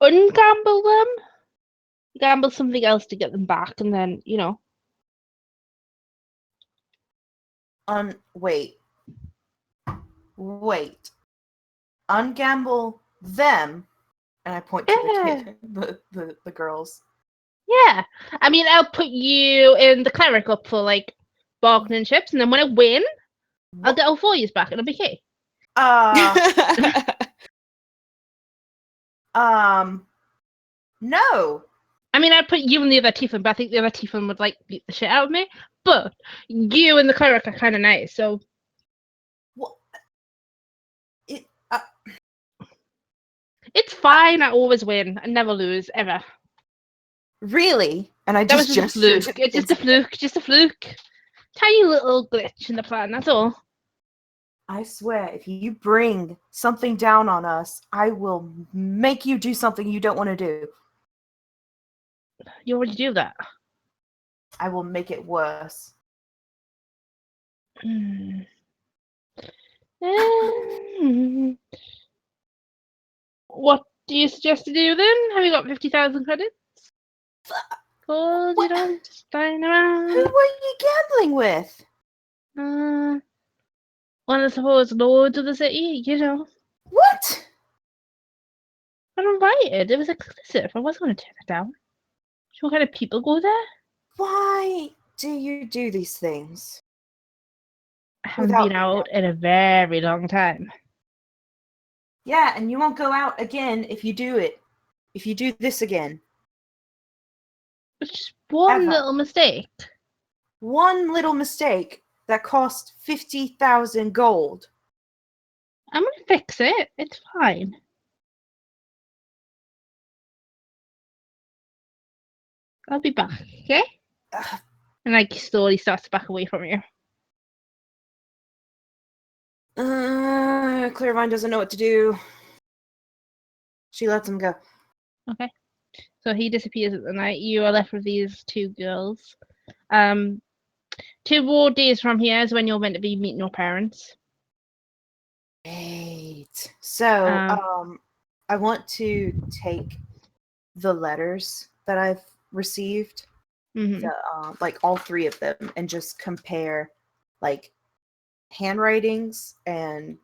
ungamble them, gamble something else to get them back, and then Wait. Ungamble them, and I point to the yeah, kid, the girls. yeah. I mean, I'll put you in the cleric up for like bargaining chips, and then when I win, I'll What? get all 4 years back, and it'll be okay. Uh, no. I mean, I'd put you and the other Tiefling, but I think the other Tiefling would like beat the shit out of me. But you and the cleric are kind of nice, so What? It, it's fine. I always win. I never lose ever. really? And I That was just just a gestured to fluke. the It's just kids. a fluke. Just a fluke. Tiny little glitch in the plan. That's all. I swear, if you bring something down on us, I will make you do something you don't want to do. You already do that. I will make it worse. What do you suggest to do then? Have you got 50,000 credits? Hold What? it on, stand Who around. were you gambling with? Well, I suppose lords of the city, What? I'm invited. It was exclusive. I wasn't going to turn it down. What kind of people go there? Why do you do these things? I haven't been out in a very long time. Yeah, and you won't go out again if you do it. If you do this again. It's just one Ever. little mistake. One little mistake that cost 50,000 gold. I'm going to fix it. It's fine. I'll be back, okay? Ugh. And like slowly starts to back away from you. Claravine doesn't know what to do. She lets him go. Okay. So he disappears at the night. You are left with these 2 girls. 2 more days from here is when you're meant to be meeting your parents. Great. So, I want to take the letters that I've received, like all 3 of them, and just compare, like, handwritings and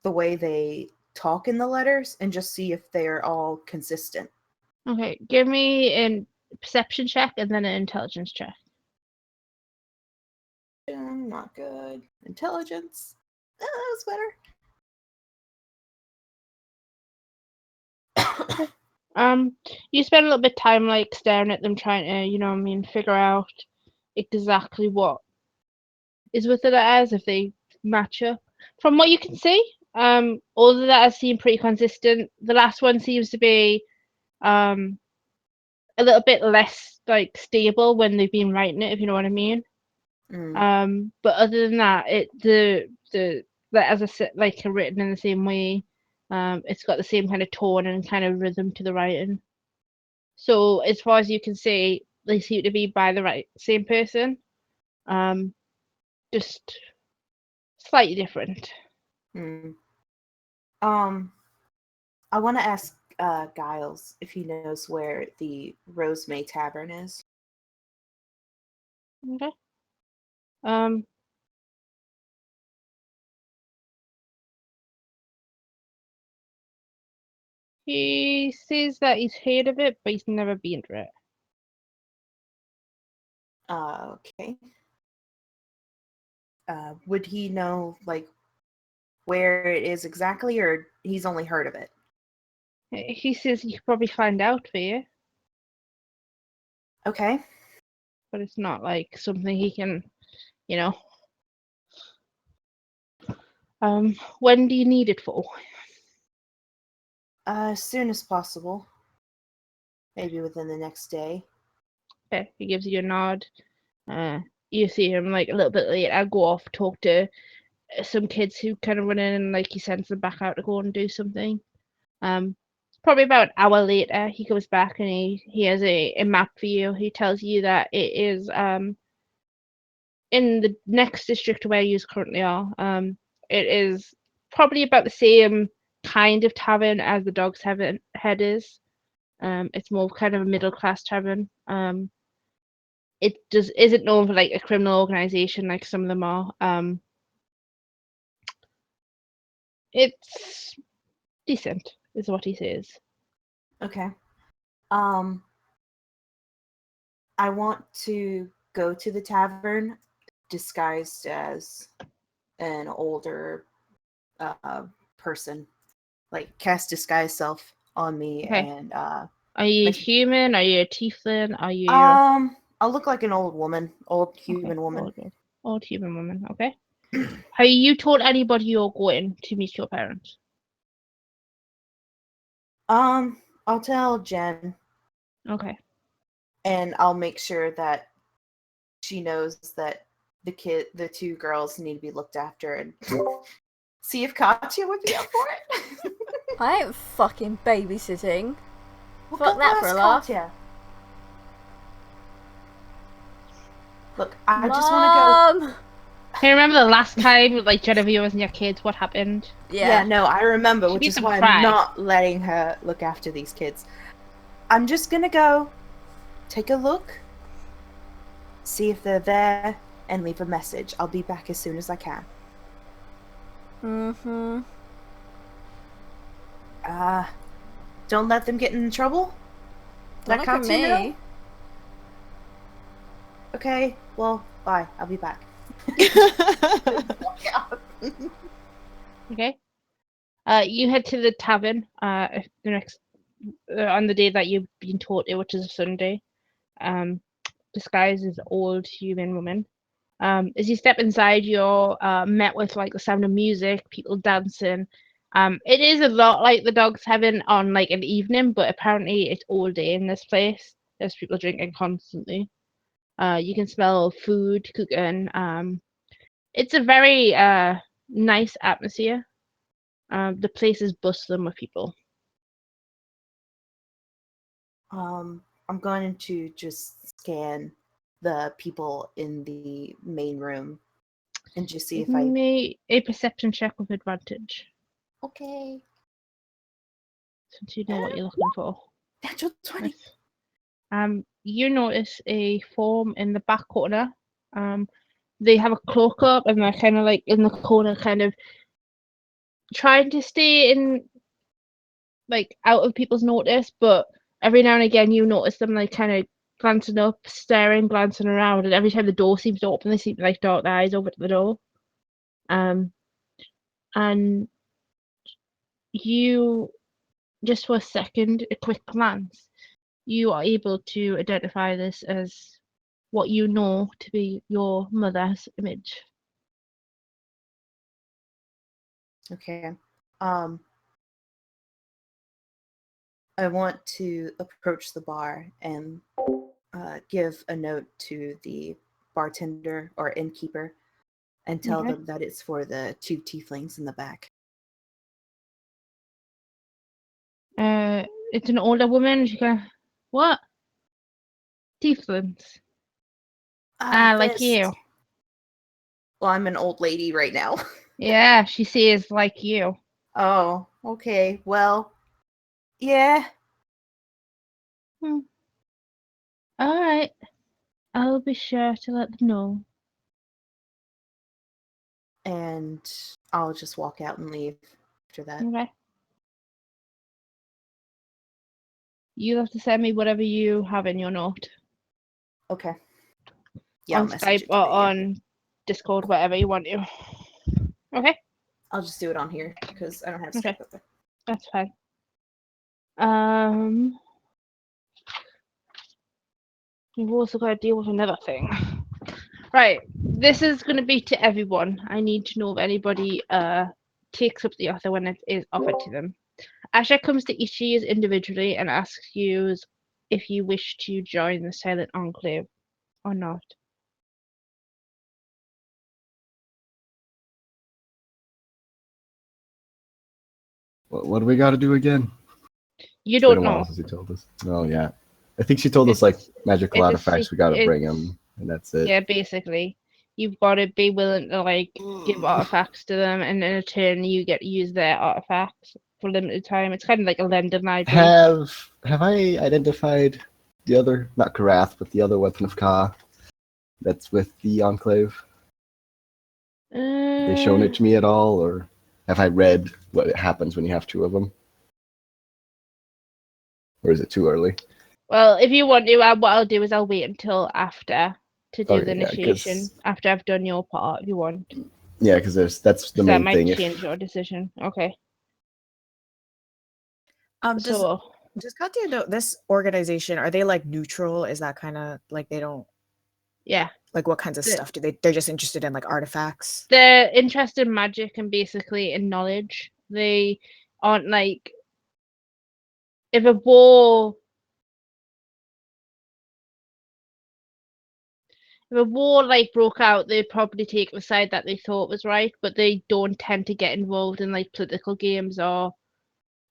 the way they talk in the letters, and just see if they're all consistent. Okay, give me a perception check and then an intelligence check. Not good. Intelligence. That was better. You spend a little bit of time like staring at them, trying to, figure out exactly what is with the letters if they match up. From what you can see, all the letters seem pretty consistent. The last one seems to be a little bit less like stable when they've been writing it, if you know what I mean. But other than that, the letters are like are written in the same way. It's got the same kind of tone and kind of rhythm to the writing. So as far as you can see, they seem to be by the same person. Um, just slightly different. I want to ask Giles if he knows where the Rosemay Tavern is. Okay. He says that he's heard of it, but he's never been to it. Okay. Would he know, like, where it is exactly, or he's only heard of it? He says he could probably find out for you, Okay. but it's not like something he can, you know. When do you need it for? As soon as possible. Maybe within the next day. Okay, he gives you a nod. You see him like a little bit later go off, talk to some kids who kind of run in, and like he sends them back out to go and do something. Probably about an hour later, he comes back and he has a map for you. He tells you that it is in the next district where you currently are. It is probably about the same kind of tavern as the Dog's Head is. It's more kind of a middle class tavern. It just isn't known for like a criminal organization like some of them are. It's decent, is what he says. Okay. I want to go to the tavern disguised as an older person, like cast disguise self on me, Okay. and Are you human? Are you a tiefling? Are you? I'll look like an old woman, old human woman. Old human woman. Okay. Have you told anybody you're going to meet your parents? I'll tell Jen. Okay. And I'll make sure that she knows that the two girls need to be looked after, and see if Katya would be up for it. I ain't fucking babysitting. Well, Fuck that for a laugh. Katya. Look, I just want to go. Can you remember the last time, like, Jennavyr was in your kids? What happened? Yeah, no, I remember, which is why Krag. I'm not letting her look after these kids. I'm just gonna go take a look, see if they're there, and leave a message. I'll be back as soon as I can. Mm-hmm. Don't let them get in trouble? Don't look at me. Okay, well, bye. I'll be back. Okay. You head to the tavern the next on the day that you've been taught it, which is a Sunday. Disguised as old human woman. As you step inside, you're met with like the sound of music, people dancing. It is a lot like the Dog's Heaven on like an evening, but apparently it's all day in this place. There's people drinking constantly. You can smell food cooking. It's a very nice atmosphere. The place is bustling with people. I'm going to just scan the people in the main room and just see if I... Make a perception check with advantage. Okay. Since you know what you're looking for. Natural 20. You notice a form in the back corner. They have a cloak up and they're kind of like in the corner, kind of trying to stay in, like, out of people's notice, but every now and again you notice them like kind of glancing up, staring, glancing around, and every time the door seems to open, they seem to like dart their eyes over to the door. And you, just for a second, a quick glance, you are able to identify this as what you know to be your mother's image. Okay. I want to approach the bar and give a note to the bartender or innkeeper and tell them that it's for the two tieflings in the back. It's an older woman. She goes, "What? Tieflings? Like you." Well, I'm an old lady right now. Yeah, she says like you. Oh, okay. Well, yeah. All right. I'll be sure to let them know. And I'll just walk out and leave after that. Okay. You'll have to send me whatever you have in your note. Okay. Yeah, on Skype or on Discord, whatever you want to. Okay. I'll just do it on here because I don't have Skype open. That's fine. We've also got to deal with another thing. Right. This is going to be to everyone. I need to know if anybody takes up the offer when it is offered to them. Asha comes to each of you individually and asks you if you wish to join the Silent Enclave or not. What do we got to do again? You don't know. It's been a while since he told us. Oh, yeah. I think she told us, like, magical artifacts, we got to bring them, and that's it. Yeah, basically. You've got to be willing to, like, give artifacts to them, and in return, you get to use their artifacts. for a limited time. It's kind of like a London library. Have I identified the other, not Karath, but the other weapon of Ka that's with the Enclave? Have they shown it to me at all, or have I read what happens when you have two of them? Or is it too early? Well, if you want to, what I'll do is I'll wait until after to do the Okay, yeah, initiation. After I've done your part, if you want. Yeah, because that's the So that main might thing. change your decision. Okay. Does Katya know this organization? Are they like neutral? Is that kind of like they don't? Yeah. Like what kinds of stuff do they? They're just interested in like artifacts. They're interested in magic and basically in knowledge. They aren't like if a war like broke out, they'd probably take the side that they thought was right, but they don't tend to get involved in like political games or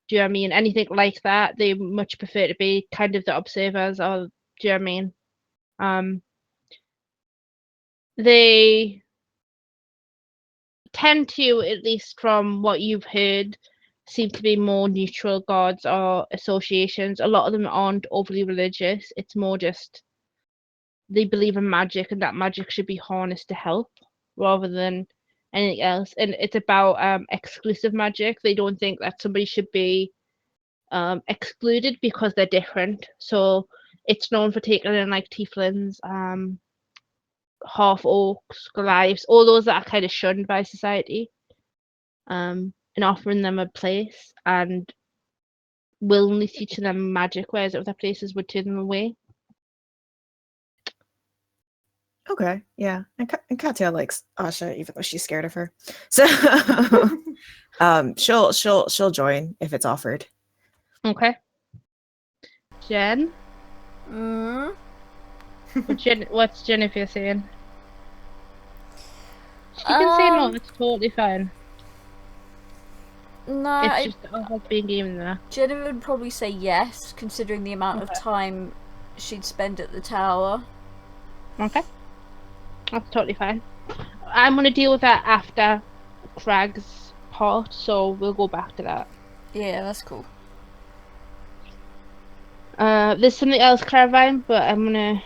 do you know what I mean? Anything like that. They much prefer to be kind of the observers or do you know what I mean? They tend to, at least from what you've heard, seem to be more neutral gods or associations. A lot of them aren't overly religious. It's more just they believe in magic and that magic should be harnessed to help rather than anything else. And it's about exclusive magic. They don't think that somebody should be excluded because they're different. So it's known for taking in like tieflings, half orcs, Goliaths, all those that are kind of shunned by society, and offering them a place and willingly teaching them magic, whereas other places would turn them away. Okay, yeah, and Katya likes Asha even though she's scared of her, so she'll join if it's offered. Okay. Jen? What's Jennavyr saying? She can say no, it's totally fine. No, it's just what's being given there. Jennavyr would probably say yes, considering the amount of time she'd spend at the tower. Okay. That's totally fine. I'm going to deal with that after Krag's part, so we'll go back to that. Yeah, that's cool. There's something else, Claravine, but I'm going to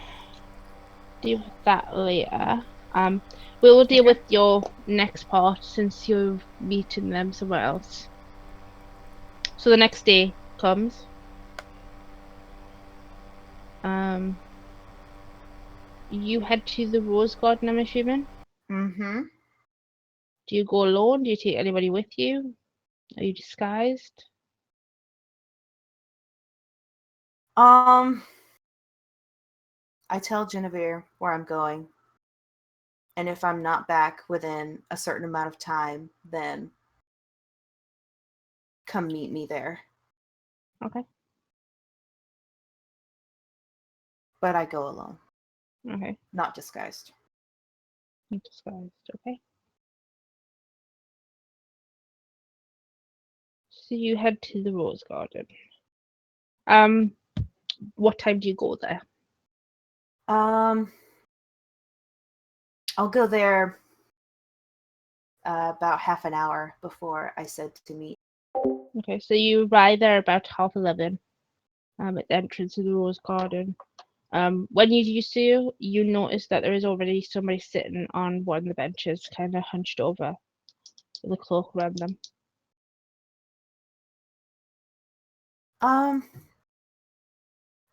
deal with that later. We will deal with your next part since you're meeting them somewhere else. So the next day comes. You head to the Rose Garden, I'm assuming? Mm-hmm. Do you go alone? Do you take anybody with you? Are you disguised? I tell Jennavyr where I'm going. And if I'm not back within a certain amount of time, then come meet me there. Okay. But I go alone. Okay. Not disguised. Not disguised, okay. So you head to the Rose Garden. What time do you go there? I'll go there about half an hour before I said to meet. Okay, so you arrive there about 11:30. At the entrance of the Rose Garden. When you used to, you notice that there is already somebody sitting on one of the benches, kind of hunched over, with a cloak around them.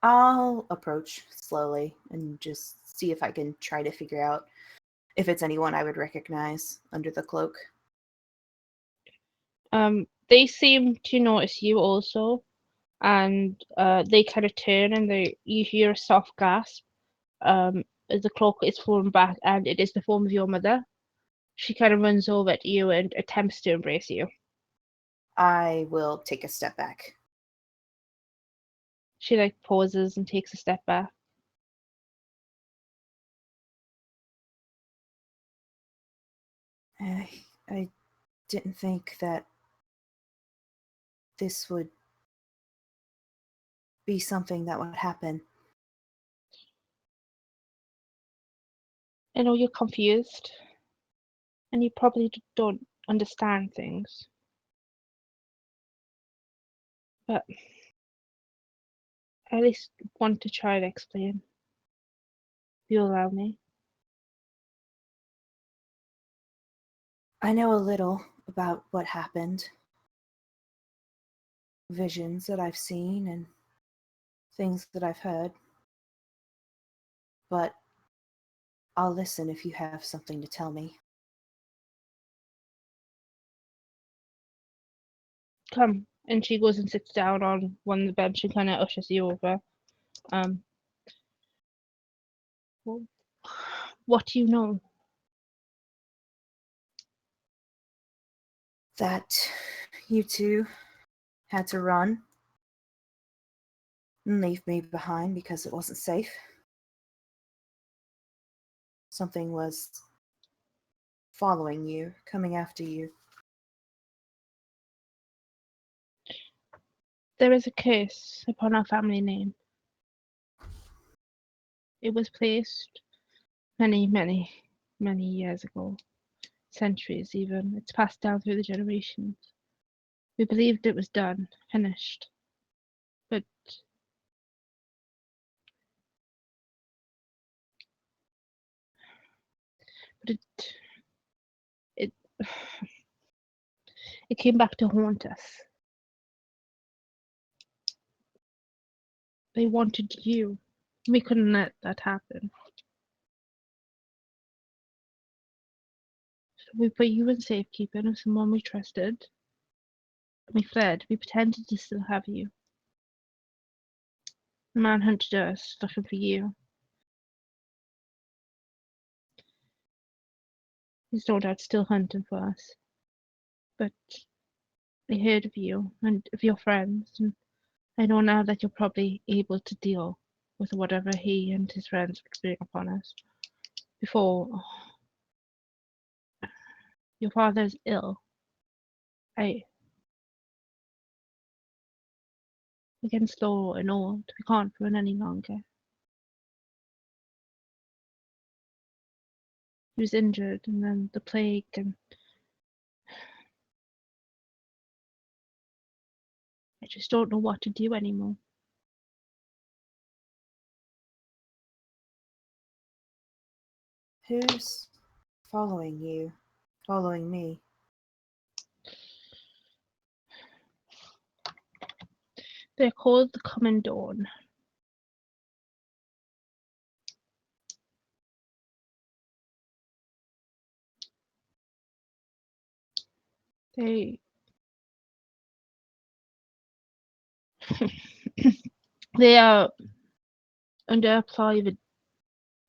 I'll approach slowly and just see if I can try to figure out if it's anyone I would recognize under the cloak. They seem to notice you also, and they kind of turn and you hear a soft gasp as the cloak is falling back, and it is the form of your mother. She kind of runs over to you and attempts to embrace you. I will take a step back. She like pauses and takes a step back. I didn't think that this would be something that would happen. I know you're confused, and you probably don't understand things. but I at least want to try to explain. If you allow me. I know a little about what happened. Visions that I've seen and things that I've heard. But I'll listen if you have something to tell me. Come. And she goes and sits down on one of the bench and kind of ushers you over. What do you know? That you two had to run and leave me behind because it wasn't safe. Something was following you, coming after you. There is a curse upon our family name. It was placed many, many, many years ago. Centuries even. It's passed down through the generations. We believed it was done, finished. But it it came back to haunt us. They wanted you. We couldn't let that happen. So we put you in safekeeping of someone we trusted. We fled. We pretended to still have you. The man hunted us, looking for you. He's no doubt still hunting for us. But I heard of you and of your friends, and I know now that you're probably able to deal with whatever he and his friends would bring upon us. Before your father's ill, I we're getting slow and old. We can't run any longer. He was injured, and then the plague, and I just don't know what to do anymore. Who's following you? Following me? They're called the Common Dawn. They they are under a ploy of a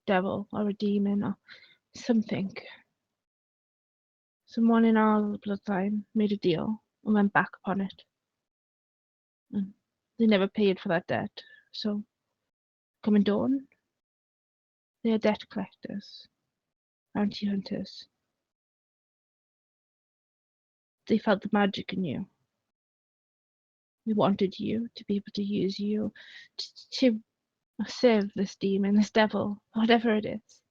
devil or a demon or something. Someone in our bloodline made a deal and went back upon it. And they never paid for that debt. So, Common Dawn, they are debt collectors, bounty hunters. They felt the magic in you. We wanted you to be able to use you to serve this demon, this devil, whatever it is.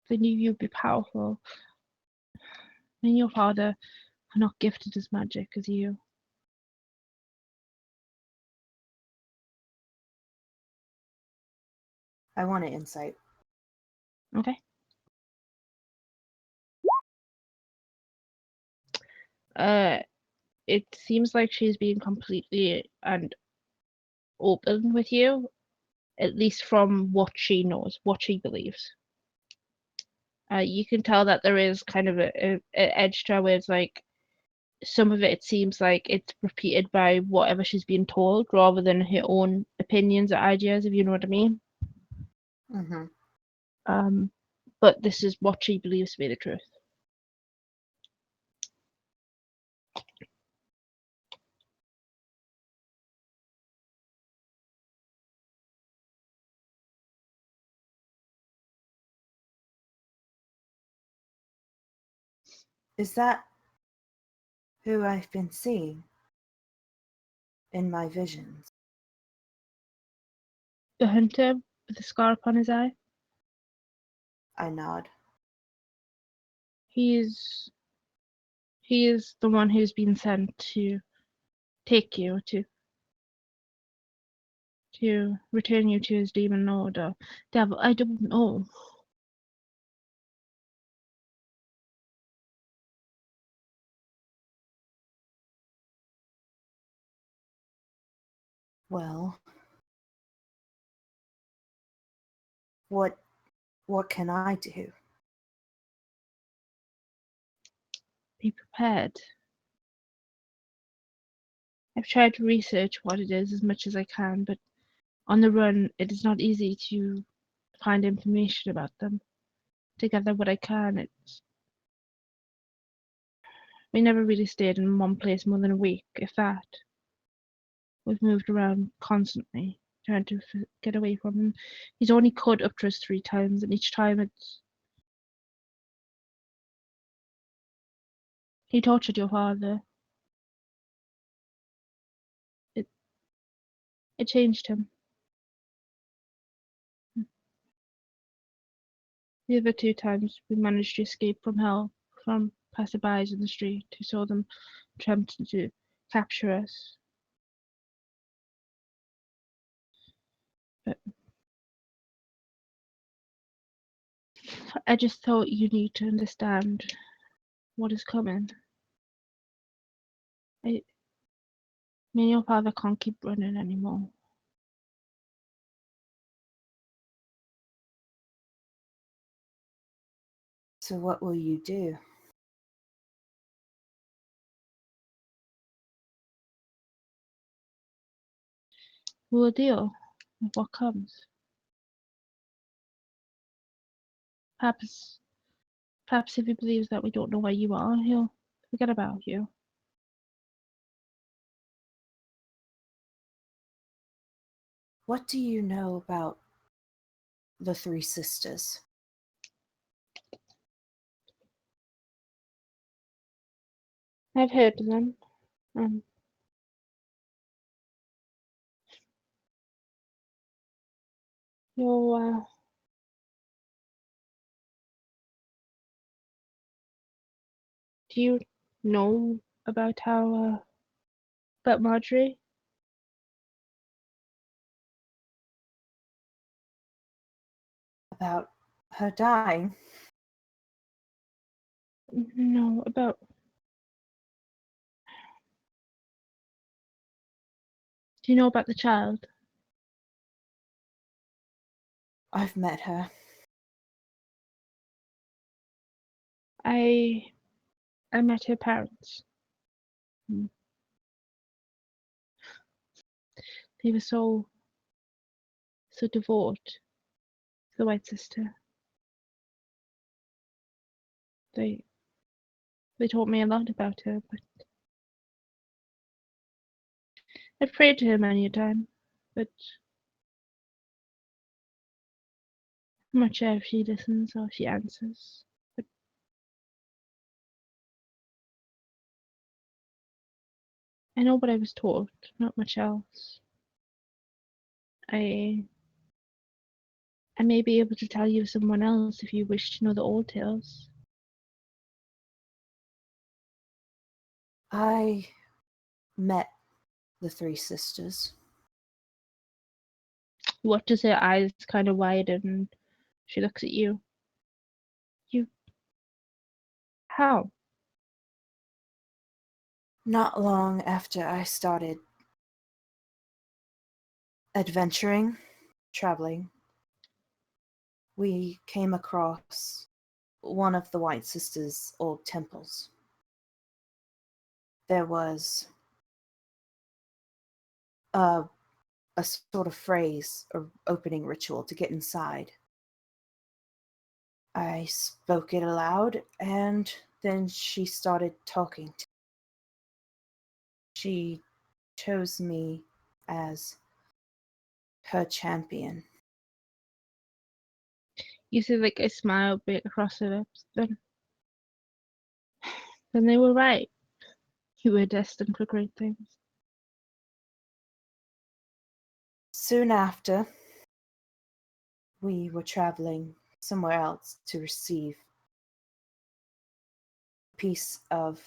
They knew you'd be powerful. And your father are not gifted as magic as you. I want an insight. Okay. It seems like she's being completely and open with you, at least from what she knows, what she believes. You can tell that there is kind of a edge to her where it's like some of it seems like it's repeated by whatever she's being told rather than her own opinions or ideas, if you know what I mean. Mm-hmm. But this is what she believes to be the truth. Is that who I've been seeing in my visions? The hunter with the scar upon his eye, I nod. he is the one who's been sent to take you to return you to his demon lord or devil. I don't know. Well, what can I do? Be prepared. I've tried to research what it is as much as I can, but on the run it is not easy to find information about them. To gather what I can, we never really stayed in one place more than a week, if that. We've moved around constantly, trying to get away from him. He's only caught up to us 3 times, and each time he tortured your father. It changed him. The other 2 times we managed to escape from hell from passerbys in the street who saw them attempting to capture us. But I just thought you need to understand what is coming. Me and your father can't keep running anymore. So what will you do? We'll deal with what comes. Perhaps if he believes that we don't know where you are, he'll forget about you. What do you know about the 3 sisters? I've heard of them. You're, do you know about how, about Marjorie? About her dying? No, about... Do you know about the child? I've met her. I met her parents. They were so devout to the White Sister. They taught me a lot about her, but I've prayed to her many a time, but I'm not sure if she listens or if she answers. But I know what I was taught, not much else. I may be able to tell you someone else if you wish to know the old tales. I met the 3 sisters. What does her eyes kind of widen and she looks at you? How? Not long after I started adventuring, traveling, we came across one of the White Sisters' old temples. There was a sort of phrase or opening ritual to get inside. I spoke it aloud, and then she started talking to me. She chose me as her champion. You see like a smile break across her lips. Then they were right. You were destined for great things. Soon after, we were traveling somewhere else to receive a piece of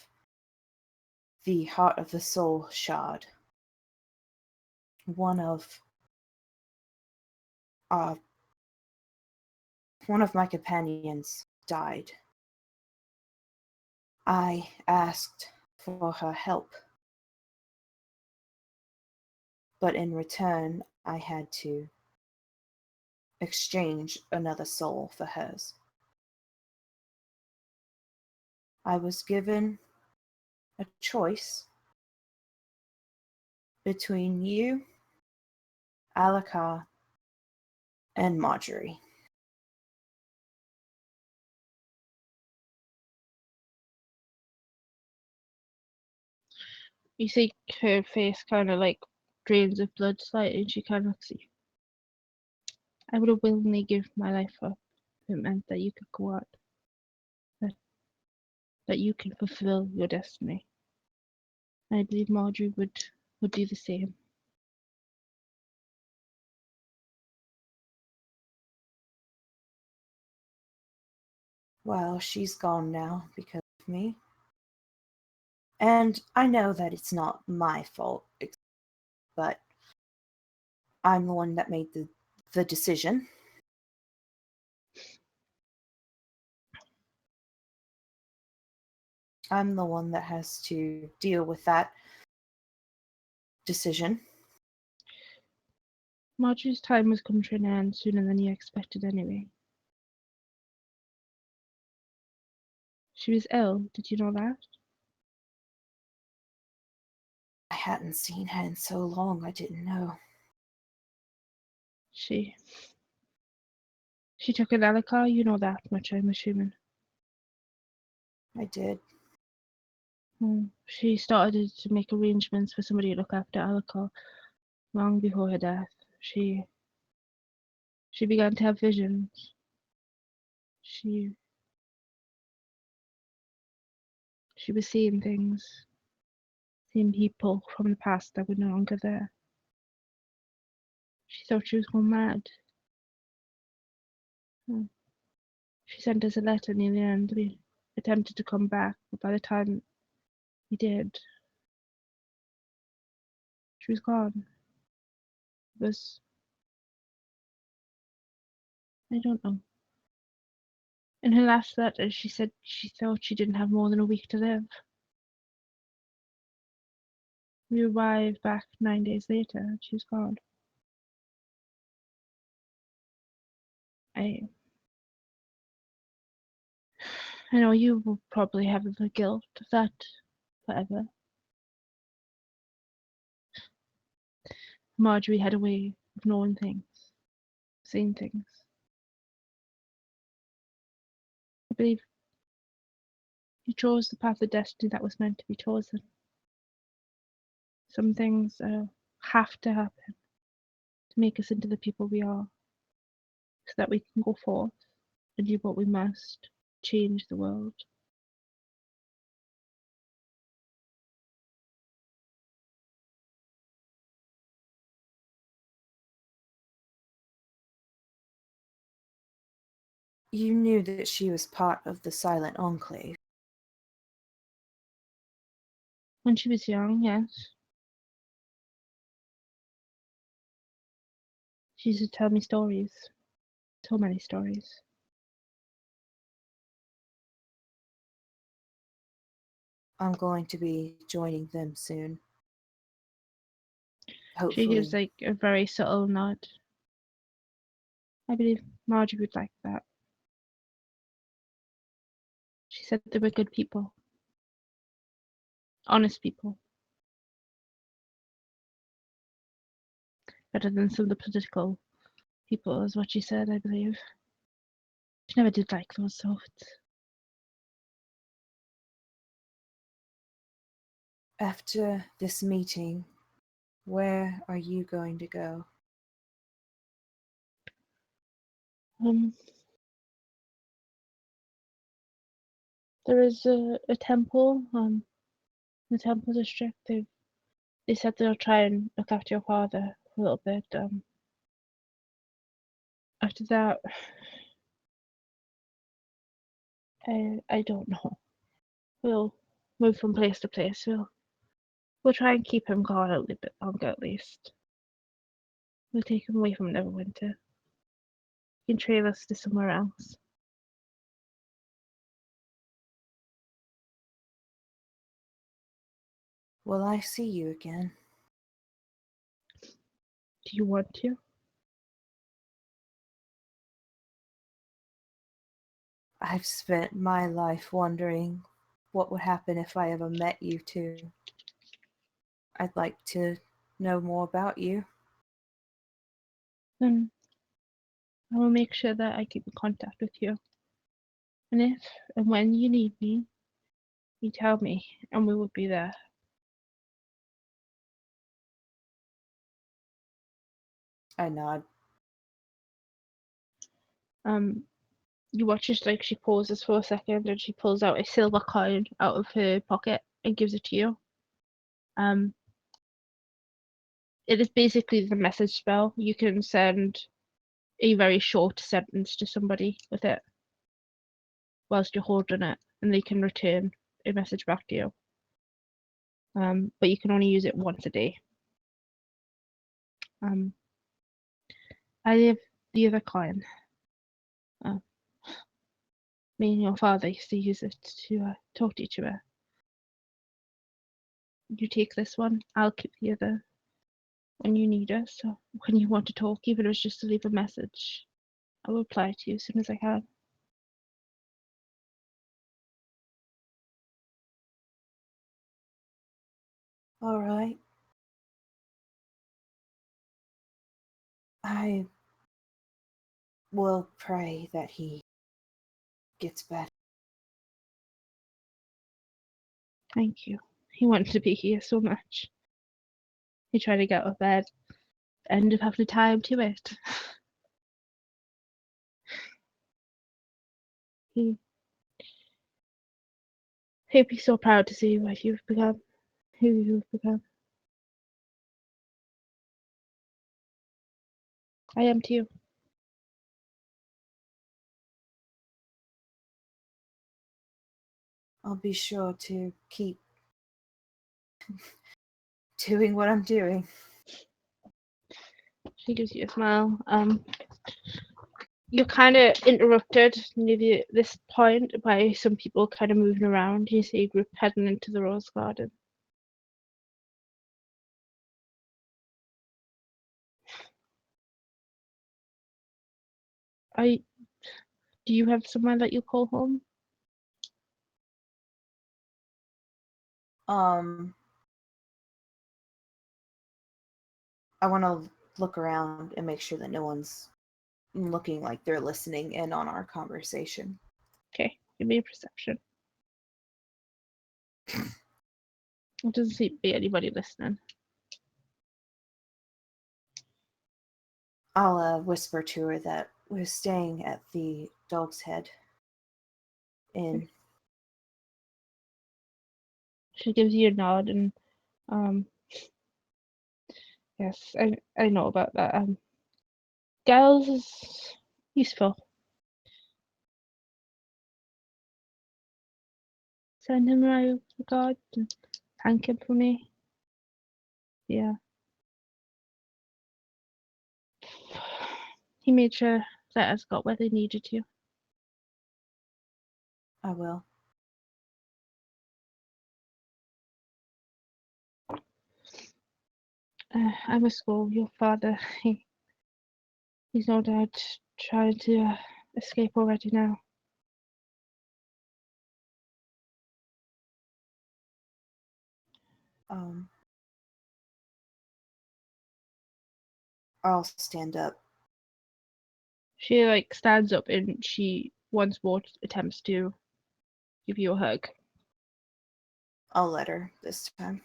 the Heart of the Soul shard. One of my companions died. I asked for her help, but in return I had to exchange another soul for hers. I was given a choice between you, Alaka, and Marjorie. You see her face kind of like drains of blood slightly, and she kind of looks at you. I would have willingly give my life up if it meant that you could go out, that you can fulfill your destiny. And I believe Marjorie would do the same. Well, she's gone now because of me. And I know that it's not my fault, but I'm the one that made the decision. I'm the one that has to deal with that decision. Marjorie's time was coming to an end sooner than you expected anyway. She was ill, did you know that? I hadn't seen her in so long, I didn't know. She took an Alaka, you know that much, I'm assuming. I did. She started to make arrangements for somebody to look after Alaka long before her death. She began to have visions. She was seeing things, seeing people from the past that were no longer there. She thought she was going mad. She sent us a letter near the end. We attempted to come back, but by the time we did, she was gone. It was, I don't know. In her last letter, she said she thought she didn't have more than a week to live. We arrived back 9 days later, and she was gone. I know you will probably have the guilt of that forever. Marjorie had a way of knowing things, seeing things. I believe you chose the path of destiny that was meant to be chosen. Some things have to happen to make us into the people we are, so that we can go forth and do what we must, change the world. You knew that she was part of the Silent Enclave. When she was young, yes. She used to tell me stories. So many stories. I'm going to be joining them soon. She Hopefully. gives like a very subtle nod. I believe Marjorie would like that. She said they were good people. Honest people. Better than some of the political people, is what she said, I believe. She never did like those sorts. After this meeting, where are you going to go? There is a temple, the temple district. They said they'll try and look after your father for a little bit. After that, I don't know. We'll move from place to place. We'll We'll try and keep him gone a little bit longer at least. We'll take him away from Neverwinter. You can trail us to somewhere else. Will I see you again? Do you want to? I've spent my life wondering what would happen if I ever met you two. I'd like to know more about you. Then I will make sure that I keep in contact with you. And if and when you need me, you tell me and we will be there. I nod. You watch as like she pauses for a second and she pulls out a silver coin out of her pocket and gives it to you. It is basically the message spell. You can send a very short sentence to somebody with it whilst you're holding it, and they can return a message back to you. But you can only use it once a day. I have the other coin. Me and your father used to use it to talk to each other. You take this one, I'll keep the other when you need us, or when you want to talk, even if it's just to leave a message. I will reply to you as soon as I can. All right. I will pray that he gets better. Thank you. He wanted to be here so much. He tried to get out of bed, ended up having to tie him to it. He'd be so proud to see what you've become, who you've become. I am too. I'll be sure to keep doing what I'm doing. She gives you a smile. You're kind of interrupted near this point by some people kind of moving around. You see a group heading into the rose garden. Do you have somewhere that you call home? I want to look around and make sure that no one's looking like they're listening in on our conversation. Okay, give me a perception. It doesn't seem to be anybody listening. I'll whisper to her that we're staying at the Dog's Head Inn. She gives you a nod and yes, I know about that. Giles is useful. Send him my regards and thank him for me. Yeah. He made sure that us got where they needed to. I will. I must go. Your father, he's no doubt trying to escape already now. I'll stand up. She like stands up and she once more attempts to give you a hug. I'll let her this time.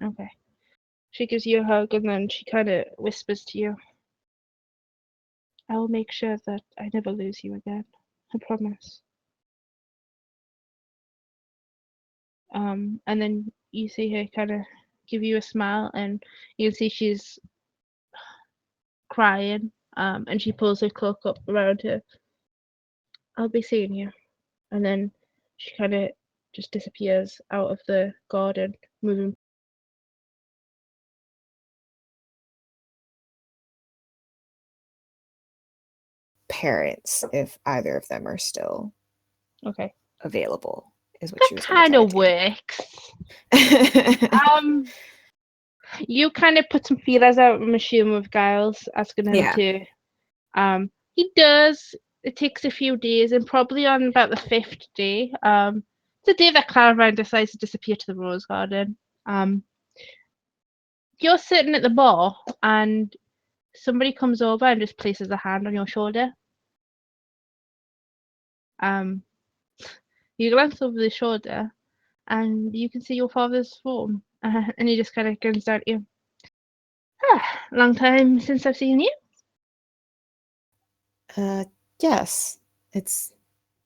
Okay. She gives you a hug and then she kind of whispers to you, I will make sure that I never lose you again. I promise. And then you see her kind of give you a smile and you can see she's crying. And she pulls her cloak up around her. I'll be seeing you. And then she kind of just disappears out of the garden, moving parents if either of them are still available. Is what she That was kind of works. You kind of put some feelers out, I'm assuming, with Giles, asking him to. He does. It takes a few days, and probably on about the 5th day, the day that Claravine decides to disappear to the Rose Garden, you're sitting at the bar, and somebody comes over and just places a hand on your shoulder. You glance over the shoulder, and you can see your father's form, and he just kind of grins down at you. Long time since I've seen you. Yes, it's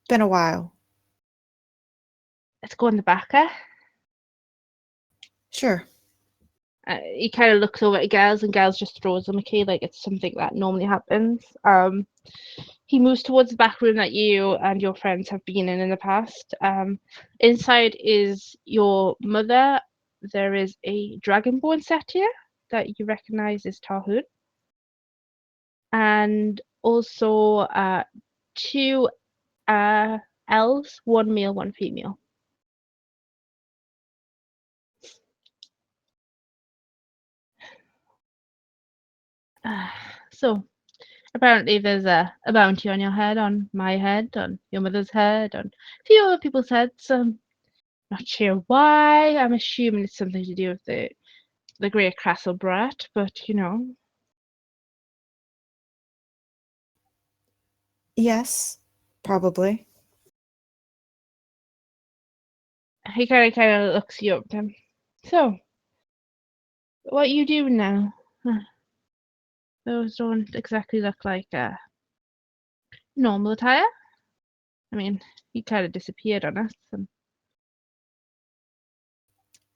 been a while. Let's go in the back, eh? Sure. He kind of looks over at Giles, and Giles just throws him a key, like it's something that normally happens. He moves towards the back room that you and your friends have been in the past. Inside is your mother. There is a dragonborn statue that you recognize as Tarhun. And also 2 elves, 1 male, 1 female. So apparently there's a bounty on your head, on my head, on your mother's head, on a few other people's heads. Not sure why. I'm assuming it's something to do with the Great Castle Brat, but you know. Yes, probably. He kind of looks you up at him. So, what you do now? Those don't exactly look like normal attire. I mean, he kind of disappeared on us.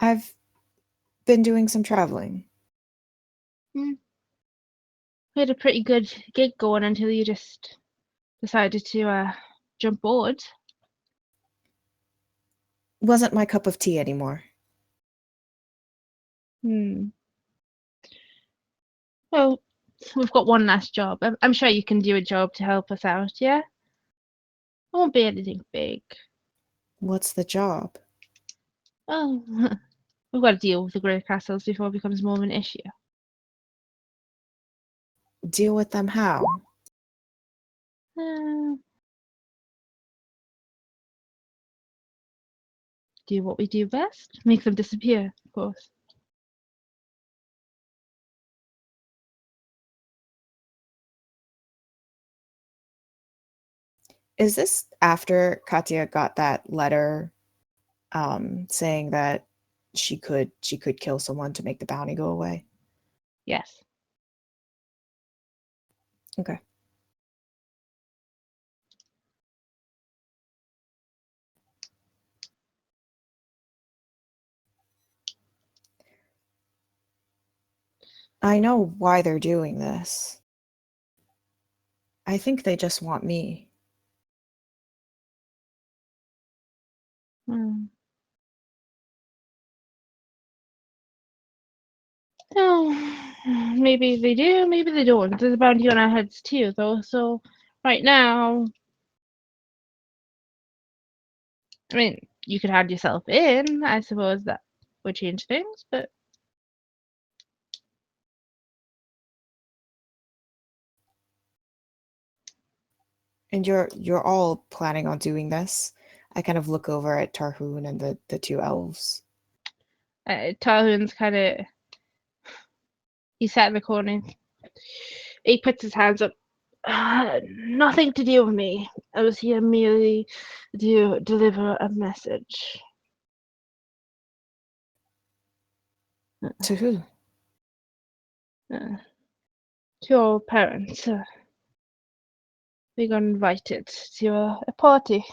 I've been doing some traveling. We had a pretty good gig going until you just decided to jump board. Wasn't my cup of tea anymore. Well, we've got one last job. I'm sure you can do a job to help us out, yeah? It won't be anything big. What's the job? Oh, we've got to deal with the Great Castles before it becomes more of an issue. Deal with them how? Do what we do best. Make them disappear, of course. Is this after Katya got that letter saying that she could kill someone to make the bounty go away? Yes. Okay. I know why they're doing this. I think they just want me. Oh, maybe they do, maybe they don't. There's a bounty on our heads too, though. So right now, I mean, you could hand yourself in. I suppose that would change things, but And you're all planning on doing this? I kind of look over at Tarhun and the 2 elves. Talhun's kind of, he sat in the corner. He puts his hands up. Nothing to do with me. I was here merely to deliver a message. To who? To your parents. We got invited to a party.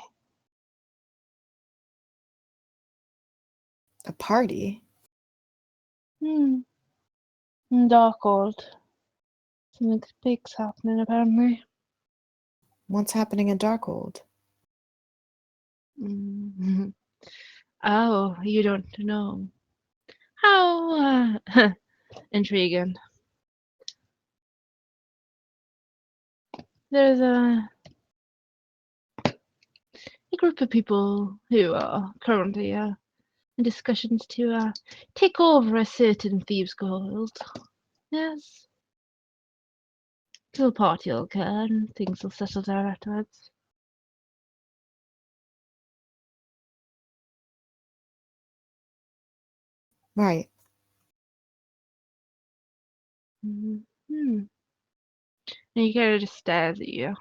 A party? Darkhold. Something big's happening, apparently. What's happening in Darkhold? Oh, you don't know. How intriguing. There's a group of people who are currently in discussions to take over a certain thieves' guild. Yes. A little party will occur and things will settle down afterwards. Right. Mm-hmm. And you kind of just stares at you.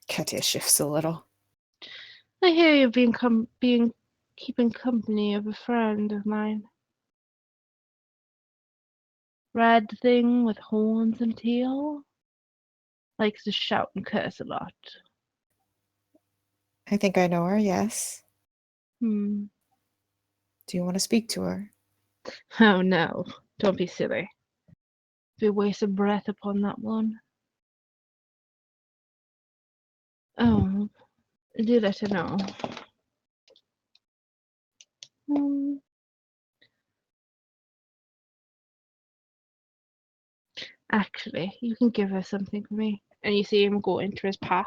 Katya shifts a little. I hear you've been keeping company of a friend of mine. Red thing with horns and tail. Likes to shout and curse a lot. I think I know her, yes. Hmm. Do you want to speak to her? Oh no, don't be silly. Be a waste of breath upon that one. Oh, do let her know. Hmm. Actually, you can give her something for me. And you see him go into his pack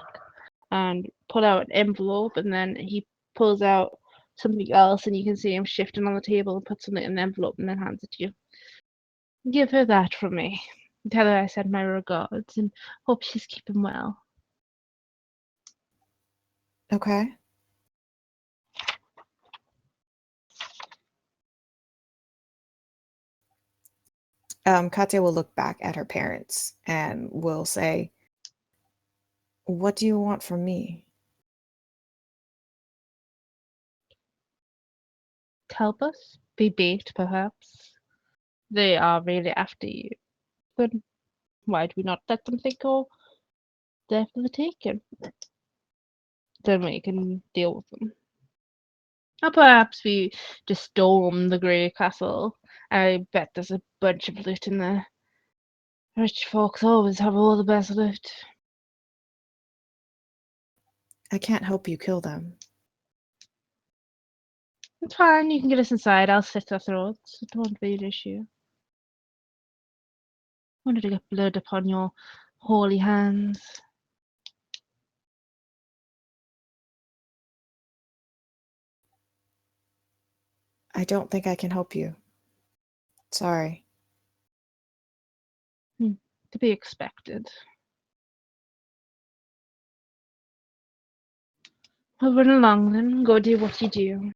and pull out an envelope, and then he pulls out something else, and you can see him shifting on the table and put something in the envelope and then hands it to you. Give her that from me. Tell her I send my regards and hope she's keeping well. Okay. Katya will look back at her parents and will say, "What do you want from me?" Help us? Be bait, perhaps? They are really after you. Then why do we not let them think you're there for the taking? Then we can deal with them. Or perhaps we just storm the Grey Castle. I bet there's a bunch of loot in there. Rich folks always have all the best loot. I can't help you kill them. It's fine, you can get us inside. I'll slit our throats. It won't be an issue. Wanted to get blood upon your holy hands. I don't think I can help you. Sorry. To be expected. Well, run along then. Go do what you do.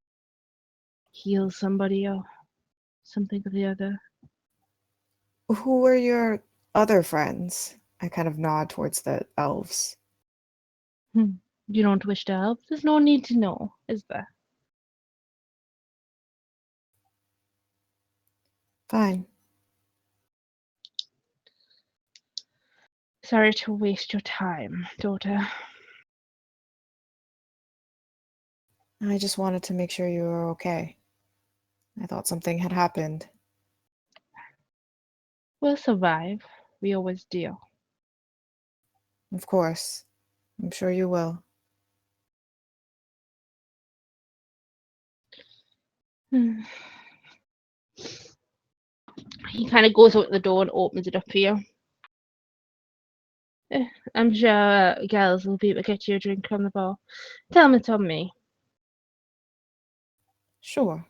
Heal somebody or something or the other. Who are your other friends? I kind of nod towards the elves. You don't wish to help? There's no need to know, is there? Fine. Sorry to waste your time, daughter. I just wanted to make sure you were okay. I thought something had happened. We'll survive. We always do. Of course. I'm sure you will. He kind of goes out the door and opens it up for you. I'm sure girls will be able to get you a drink from the bar. Tell them it's on me. Sure.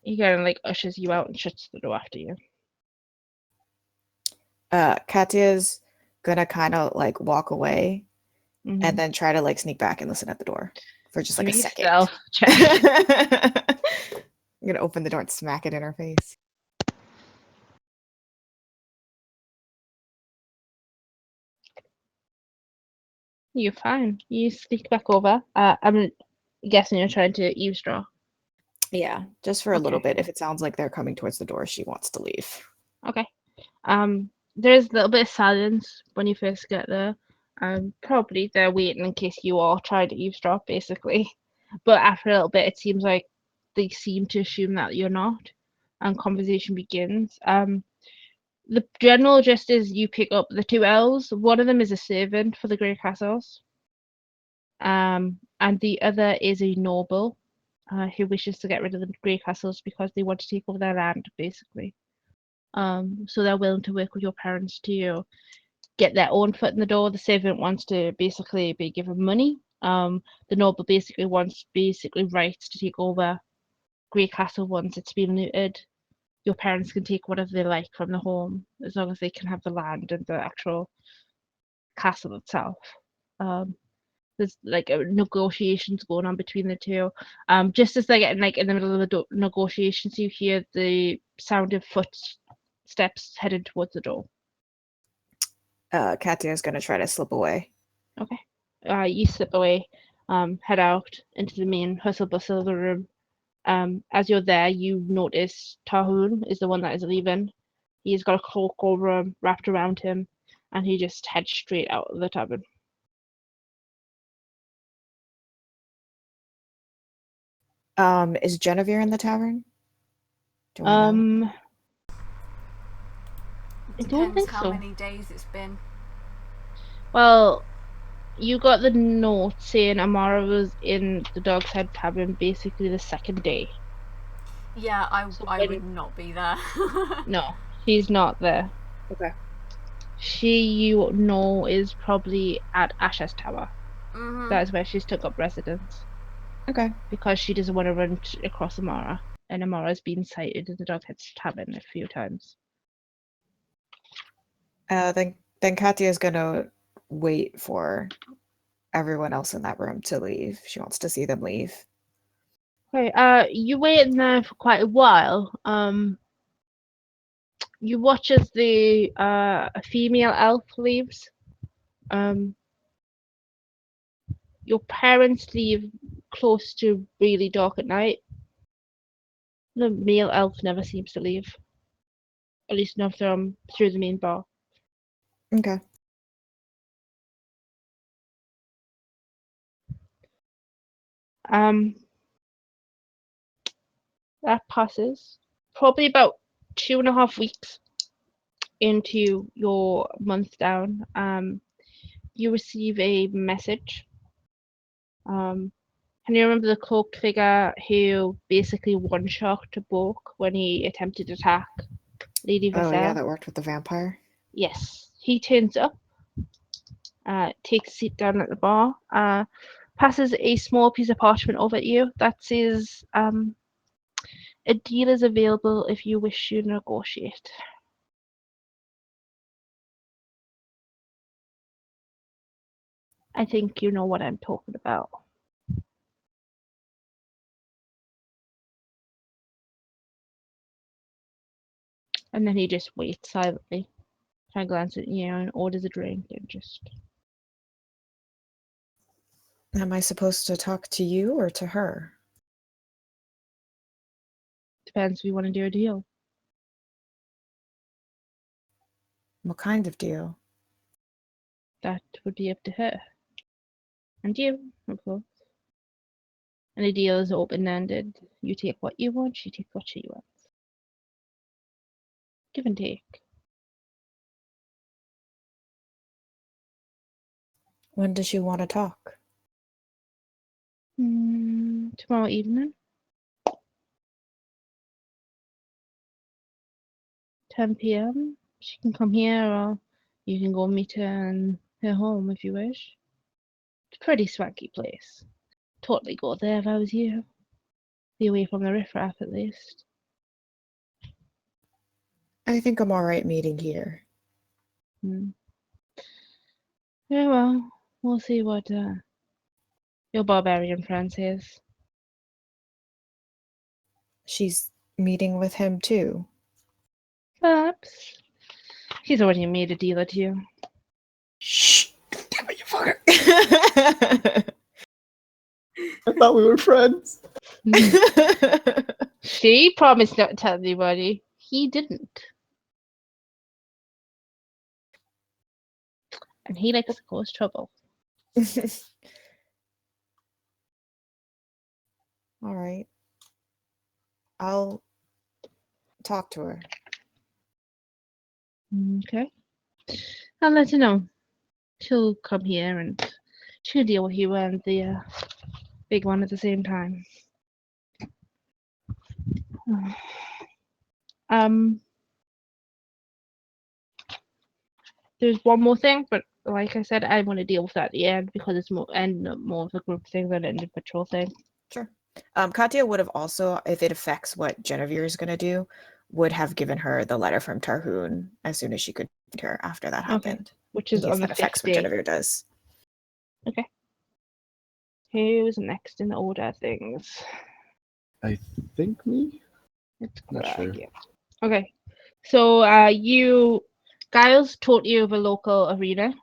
He kind of like ushers you out and shuts the door after you. Katya's gonna kind of like walk away Mm-hmm. and then try to like sneak back and listen at the door for just like a second. Check. I'm gonna open the door and smack it in her face. You're fine. You sneak back over. I'm guessing you're trying to eavesdrop. Yeah, just for a little Okay. bit. If it sounds like they're coming towards the door, she wants to leave. Okay. There's a little bit of silence when you first get there. Probably they're waiting in case you all try to eavesdrop, basically. But after a little bit, it seems like they seem to assume that you're not, and conversation begins. The general gist is you pick up the two elves. One of them is a servant for the Grey Castles. And the other is a noble who wishes to get rid of the Grey Castles because they want to take over their land, basically. So they're willing to work with your parents to get their own foot in the door. The servant wants to basically be given money. The noble basically wants rights to take over Grey Castle once it's been looted. Your parents can take whatever they like from the home as long as they can have the land and the actual castle itself. There's like negotiations going on between the two. Just as they're getting like in the middle of the negotiations, you hear the sound of footsteps headed towards the door. Katya is going to try to slip away. Okay. You slip away, head out into the main hustle bustle of the room. As you're there, you notice Tahun is the one that is leaving. He's got a cloak over him, wrapped around him, and he just heads straight out of the tavern. Is Jennavyr in the tavern? Do I know? I don't think how so. many days it's been. Well, you got the note saying Amara was in the Dog's Head Tavern basically the second day. Yeah, So I would not be there. No, she's not there. Okay. She, you know, is probably at Asha's Tower. Mm-hmm. That is where she's took up residence. Okay. Because she doesn't want to run across Amara. And Amara's been sighted in the Dog's Head Tavern a few times. Then Katya is gonna wait for everyone else in that room to leave. She wants to see them leave. Okay, you wait in there for quite a while. You watch as the a female elf leaves. Your parents leave close to really dark at night. The male elf never seems to leave. At least not from through the main bar. Okay. That passes probably about 2.5 weeks into your month down. You receive a message. Can you remember the cloaked figure who basically one-shot Bork when he attempted to attack Lady Vassell? Oh yeah, that worked with the vampire. Yes, he turns up, takes a seat down at the bar, passes a small piece of parchment over at you that says, a deal is available if you wish to negotiate. I think you know what I'm talking about. And then he just waits silently, kind of glances at you and orders a drink and just... Am I supposed to talk to you or to her? Depends if you want to do a deal. What kind of deal? That would be up to her. And you, of course. And the deal is open-ended. You take what you want, she takes what she wants. Give and take. When does she want to talk? Tomorrow evening. 10 p.m. She can come here, or you can go meet her in her home if you wish. It's a pretty swanky place. Totally go there if I was you. Be away from the riffraff at least. I think I'm alright meeting here. Yeah, well, we'll see what your barbarian friend says. She's meeting with him too. Perhaps. He's already made a deal at you. Shh! Damn it, you fucker! I thought we were friends. She promised not to tell anybody. He didn't. And he likes to cause trouble. All right. I'll talk to her. Okay. I'll let her know. She'll come here and she'll deal with you and the big one at the same time. there's one more thing, but like I said, I want to deal with that at the end because it's more more of a group thing than an individual thing. Sure. Katya would have also, if it affects what Jennavyr is going to do, would have given her the letter from Tarhoon as soon as she could find her after that happened. Which is on the that affects 5th what day. Jennavyr does. Okay. Who's next in the order of things? I think me? It's Not Krag, sure. yeah. Okay. So Giles taught you of a local arena.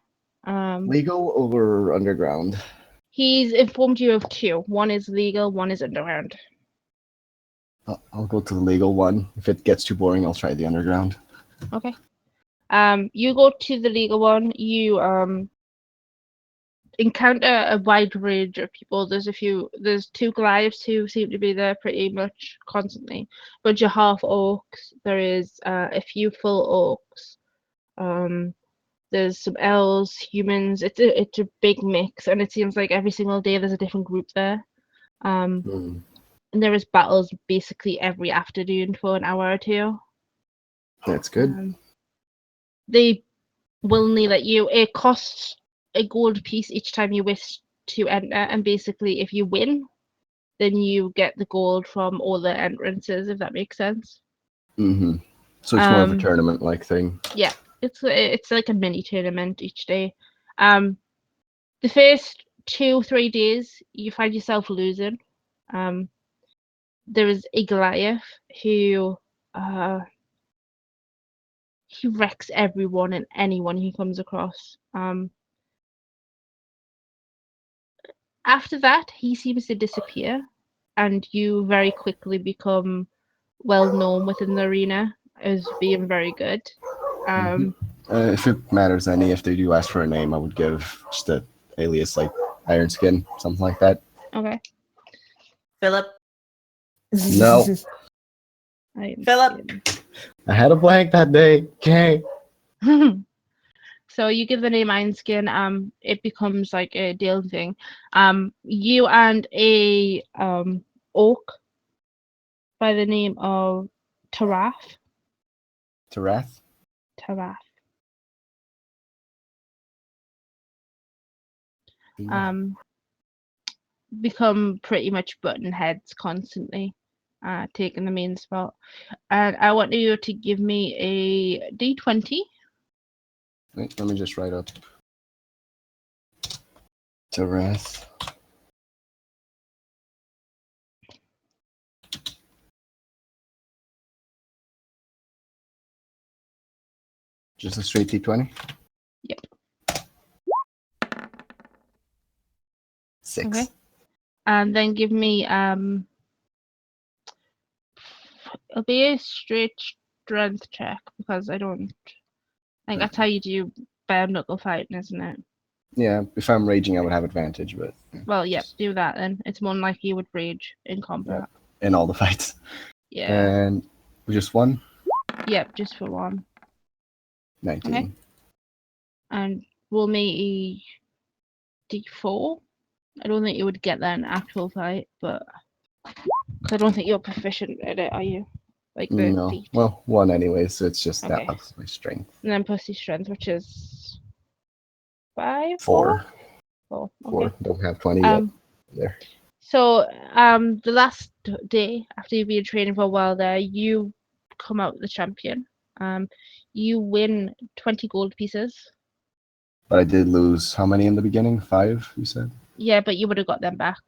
Legal over underground? He's informed you of 2. One is legal, one is underground. I'll go to the legal one. If it gets too boring, I'll try the underground. Okay. You go to the legal one. You encounter a wide range of people. There's 2 Goliaths who seem to be there pretty much constantly. A bunch of half orcs. There is a few full orcs. There's some elves, humans. It's a big mix, and it seems like every single day there's a different group there. And there is battles basically every afternoon for an hour or 2. That's good. They willingly let you. It costs a gold piece each time you wish to enter, and basically if you win, then you get the gold from all the entrances, if that makes sense. Mm-hmm. So it's more of a tournament-like thing. Yeah, it's like a mini tournament each day. The first 2-3 days you find yourself losing. There is a Goliath who he wrecks everyone and anyone he comes across. After that, he seems to disappear, and you very quickly become well known within the arena as being very good. If it matters any, if they do ask for a name, I would give just a alias like Iron Skin, something like that. Okay. Philip. No. Philip. I had a blank that day. Okay. So you give the name Iron Skin, it becomes like a deal thing. You and a orc by the name of Tarath. Tarath? Tarath. Become pretty much button heads constantly, taking the main spot. And I want you to give me a D20. Wait, let me just write up. Tarath. Just a straight D20? Yep. 6. Okay. And then give me it'll be a straight strength check because I think that's how you do bare knuckle fighting, isn't it? Yeah, if I'm raging, I would have advantage, but... Well, yep, do that then. It's more like you would rage in combat. Yeah, in all the fights. Yeah. And just 1? Yep, just for 1. 19. Okay. And roll me a D4. I don't think you would get that in actual fight, but... Because I don't think you're proficient at it, are you? Like the No. feat. Well, 1 anyway, so it's just Okay. that plus my strength. And then plus your strength, which is 5? 4. 4. 4. Okay. Don't have 20 yet. There. So, the last day after you've been training for a while there, you come out the champion. You win 20 gold pieces. But I did lose how many in the beginning? 5, you said? Yeah, but you would have got them back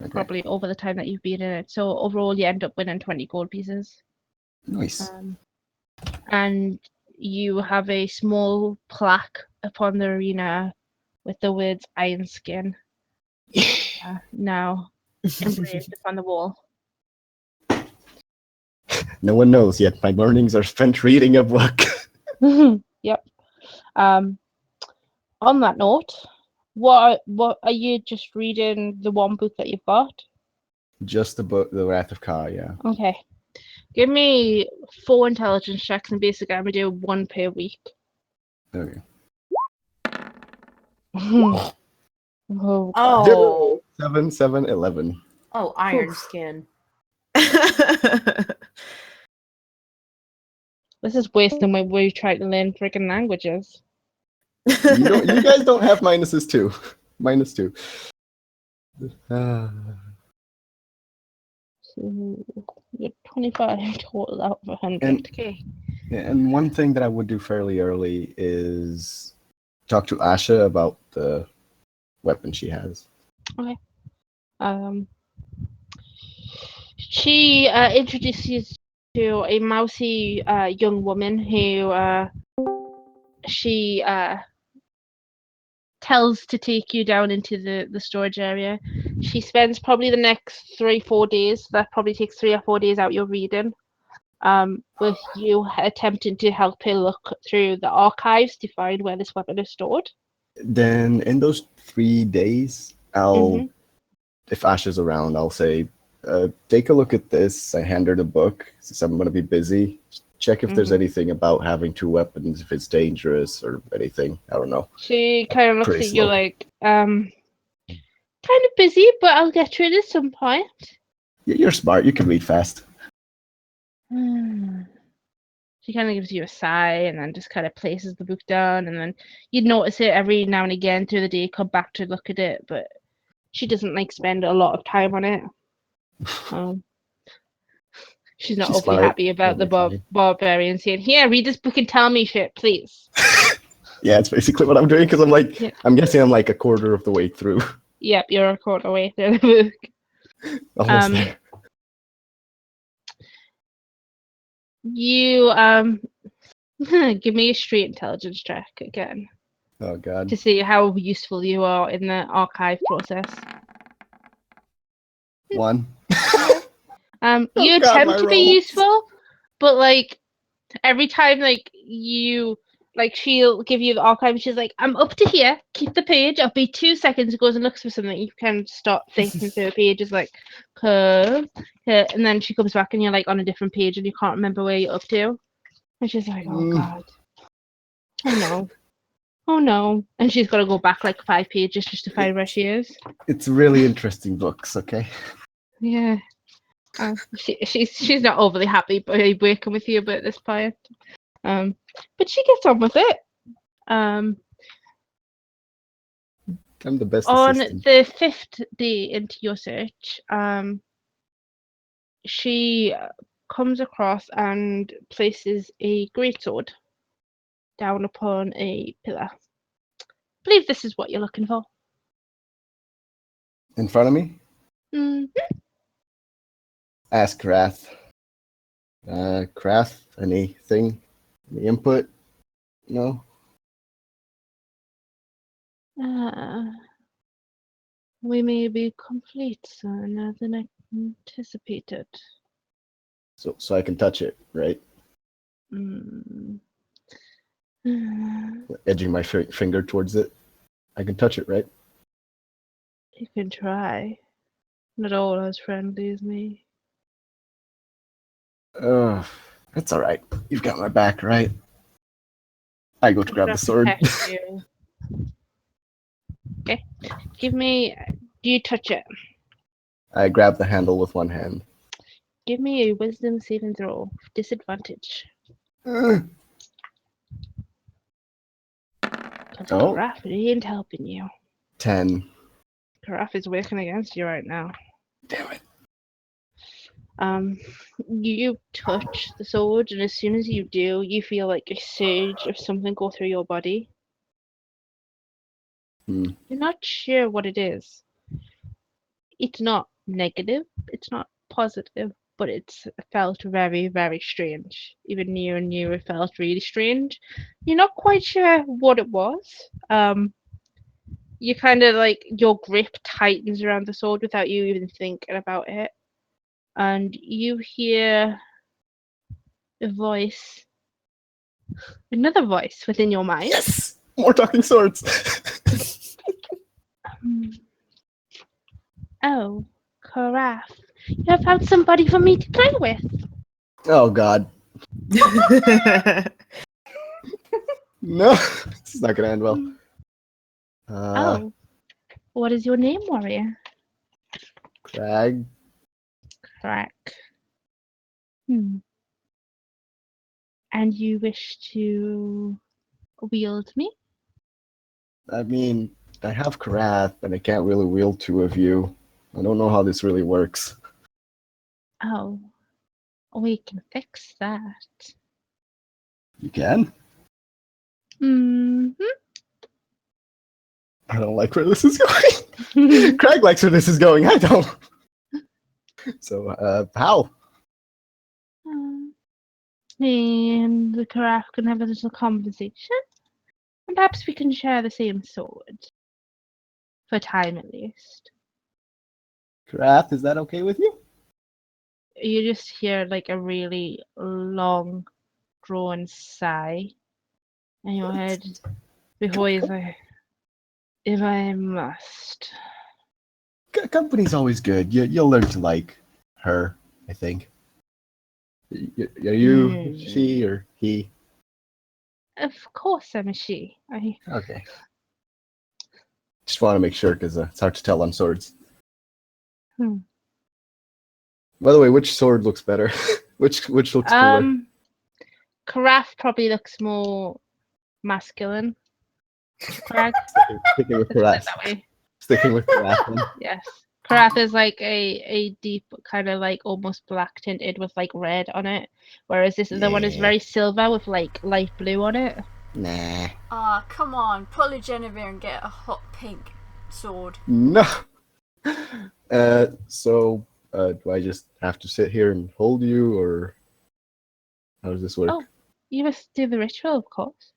Okay. probably over the time that you've been in it. So overall, you end up winning 20 gold pieces. Nice. And you have a small plaque upon the arena with the words Iron Skin now engraved upon the wall. No one knows yet. My mornings are spent reading a book. Yep. On that note, what are you just reading the one book that you've got? Just the book, The Wrath of Ka, yeah. Okay. Give me 4 intelligence checks, and basically I'm gonna do 1 per week. Okay. Oh. 7, 7, 11. Oh, Iron Skin. This is wasting my way trying to learn freaking languages. You guys don't have minuses too. -2. So you're 25 total out of 100. Okay. And one thing that I would do fairly early is talk to Asha about the weapon she has. Okay. She introduces you to a mousy young woman who she tells to take you down into the storage area. She spends probably the next 3-4 days. That probably takes 3 or 4 days out your reading. With you attempting to help her look through the archives to find where this weapon is stored. Then in those 3 days, if Asha's around, I'll say, take a look at this. I hand her the book since I'm going to be busy. Check if there's anything about having 2 weapons, if it's dangerous or anything. I don't know. She kind of looks Pretty at you slow. like, kind of busy, but I'll get to it at some point. You're smart. You can read fast. She kind of gives you a sigh and then just kind of places the book down, and then you'd notice it every now and again through the day, come back to look at it, but she doesn't like spend a lot of time on it. She's not overly happy about the barbarian saying, "Here, read this book and tell me shit, please." Yeah, it's basically what I'm doing because I'm like, I'm guessing I'm like a quarter of the way through. Yep, you're a quarter way through the book. Almost there. You give me a straight intelligence check again. Oh god. To see how useful you are in the archive process. 1. You attempt to be useful, but like every time like you like she'll give you the archive and she's like, I'm up to here, keep the page, I'll be 2 seconds, goes and looks for something, you can start flicking through the pages like curve, and then she comes back and you're like on a different page and you can't remember where you're up to. And she's like, oh god. Oh no. And she's gotta go back like 5 pages just to find where she is. It's really interesting books, okay? Yeah. She's not overly happy by working with you at this point. But she gets on with it. I'm the best on assistant. the 5th day into your search, she comes across and places a greatsword down upon a pillar. I believe this is what you're looking for. In front of me? Ask Krath. Krath, anything? Any input? No? We may be complete sooner than I anticipated. So I can touch it, right? Edging my finger towards it. I can touch it, right? You can try. Not all as friendly as me. That's alright. You've got my back, right? I go to grab the sword. Okay. Give me... Do you touch it? I grab the handle with one hand. Give me a wisdom saving throw. Disadvantage. Oh. Karaf ain't helping you. 10. Karaf is working against you right now. Damn it. You touch the sword, and as soon as you do, you feel like a surge of something go through your body. You're not sure what it is. It's not negative, it's not positive, but it's felt very, very strange. Even you and you it felt really strange. You're not quite sure what it was. You kind of like your grip tightens around the sword without you even thinking about it. And you hear a voice, another voice within your mind. Yes! More talking swords! Oh, Karaf, you have found somebody for me to play with. Oh god. No, this is not gonna end well. What is your name, warrior? Krag. Krag. And you wish to wield me? I mean, I have Karath, and I can't really wield two of you. I don't know how this really works. Oh, we can fix that. You can? Mm-hmm. I don't like where this is going. Krag likes where this is going. I don't. So, how? And the Karaf can have a little conversation. And perhaps we can share the same sword. For time, at least. Karath, is that okay with you? You just hear like a really long, drawn sigh in your head before he's like, if I must. Company's always good. You'll learn to like her, I think. Are you she or he? Of course I'm a she. Okay. Just want to make sure because it's hard to tell on swords. By the way, which sword looks better? which looks cooler? Karaf probably looks more masculine. Krag. Sticking with Karath. Sticking with Karath. Yes. Karath is like a deep kind of like almost black tinted with like red on it, whereas this other one is very silver with like light blue on it. Nah. Ah, come on, pull a Jennavyr and get a hot pink sword. No. So do I just have to sit here and hold you, or how does this work? Oh, you must do the ritual, of course.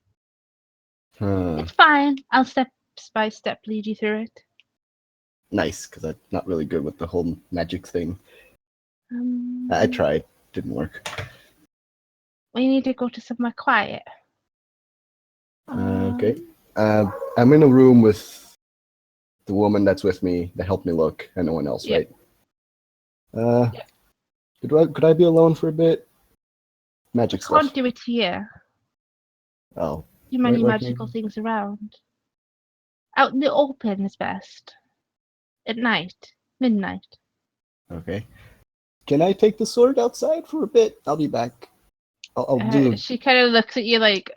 Huh. It's fine. I'll step by step lead you through it. Nice, because I'm not really good with the whole magic thing. I tried. Didn't work. We need to go to somewhere quiet. Okay. I'm in a room with the woman that's with me that helped me look, and no one else, right? Could I be alone for a bit? Magic stuff. Can't do it here. Oh. Too many Why magical things around. Out in the open is best. At night. Midnight. Okay. Can I take the sword outside for a bit? I'll be back. I'll do. She kind of looks at you like,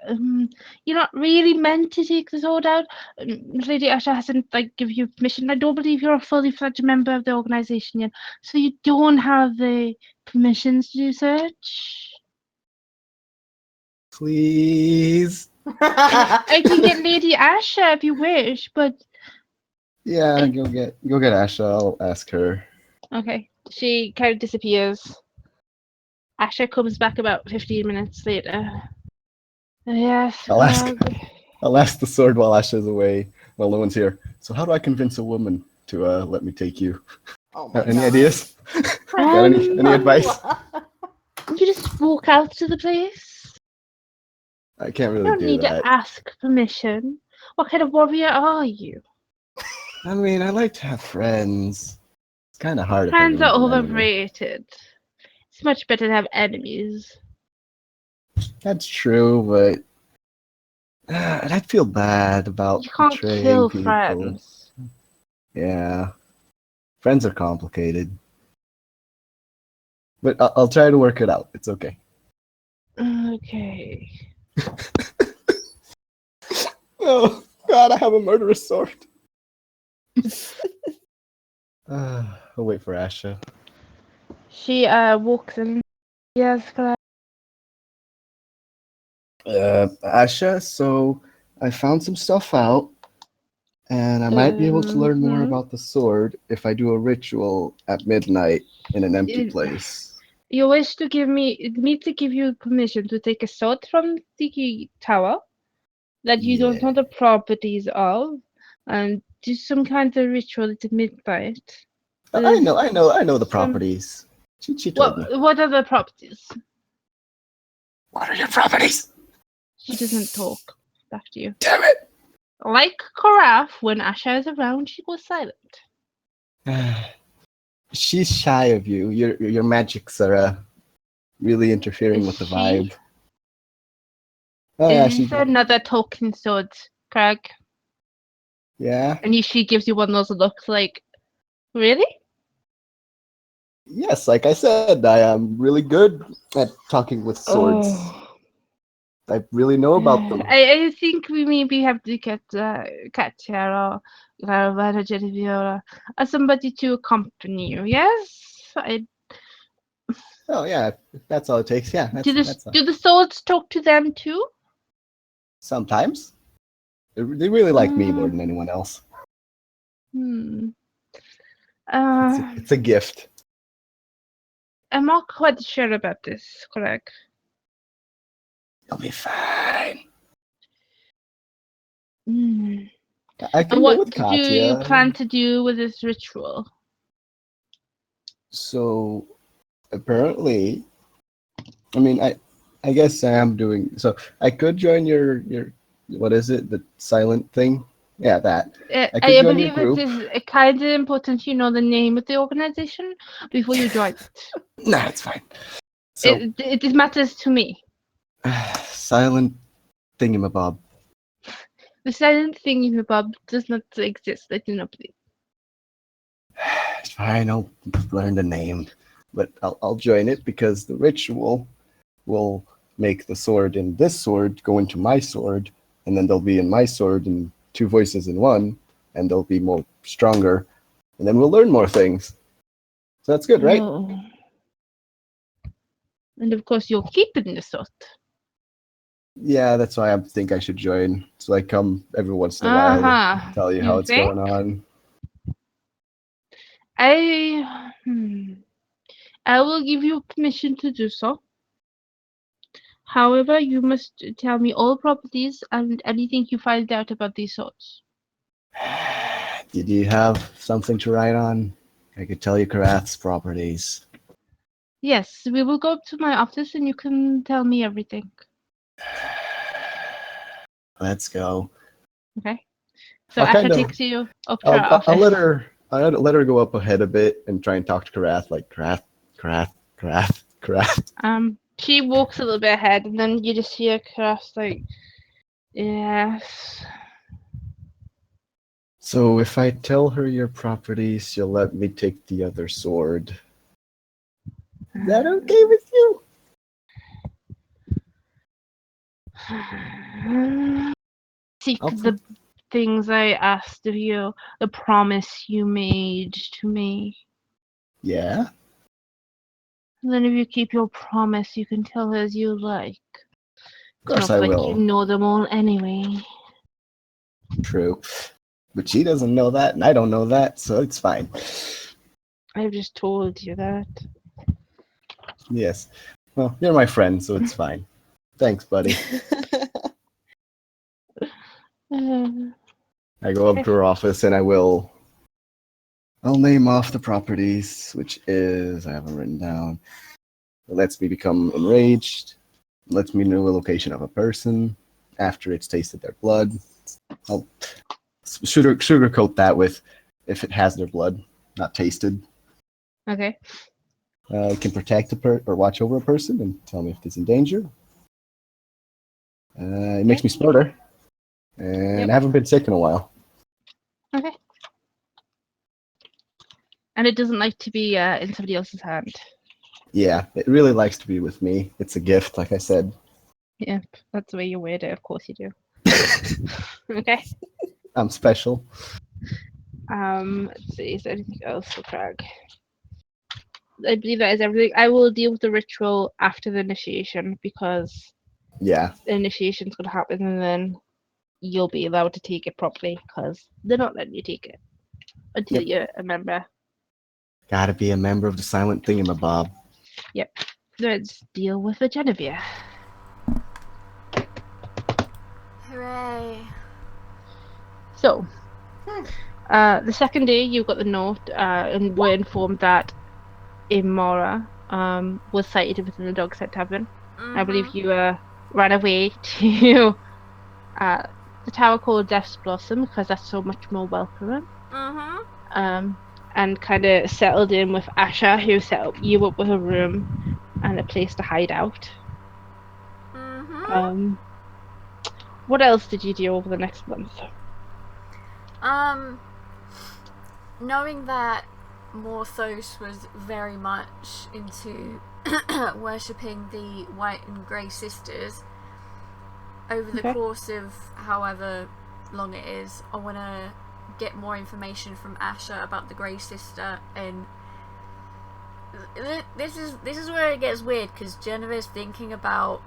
you're not really meant to take the sword out. Lady Asha hasn't like give you permission. I don't believe you're a fully fledged member of the organization yet, so you don't have the permissions to do such. Please. I can get Lady Asha if you wish, but Yeah, go get Asha. I'll ask her. okay. She kind of disappears. Asha comes back about 15 minutes later. Yes. I'll ask the sword while Asha's away, while no one's here. So how do I convince a woman to let me take you? Oh my Any God. ideas? Got any advice? You just walk out to the place. I can't You really don't do need that. to ask permission. What kind of warrior are you? I mean, I like to have friends. It's kind of hard. Friends if are everyone's an enemy. overrated. It's much better to have enemies. That's true, but I'd feel bad about You can't betraying kill people. friends. Yeah, friends are complicated. But I'll try to work it out. It's okay. Okay. Oh God, I have a murderous sword. I'll wait for Asha. She walks in. Yes, Claire. Asha, so I found some stuff out, and I might be able to learn more about the sword if I do a ritual at midnight in an empty place. You wish to give me to give you permission to take a sword from the tower that you don't know the properties of, and do some kind of ritual at midnight. I know the properties. She told me. What are the properties? What are your properties? She doesn't talk back to you. Damn it! Like Karaf, when Asha is around, she goes silent. She's shy of you. Your magics are really interfering with the vibe. Oh, yeah, Is there another token sword, Krag? Yeah. And she gives you one of those looks like, really? Yes, like I said, I am really good at talking with swords. Oh. I really know about them. I think we maybe have to get Katya or Claravine or Jennavyr or somebody to accompany you. Yes. Oh yeah, if that's all it takes. Yeah, that's all. Do the swords talk to them too? Sometimes they really like me more than anyone else. Hmm. It's a gift. I'm not quite sure about this, Krag. You'll be fine. Hmm. I And can go what with do you Katya. plan to do with this ritual? So apparently, I mean, I guess I am doing. So I could join your what is it? The silent thing? Yeah, that. I could I join your believe it group. is kind of important you know the name of the organization before you join it. Nah, it's fine. So It matters to me. silent thingamabob. The silent thing Bob does not exist. I do not believe. It's fine. I'll learn the name, but I'll join it because the ritual will make the sword in this sword go into my sword, and then they'll be in my sword and two voices in one, and they'll be more stronger, and then we'll learn more things. So that's good, right? Oh. And of course you're keeping the sword. Yeah, that's why I think I should join. So I come every once in a while to tell you how it's think? going on. I will give you permission to do so. However, you must tell me all properties and anything you find out about these swords. Did you have something to write on? I could tell you Karath's properties. Yes, we will go up to my office and you can tell me everything. Let's go. Okay. So I'll Asha takes you up to our I'll office. I'll let her go up ahead a bit and try and talk to Karath, like Karath. She walks a little bit ahead and then you just hear Kraft like, yes. So if I tell her your properties, she'll let me take the other sword. Is that okay with you? Seek the things I asked of you, the promise you made to me. Yeah? And then if you keep your promise, you can tell her as you like. Of course I will. You know them all anyway. True. But she doesn't know that, and I don't know that, so it's fine. I've just told you that. Yes. Well, you're my friend, so it's fine. Thanks, buddy. I go up to her office and I'll name off the properties, which is, I have them written down. It lets me become enraged, lets me know the location of a person after it's tasted their blood. I'll sugarcoat that with if it has their blood, not tasted. Okay. It can protect or watch over a person and tell me if it's in danger. It makes me smarter. And I haven't been sick in a while. Okay. And it doesn't like to be in somebody else's hand. Yeah, it really likes to be with me. It's a gift, like I said. Yep, that's the way you wear it. Of course you do. Okay. I'm special. Let's see. Is there anything else for Krag? I believe that is everything. I will deal with the ritual after the initiation because the initiation's going to happen and then you'll be allowed to take it properly because they're not letting you take it until you're a member. Gotta be a member of the silent thingamabob. Yep. Let's deal with the Jennavyr. Hooray. So, the second day you got the note and were informed that Imora was sighted within the Dogset Tavern. I believe you ran away to the tower called Death's Blossom because that's so much more welcoming. And kind of settled in with Asha, who set you up with a room and a place to hide out. What else did you do over the next month? Knowing that Morthos was very much into worshipping the White and Grey Sisters, over the course of however long it is, I want to get more information from Asher about the Grey Sister, and this is where it gets weird, because Jennavyr's thinking about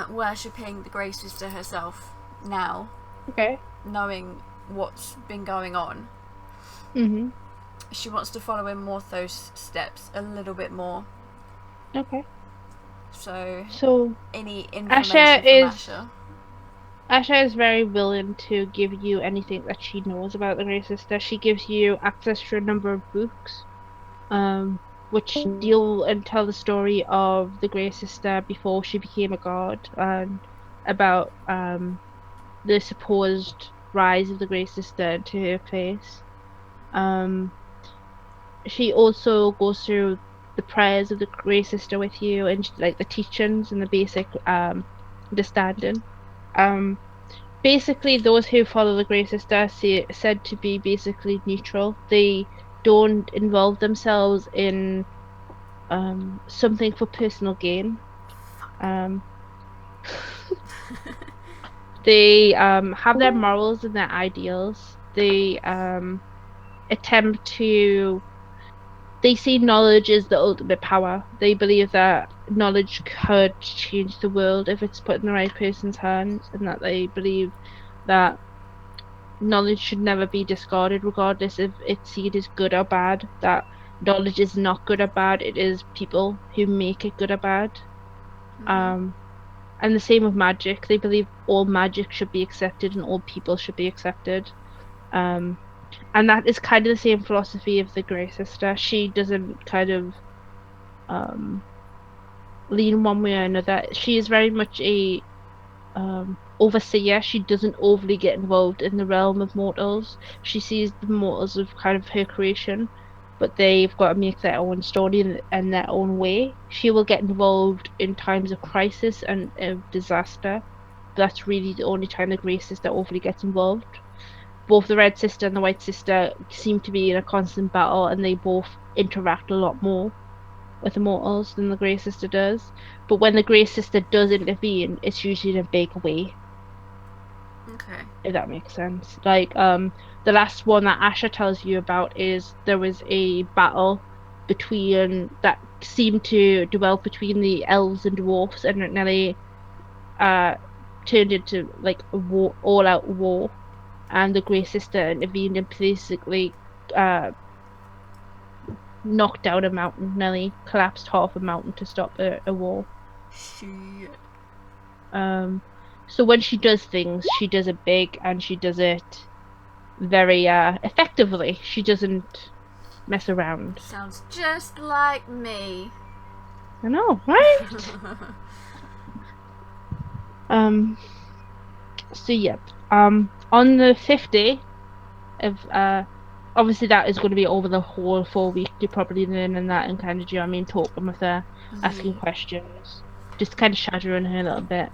worshipping the Grey Sister herself now. Okay. Knowing what's been going on. Mm-hmm. She wants to follow in Morthos' steps a little bit more. Okay. So any information from Asher is very willing to give you anything that she knows about the Grey Sister. She gives you access to a number of books, which deal and tell the story of the Grey Sister before she became a god, and about the supposed rise of the Grey Sister to her place. She also goes through the prayers of the Grey Sister with you, and like the teachings and the basic understanding. Basically, those who follow the Grey Sister said to be basically neutral. They don't involve themselves in something for personal gain. They have their morals and their ideals. They attempt to. They see knowledge as the ultimate power. They believe that knowledge could change the world if it's put in the right person's hands, and that they believe that knowledge should never be discarded, regardless if it's seen as good or bad. That knowledge is not good or bad. It is people who make it good or bad. And the same with magic. They believe all magic should be accepted and all people should be accepted. And that is kind of the same philosophy of the Grey Sister. She doesn't kind of lean one way or another. She is very much a overseer. She doesn't overly get involved in the realm of mortals. She sees the mortals as kind of her creation, but they've got to make their own story and their own way. She will get involved in times of crisis and of disaster. That's really the only time the Grey Sister overly gets involved. Both the Red Sister and the White Sister seem to be in a constant battle, and they both interact a lot more with the mortals than the Grey Sister does. But when the Grey Sister does intervene, it's usually in a big way. Okay. If that makes sense. Like, the last one that Asher tells you about is there was a battle that seemed to develop between the elves and dwarfs, and it nearly turned into like a war, all-out war. And the Grey Sister intervened and basically knocked down a mountain, nearly collapsed half a mountain to stop a war. Shit. So when she does things, she does it big, and she does it very effectively. She doesn't mess around. Sounds just like me. I know, right? So yep. On the 5th day of obviously that is going to be over the whole 4 week. You're probably learning that and kind of, do you know what I mean, talking with her, asking questions, just kind of shadowing her a little bit.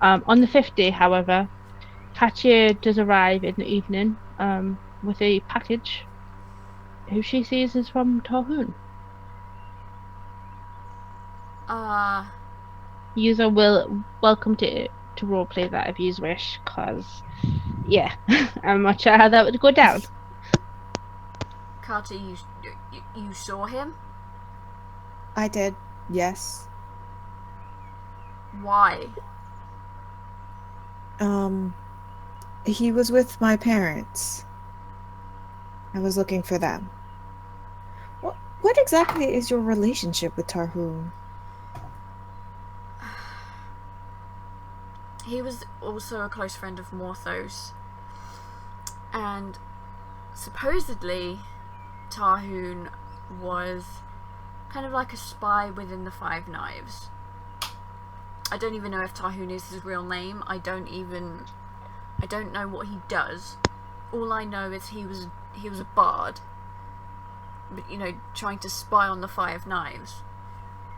On the 5th day, however, Katya does arrive in the evening with a package who she sees is from Tarhoon. User will welcome to roleplay that if you wish, cause yeah, I'm not sure how that would go down. Katya, you saw him? I did, yes. Why? He was with my parents. I was looking for them. What exactly is your relationship with Tarhoon? He was also a close friend of Morthos, and supposedly Tarhoon was kind of like a spy within the Five Knives. I don't even know if Tarhoon is his real name. I don't know what he does. All I know is he was a bard, but you know, trying to spy on the Five Knives.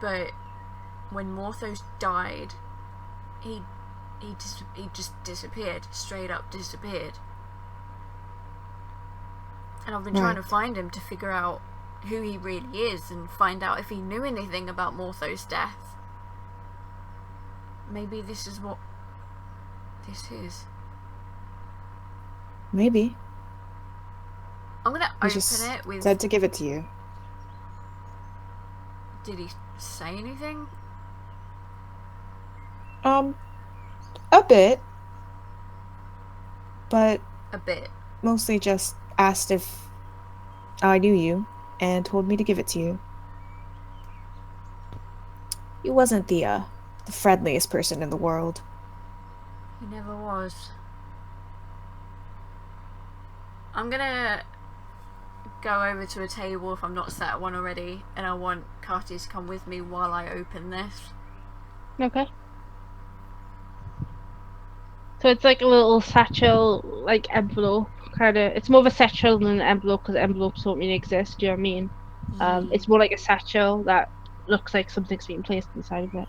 But when Morthos died, he just disappeared, straight up disappeared. And I've been trying to find him to figure out who he really is and find out if he knew anything about Morthos' death. Maybe this is what this is. Maybe. I'm gonna He open just it with. said to give it to you. Did he say anything? A bit. But A bit. mostly just asked if I knew you and told me to give it to you. He wasn't the friendliest person in the world. He never was. I'm gonna go over to a table if I'm not sat at one already, and I want Katya to come with me while I open this. Okay. So it's like a little satchel, like envelope, kind of. It's more of a satchel than an envelope because envelopes don't really exist. Do you know what I mean? It's more like a satchel that looks like something's being placed inside of it.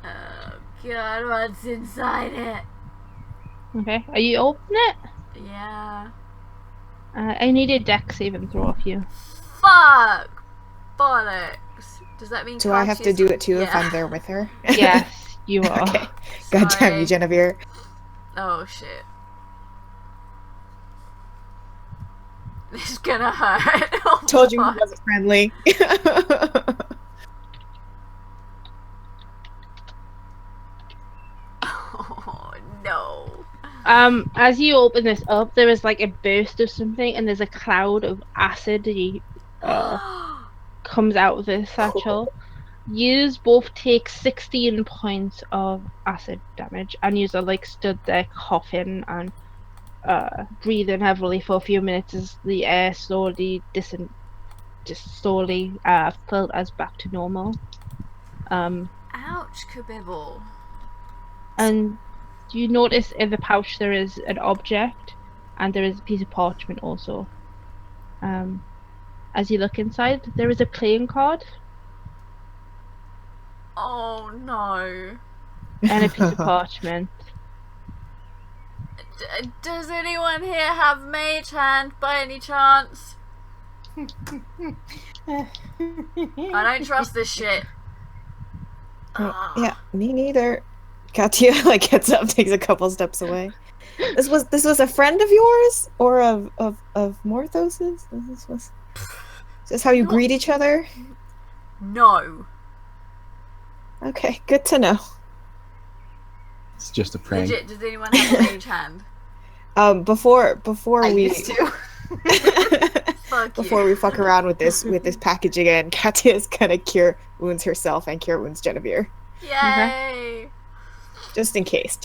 Oh god, what's inside it? Okay. Are you opening it? Yeah. I need a deck saving throw off you. Fuck! Bollocks. Does that mean Do I have to Katya's- do it too if Yeah. I'm there with her? Yes, you are. Okay. God damn you, Sorry. Jennavyr. Oh shit. This is gonna hurt. Oh, Told you he fuck. wasn't friendly. Oh no. As you open this up, there is like a burst of something, and there's a cloud of acid comes out of this satchel. Yous both take 16 points of acid damage, and yous are like stood there coughing and breathing heavily for a few minutes as the air slowly filters back to normal. Ouch, Kabibble. And you notice in the pouch there is an object, and there is a piece of parchment also. As you look inside, there is a playing card Oh no. and a piece of parchment. Does anyone here have Mage Hand by any chance? I don't trust this shit. Yeah, me neither. Katya like gets up, takes a couple steps away. This was a friend of yours or of Morthos's? Is this how you greet each other? No. Okay, good to know. It's just a prank. Legit, does anyone have a Mage Hand? Before I we used to. Fuck before you. we fuck around with this package again, Katya is gonna cure wounds herself and cure wounds Jennavyr. Yay! Just in case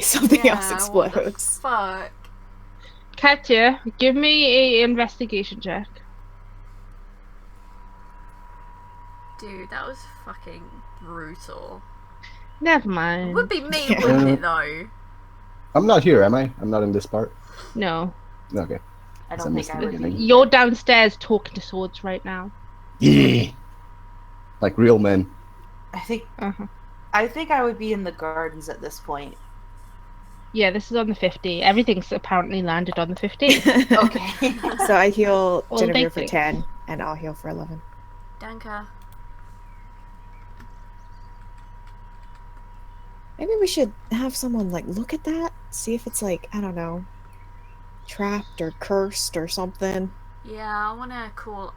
something else What the explodes. fuck? Katya, give me a investigation check. Dude, that was fucking brutal. Never It mind. would be me, Yeah. wouldn't it, though? I'm not here, am I? I'm not in this part. No. Okay. I So don't missed think the I would beginning. be. You're downstairs talking to swords right now. Yeah. Like real men. I think Uh-huh. I would be in the gardens at this point. Yeah, this is on the 50. Everything's apparently landed on the 50. Okay. So I heal Well, Jennavyr for thank 10, and I'll heal for 11. Danka. Maybe we should have someone like look at that, see if it's like, I don't know, trapped or cursed or something. Yeah, I want to call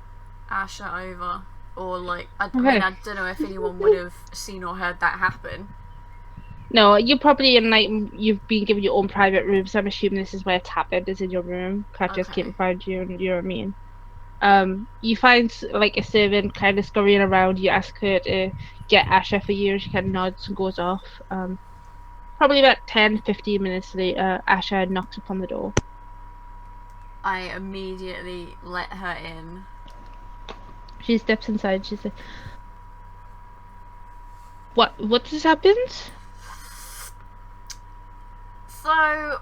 Asha over. Or, like, I Okay. mean, I don't know if anyone would have seen or heard that happen. No, you're probably in like you've been given your own private room, so I'm assuming this is where it's happened. Is in your room. Katya's Okay. came and find you, and you know what I mean. You find like a servant kind of scurrying around. You ask her to get Asha for you, and she kind of nods and goes off. Probably about 10-15 minutes later, Asha knocks upon the door. I immediately let her in. She steps inside. She says, "What just happened?" So,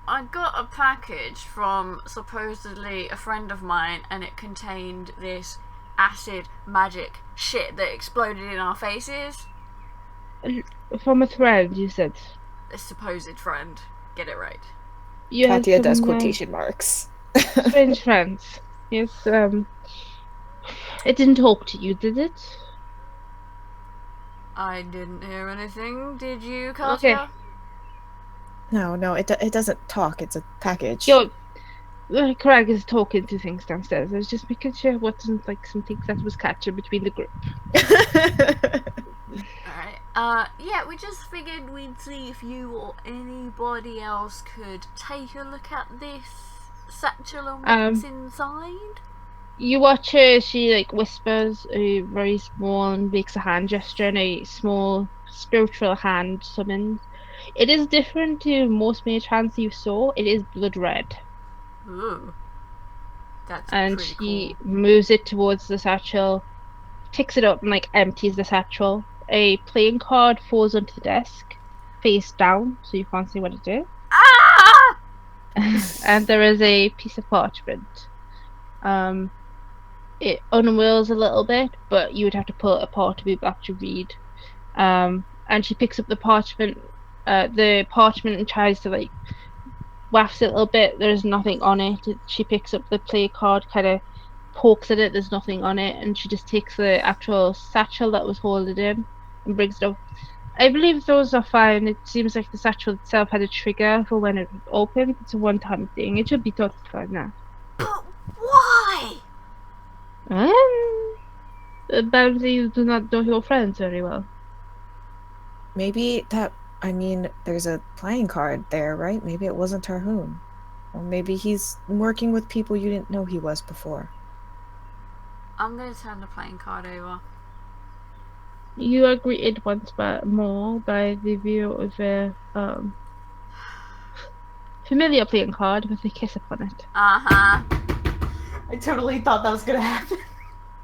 I got a package from supposedly a friend of mine, and it contained this acid magic shit that exploded in our faces. From a thread, you said. A supposed friend. Get it right. You had Katya does some, quotation marks. strange friends. Yes. It didn't talk to you, did it? I didn't hear anything. Did you, Katya? Okay. No, it doesn't talk. It's a package. Yo, Krag is talking to things downstairs. I was just making sure it wasn't like something that was catching between the group. Alright. Yeah, we just figured we'd see if you or anybody else could take a look at this satchel and what's inside. You watch her, she like whispers a very small and makes a hand gesture, and a small spiritual hand summons. It is different to most mage hands you saw. It is blood red. Ooh. That's And pretty she cool. moves it towards the satchel, picks it up and like empties the satchel. A playing card falls onto the desk, face down, so you can't see what it is. Ah! And there is a piece of parchment. It unwills a little bit, but you would have to pull it apart to be able to read. And she picks up the parchment and tries to like wafts it a little bit. There's nothing on it. She picks up the play card, kind of pokes at it. There's nothing on it, and she just takes the actual satchel that was holding in and brings it up. I believe those are fine. It seems like the satchel itself had a trigger for when it opened. It's a one-time thing. It should be totally fine now. But why? Apparently you do not know your friends very well. Maybe there's a playing card there, right? Maybe it wasn't Tarhoon. Or maybe he's working with people you didn't know he was before. I'm going to turn the playing card over. You are greeted once more by the view of a familiar playing card with a kiss upon it. Uh-huh. I totally thought that was gonna happen.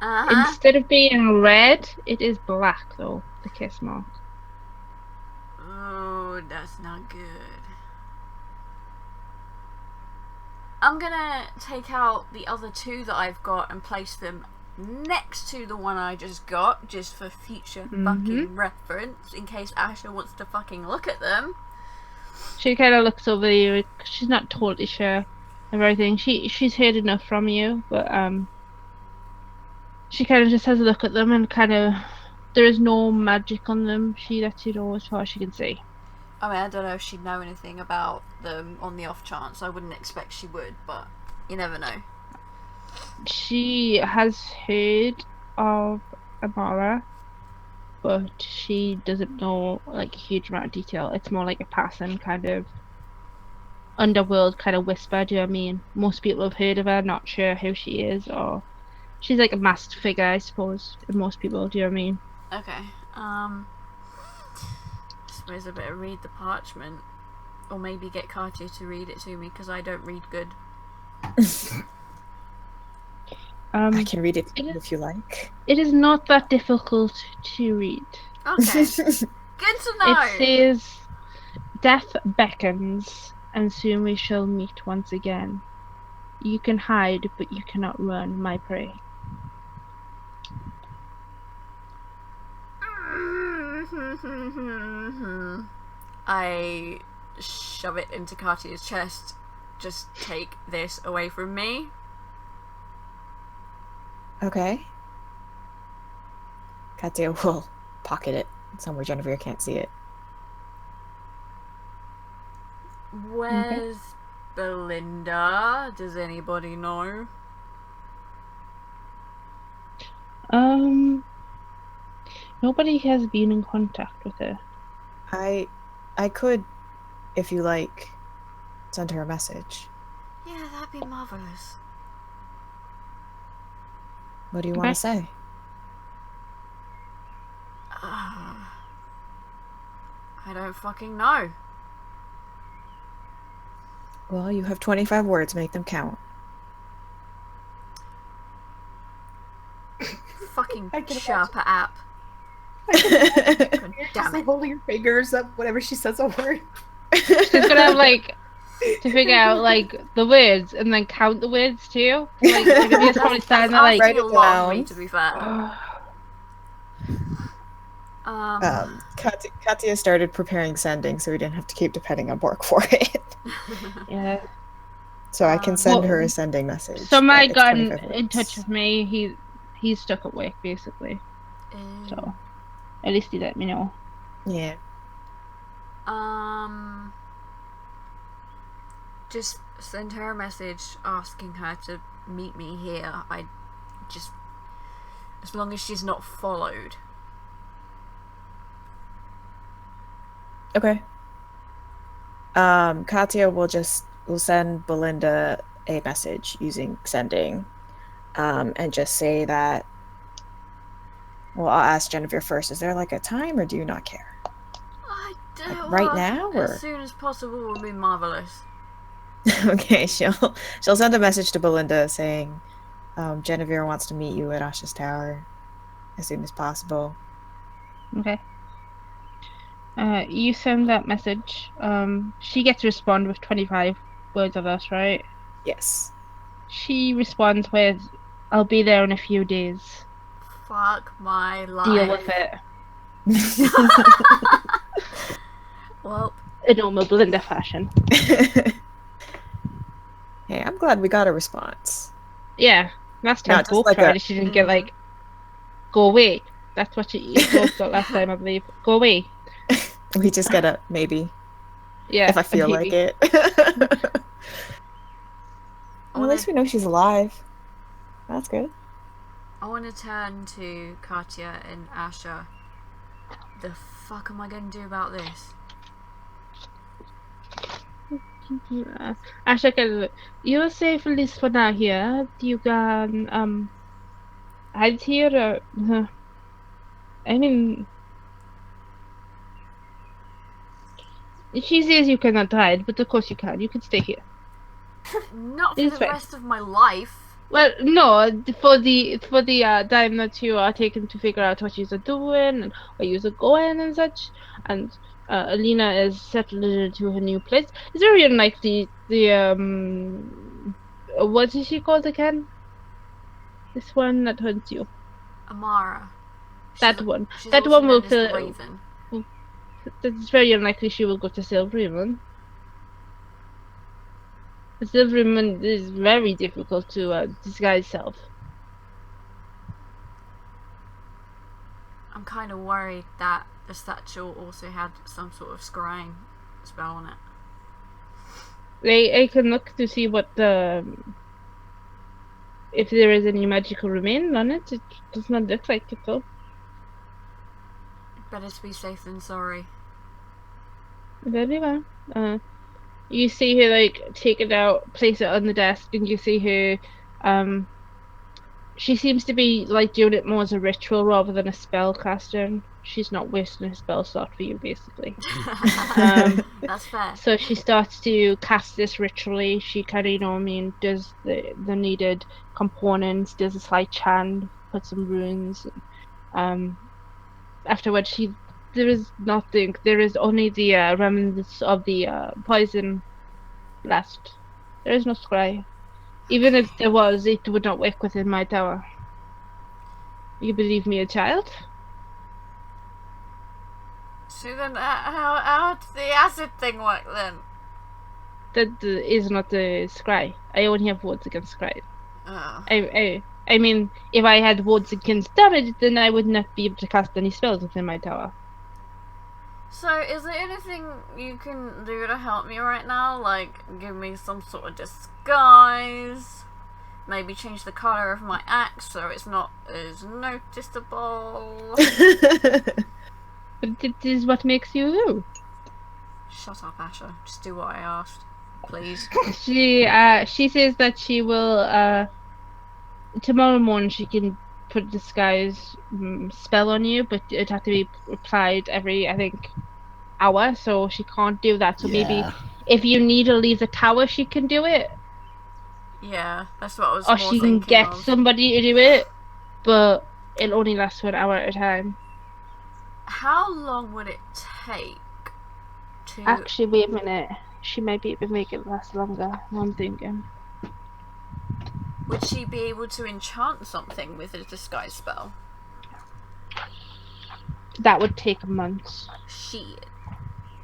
Uh-huh. Instead of being red, it is black though, the kiss mark. Oh, that's not good. I'm gonna take out the other two that I've got and place them next to the one I just got, just for future fucking reference, in case Asher wants to fucking look at them. She kind of looks over you. She's not totally sure of everything. She's heard enough from you, but she kind of just has a look at them and kind of, there is no magic on them. She lets you know as far as she can see. I mean, I don't know if she'd know anything about them on the off chance. I wouldn't expect she would, but you never know. She has heard of Amara, but she doesn't know like a huge amount of detail. It's more like a passing kind of underworld kind of whisper. Do you know what I mean? Most people have heard of her, not sure who she is, or she's like a masked figure, I suppose, in most people. Do you know what I mean? Okay. I suppose I better read the parchment, or maybe get Katya to read it to me because I don't read good. I can read it if you like. It is not that difficult to read. Okay. Good to know. It says, "Death beckons, and soon we shall meet once again. You can hide, but you cannot run, my prey." I shove it into Katya's chest. Just take this away from me. Okay. Katya will pocket it somewhere Jennavyr can't see it. Where's Belinda? Does anybody know? Nobody has been in contact with her. I could, if you like, send her a message. Yeah, that'd be marvelous. What do you want to say? I don't fucking know. Well, you have 25 words. Make them count. Fucking sharper app. God damn it. Holding your fingers up whenever she says a word. She's gonna have like to figure out like the words and then count the words too. Like Olivia's probably standing there like, write it a lot of me, down. to be fair. Katya started preparing sending, so we didn't have to keep depending on Bork for it. yeah. So I can send her a sending message. Somebody but it's got 25 in touch with me. He's stuck at work basically. So At least you let me know. Yeah. Just send her a message asking her to meet me here. As long as she's not followed. Okay. Katya will send Belinda a message using sending, and just say that. Well, I'll ask Jennavyr first. Is there like a time, or do you not care? I do. Like right now, or as soon as possible would be marvelous. okay, she'll send a message to Belinda saying, Jennavyr wants to meet you at Asha's Tower as soon as possible. Okay. You send that message. She gets to respond with 25 words of us, right? Yes. She responds with, "I'll be there in a few days. Fuck my life. Deal with it." Well, in normal Belinda fashion. Hey, I'm glad we got a response. Yeah, last time Bork like tried, she didn't get like, "Go away." That's what she got last time, I believe. Go away. We just get a maybe. Yeah, if I feel like it. Well, at least we know she's alive. That's good. I want to turn to Katya and Asha. The fuck am I going to do about this? Asha, you're safe at least for now here. You can hide here. I mean, she says you cannot hide, but of course you can. You can stay here. Not for the rest of my life. Well, no, for the time that you are taking to figure out what you're doing and where you're going and such, and Alina is settled into her new place. It's very unlikely the what is she called again? This one that hunts you. Amara. That one. She's That also one will known as the Raven. It's very unlikely she will go to Silverman. Silverman is very difficult to disguise self. I'm kind of worried that the statue also had some sort of scrying spell on it. I can look to see what if there is any magical remain on it. It does not look like it though. Better to be safe than sorry. Very well. You see her like take it out, place it on the desk, and you see her she seems to be like doing it more as a ritual rather than a spell casting. She's not wasting a spell slot for you, basically. That's fair. So she starts to cast this ritually. She kind of, does the needed components, does a slight chant, puts some runes. Afterwards, there is nothing. There is only the remnants of the poison left. There is no scry. Even if there was, it would not work within my tower. You believe me, a child? So then, how does the acid thing work then? That is not a scry. I only have wards against scry. Oh. I mean, if I had wards against damage, then I would not be able to cast any spells within my tower. So, is there anything you can do to help me right now? Like, give me some sort of disguise? Maybe change the colour of my axe so it's not as noticeable? But it is what makes you you. Shut up, Asha. Just do what I asked. Please. She says that she will, tomorrow morning she can put a disguise spell on you, but it'd have to be applied every, I think, hour, so she can't do that. So maybe if you need to leave the tower, she can do it. Yeah, that's what I was or more she can thinking get of. somebody to do it, but it'll only last for an hour at a time. How long would it take to... Actually, wait a minute. She might be able to make it last longer. I'm thinking. Would she be able to enchant something with a disguise spell? That would take months. Shit.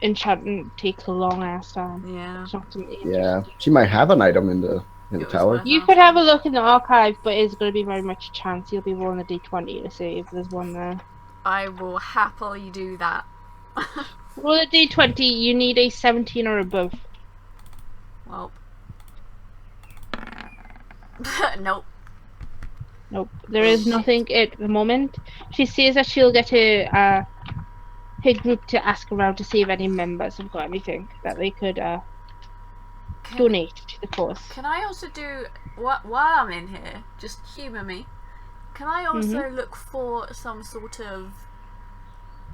Enchanting takes a long ass time. Yeah. Yeah, she might have an item in the tower. You could have a look in the archive, but it's going to be very much a chance. You'll be rolling a d20 to see if there's one there. I will happily do that. Roll a d20. You need a 17 or above. Well. Nope. Nope. There is nothing at the moment. She says that she'll get her group to ask around to see if any members have got anything that they could donate to the cause. Can I also do, while I'm in here, just humour me, can I also look for some sort of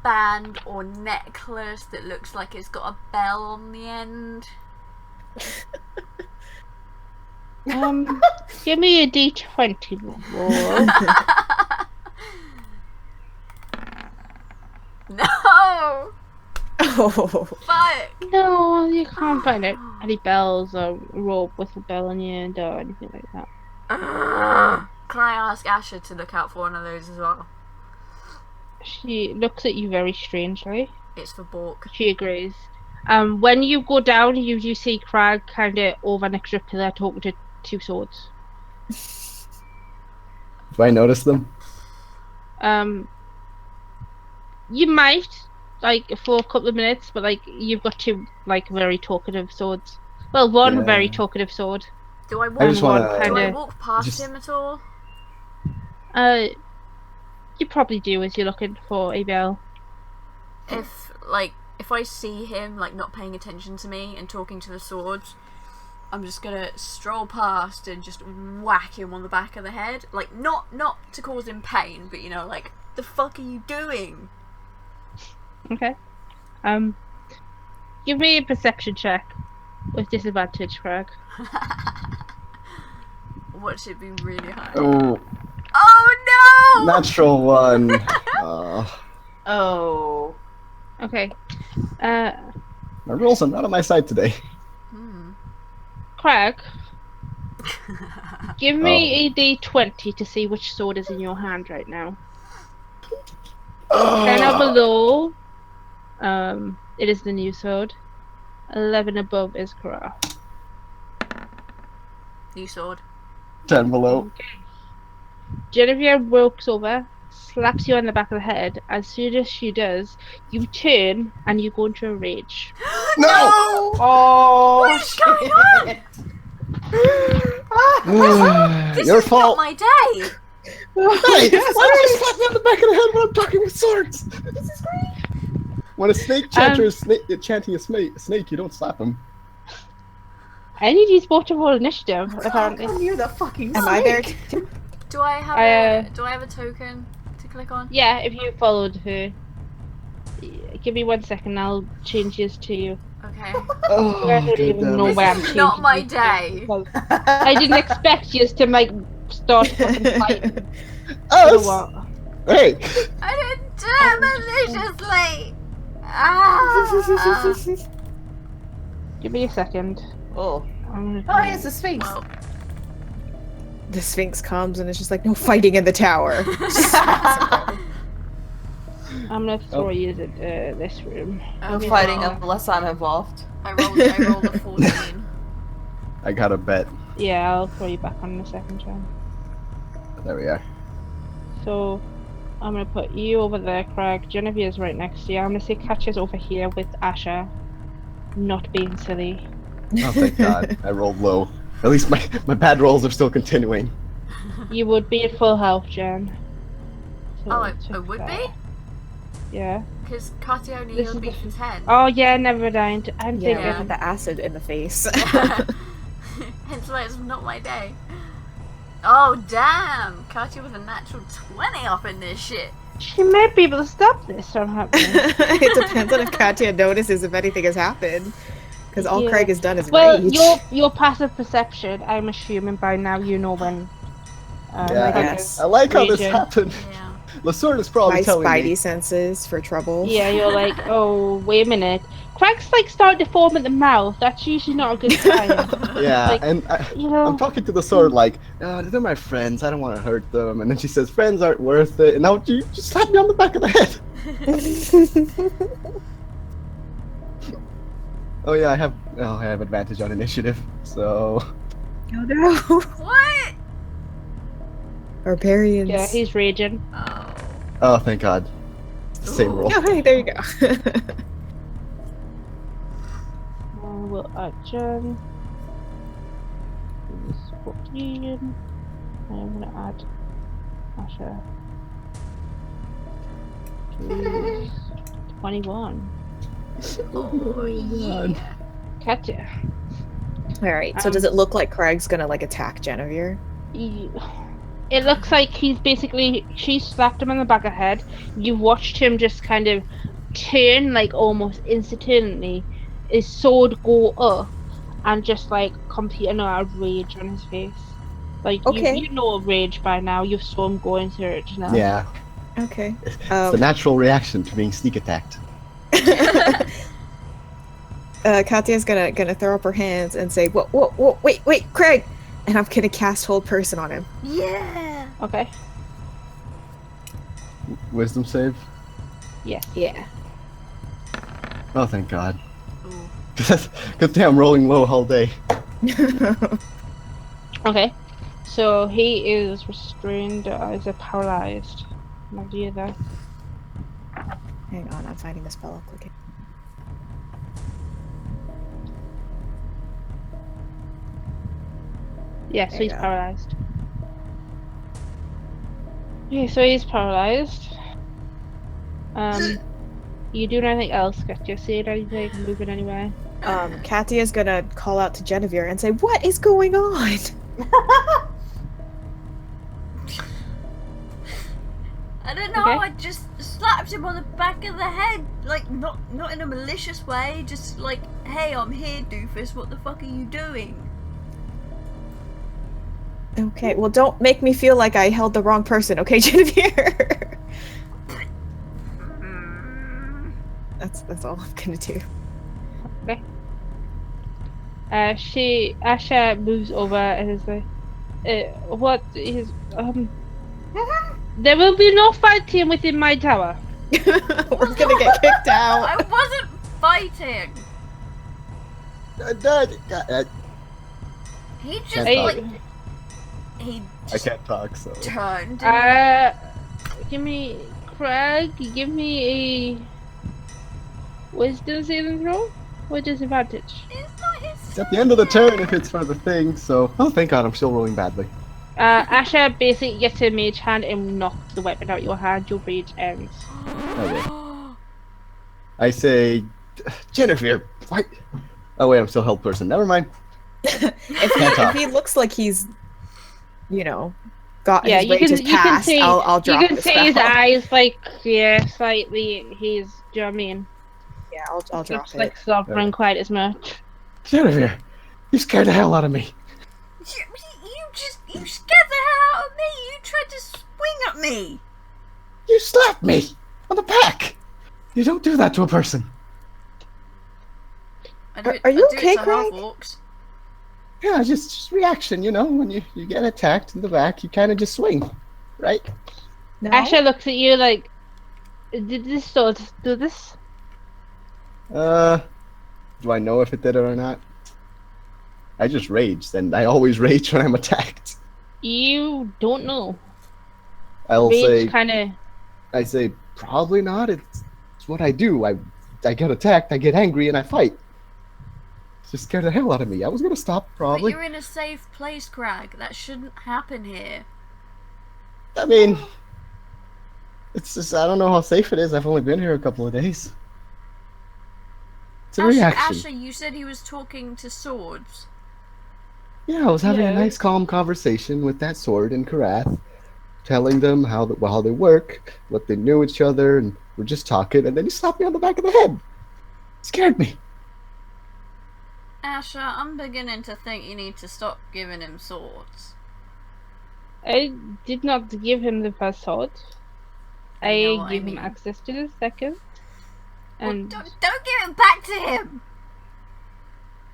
band or necklace that looks like it's got a bell on the end? Give me a d20 roll. No! Oh. Fuck! No, you can't find it. Any bells or rope with a bell on the end or anything like that. Can I ask Asher to look out for one of those as well? She looks at you very strangely. It's for Bork. She agrees. When you go down, you see Krag kind of over next to a pillar talking to two swords. Do I notice them? You might, like, for a couple of minutes, but, like, you've got two, like, very talkative swords. Well, one very talkative sword. Do I I just walk, wanna- do I walk past him at all? You probably do as you're looking for a bell. If I see him, like, not paying attention to me and talking to the swords, I'm just gonna stroll past and just whack him on the back of the head. Like, not to cause him pain, but, you know, like, the fuck are you doing? Okay. Give me a perception check with disadvantage, Krag. What should be really high? Oh, Oh no! natural one. Oh. Okay. My rolls are not on my side today. Krag, give me a d20 to see which sword is in your hand right now. 10 or below, it is the new sword. 11 above is Kara. New sword. 10 below. Jennavyr walks over, slaps you on the back of the head. As soon as she does, you turn and you go into a rage. No! Oh, What's going on? This Your is fault. not my day. Hey, why don't you slap me on the back of the head when I'm talking with swords? This is great. When a snake chanter is chanting a snake, you don't slap him. I need you both to roll initiative, apparently. come near the fucking Am I there? snake. Do I have a token to click on? Yeah, if you followed her. Give me 1 second, I'll change this to you. Okay. Oh, I don't even know This where I'm is changing not my you to, day. because I didn't expect you to, like, start fucking fighting. You know Us? what? Hey! I didn't do it maliciously. Ah. Give me a second. Oh. I'm Oh, gonna it's a sphinx. Well, The Sphinx comes and it's just like, no fighting in the tower. I'm gonna throw you into this room. No okay, fighting well, unless I'm involved. I rolled a 14. I got a bet. Yeah, I'll throw you back on in a second, John. There we are. So, I'm gonna put you over there, Krag. Jennavyr right next to you. I'm gonna say Katya's over here with Asher. Not being silly. Oh, thank God. I rolled low. At least my bad rolls are still continuing. You would be at full health, Jen. So Oh, it's I would okay. be? Yeah. Because Katya only This healed is me for 10. Oh yeah, never mind. I'm Yeah, thinking. with the acid in the face. Hence why it's not my day. Oh damn! Katya with a natural 20 up in this shit. She might be able to stop this from happening. It depends on if Katya notices if anything has happened. Because all Yeah. Krag has done is Well, rage. your passive perception, I'm assuming by now you know when. Yeah, Yes. I like how this Region. happened. Yeah. Lasord is probably My telling spidey me. senses for trouble. Yeah, you're like, oh, wait a minute. Krag's like starting to form at the mouth. That's usually not a good sign. Yeah, Like, and You know. I'm talking to the sword like, they're my friends. I don't want to hurt them. And then she says, friends aren't worth it. And now you just slap me on the back of the head. Oh yeah, I have advantage on initiative. So Oh no. What? Barbarians. Yeah, he's raging. Oh. oh thank God. Same roll. Oh, hey, there you go. We'll add Jen. This is 14. I'm gonna add Asha. 21. Oh, yeah. Katya. Alright, so does it look like Krag's gonna like attack Jennavyr? It looks like he's basically, she slapped him on the back of the head. You've watched him just kind of turn, like almost instantly. His sword go up and just like complete another rage on his face. Like Okay. you know rage by now. You've saw him go into it now. Yeah. Okay. It's the natural reaction to being sneak attacked. Katya's gonna throw up her hands and say, "Whoa, wait, Krag!" And I'm gonna cast Hold Person on him. Yeah. Okay. Wisdom save? Yes. Yeah. Oh, thank God. Ooh. Good thing I'm rolling low all day. Okay. So he is restrained as a paralyzed. No idea that. Hang on, I'm finding the spell. I'll click it. Yeah, so There you he's go. paralyzed. Okay, so he's paralyzed. You doing anything else? Katya, saying anything? Moving anywhere? Katya's gonna call out to Jennavyr and say, "What is going on?" I don't know. Okay. I just slapped him on the back of the head, like not in a malicious way. Just like, hey, I'm here, doofus. What the fuck are you doing? Okay, well, don't make me feel like I held the wrong person, okay, Jennavyr? That's all I'm gonna do. Okay. Asha moves over and is like, what is, there will be no fighting within my tower. We're gonna get kicked out. I wasn't fighting. He just Can't talk. like he I can't talk, so. turned. Give me, Krag, give me a wisdom saving throw with disadvantage. It's not his. It's at the end of the turn if it's for the thing, so. Oh, thank God, I'm still rolling badly. Asha basically gets a mage hand and knocks the weapon out your hand. Your rage ends. Okay. I say, Jennavyr, what? Oh, wait, I'm still held person. Never mind. If he looks like he's, you know, got Yeah, his rage has passed, see, I'll drop you can the see spell. his eyes like, yeah, slightly, he's, do you know what I mean? Yeah, I'll drop Looks it. like sovereign quite as much. Jennavyr, you scared the hell out of me. You scared the hell out of me. You tried to swing at me. You slapped me on the back. You don't do that to a person. Are you I do okay, it to Krag? half-orcs. Yeah, just reaction, you know, when you get attacked in the back, you kind of just swing, right? No? Asha looks at you like, did this sword do this? Do I know if it did it or not? I just raged, and I always rage when I'm attacked. You don't know. I'll Rage say, kinda, I say, probably not. It's what I do. I get attacked, I get angry, and I fight. It just scared the hell out of me. I was gonna stop, But probably. you're in a safe place, Krag. That shouldn't happen here. I mean, it's just, I don't know how safe it is. I've only been here a couple of days. It's a reaction. Asha, you said he was talking to swords. Yeah, I was having a Yeah. nice, calm conversation with that sword in Karath, telling them how they work, what they knew each other, and we're just talking, and then he slapped me on the back of the head. Scared me. Asha, I'm beginning to think you need to stop giving him swords. I did not give him the first sword. You know I what I gave him mean. access to the second. Well, And don't give it back to him!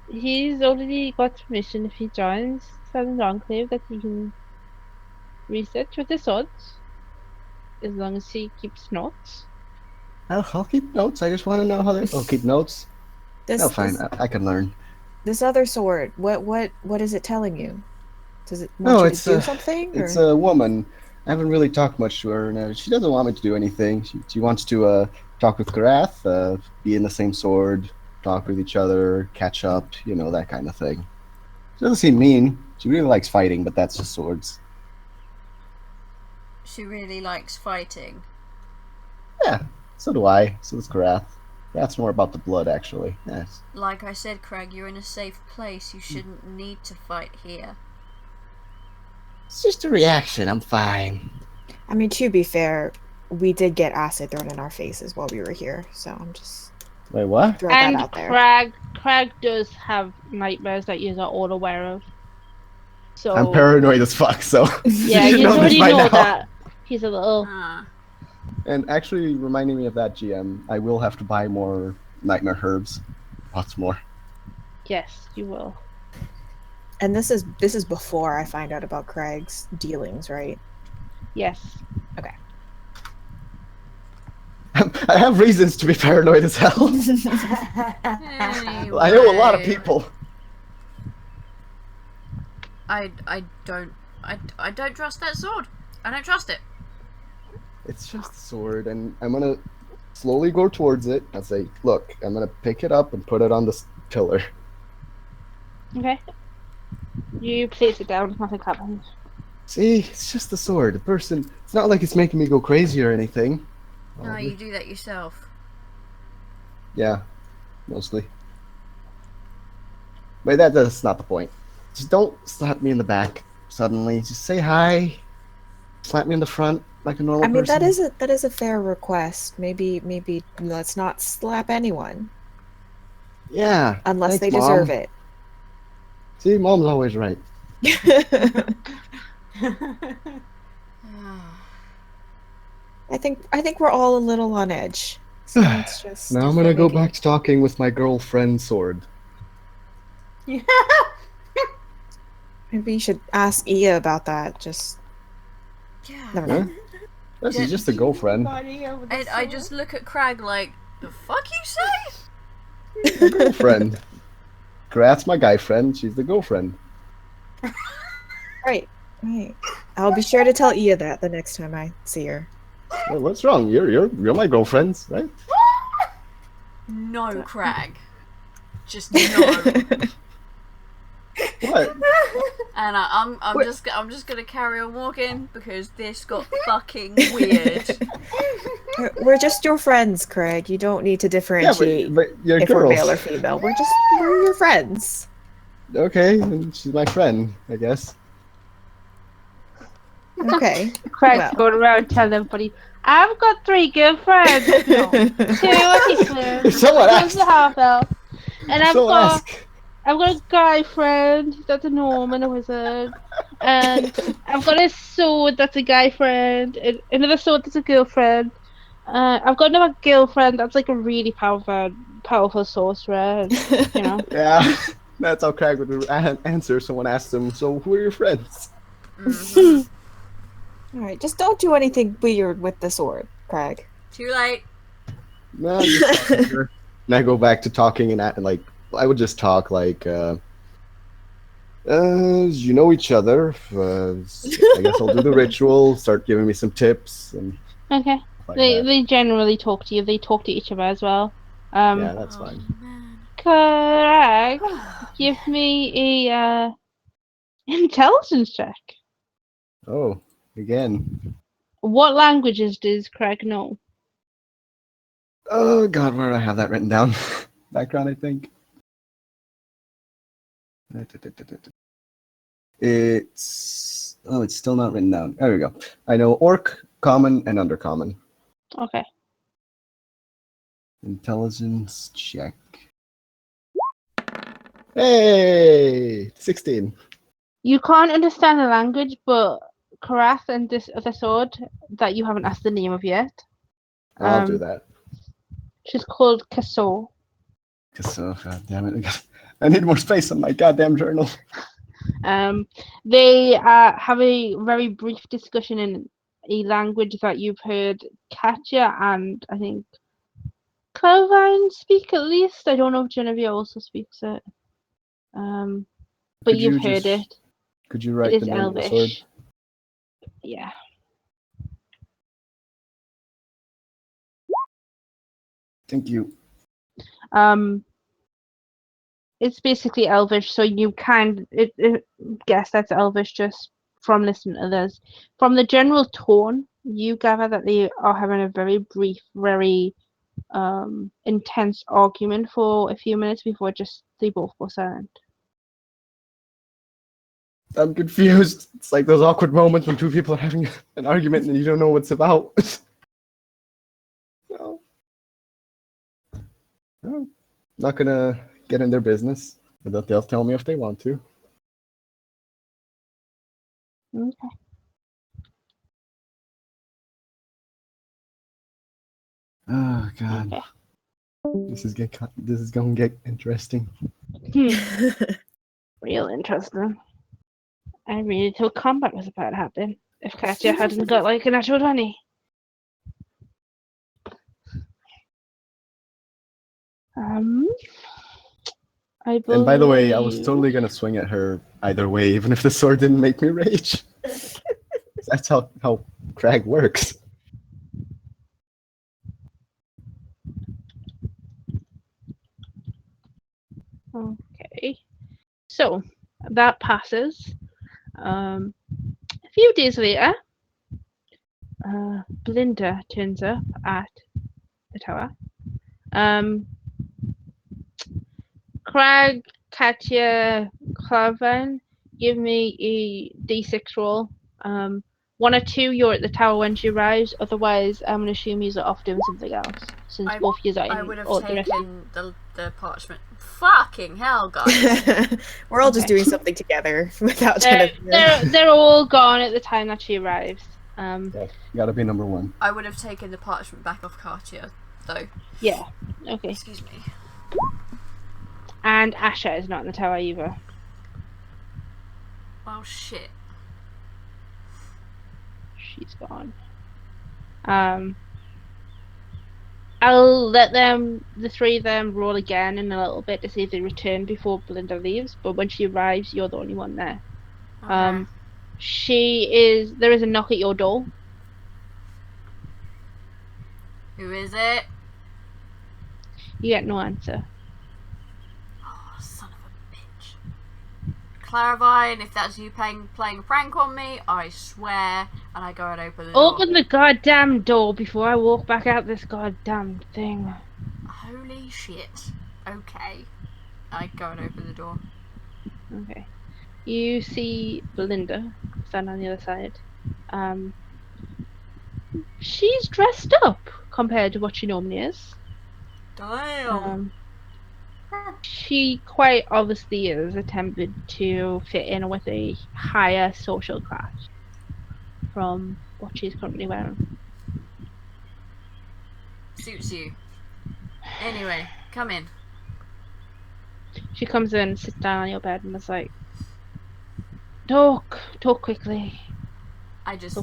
he's already got permission if he joins Southern Enclave that he can research with the swords. As long as he keeps notes. I'll keep notes. I just want to know how they. I'll keep notes. Oh, fine. I can learn. This other sword, what is it telling you? Does it No, want you it's to do something? It's or? a woman. I haven't really talked much to her. No, she doesn't want me to do anything. She wants to talk with Karath, be in the same sword, talk with each other, catch up, that kind of thing. She doesn't seem mean. She really likes fighting, but that's just swords. She really likes fighting. Yeah, so do I. So does Karath. That's more about the blood, actually. Yes. Like I said, Krag, you're in a safe place. You shouldn't need to fight here. It's just a reaction. I'm fine. I mean, to be fair, we did get acid thrown in our faces while we were here, so I'm just Wait, what? throw that And out there. Krag does have nightmares that you are all aware of. So I'm paranoid as fuck, so yeah, you should you know this already by know now. that he's a little. And actually, reminding me of that, GM, I will have to buy more nightmare herbs. Lots more. Yes, you will. And this is before I find out about Craig's dealings, right? Yes. Okay. I have reasons to be paranoid as hell. I know a lot of people. I don't trust that sword. I don't trust it. It's just a sword, and I'm gonna slowly go towards it and say, look, I'm gonna pick it up and put it on this pillar. Okay. You place it down, nothing happens. See, it's just a sword. The person, it's not like it's making me go crazy or anything. No, you do that yourself. Yeah, mostly. But that's not the point. Just don't slap me in the back suddenly. Just say hi. Slap me in the front like a normal person. I mean, that is a fair request. Maybe let's not slap anyone. Yeah. Unless thanks, they deserve Mom. it. See, Mom's always right. I think we're all a little on edge. So let's just Now I'm gonna go back to talking with my girlfriend sword. Maybe you should ask Ia about that. Just never mind. Huh? She's just a girlfriend. And I just look at Krag like, the fuck you say? My girlfriend. Krat's my guy friend. She's the girlfriend. Right. I'll be sure to tell Ia that the next time I see her. Well, what's wrong? You're my girlfriend, right? No, Krag. Just no. What? And I'm just gonna carry on walking because this got fucking weird. We're just your friends, Craig. You don't need to differentiate but you're if girls. we're male or female. We're your friends. Okay, and she's my friend, I guess. Okay. Craig's going around telling everybody, I've got 3 girlfriends. No, 2 are Hitler. Someone One's asked. a half elf. And I've got ask. a guy friend that's a gnome and a wizard. And I've got a sword that's a guy friend. And another sword that's a girlfriend. I've got another girlfriend that's like a really powerful sorcerer. And, Yeah, that's how Krag would answer. Someone asked him, so who are your friends? Mm-hmm. Alright, just don't do anything weird with the sword, Craig. Too late. No, just talking to her. And I go back to talking and like, I would just talk like, you know each other. I guess I'll do the ritual, start giving me some tips. And okay. like They generally talk to you. They talk to each other as well. yeah, that's fine. Krag, give me a intelligence check. Oh, again. What languages does Krag know? Oh God, where do I have that written down? Background, I think. It's still not written down. There we go. I know Orc, Common, and Undercommon. Okay. Intelligence check. Hey, 16. You can't understand the language, but Karath and this other sword that you haven't asked the name of yet. I'll do that. She's called Kaso. Kaso, God damn it! I need more space on my goddamn journal. They have a very brief discussion in a language that you've heard Katya and I think Claravine speak at least. I don't know if Jennavyr also speaks it. But you've heard it. Could you write It the is name of the sword? Elvish. Yeah. Thank you. It's basically Elvish, so you can guess that's Elvish just from listening to others. From the general tone, you gather that they are having a very brief, very intense argument for a few minutes before just they both go silent. I'm confused. It's like those awkward moments when two people are having an argument and you don't know what it's about. No. No. Not gonna get in their business, but they'll tell me if they want to. Okay. Oh God. Okay. This is gonna get interesting. Real interesting. I really thought combat was about to happen. If Katya hadn't got like a natural 20. And by the way, I was totally gonna swing at her either way, even if the sword didn't make me rage. That's how Krag works. Okay. So that passes. A few days later, Belinda turns up at the tower. Krag, Katya, Claravine, give me a d6 roll. 1 or 2, you're at the tower when she arrives. Otherwise, I'm going to assume you're off doing something else. Since both of you are in. I would have taken the parchment. Fucking hell, guys. We're all just doing something together without they're all gone at the time that she arrives. Yeah, gotta be number 1. I would have taken the parchment back off Katya, though. Yeah. Okay. Excuse me. And Asha is not in the tower either. Well, shit. She's gone. I'll let the 3 of them, roll again in a little bit to see if they return before Belinda leaves. But when she arrives, you're the only one there. Okay. There is a knock at your door. Who is it? You get no answer. Oh, son of a bitch. Claravine, if that's you playing a prank on me, I swear, and I go and open the door. Open the goddamn door before I walk back out this goddamn thing. Holy shit. Okay. I go and open the door. Okay. You see Belinda stand on the other side. She's dressed up compared to what she normally is. Damn. She quite obviously is attempted to fit in with a higher social class from what she's currently wearing. Suits you. Anyway, come in. She comes in, sits down on your bed, and is like, "Talk quickly." I just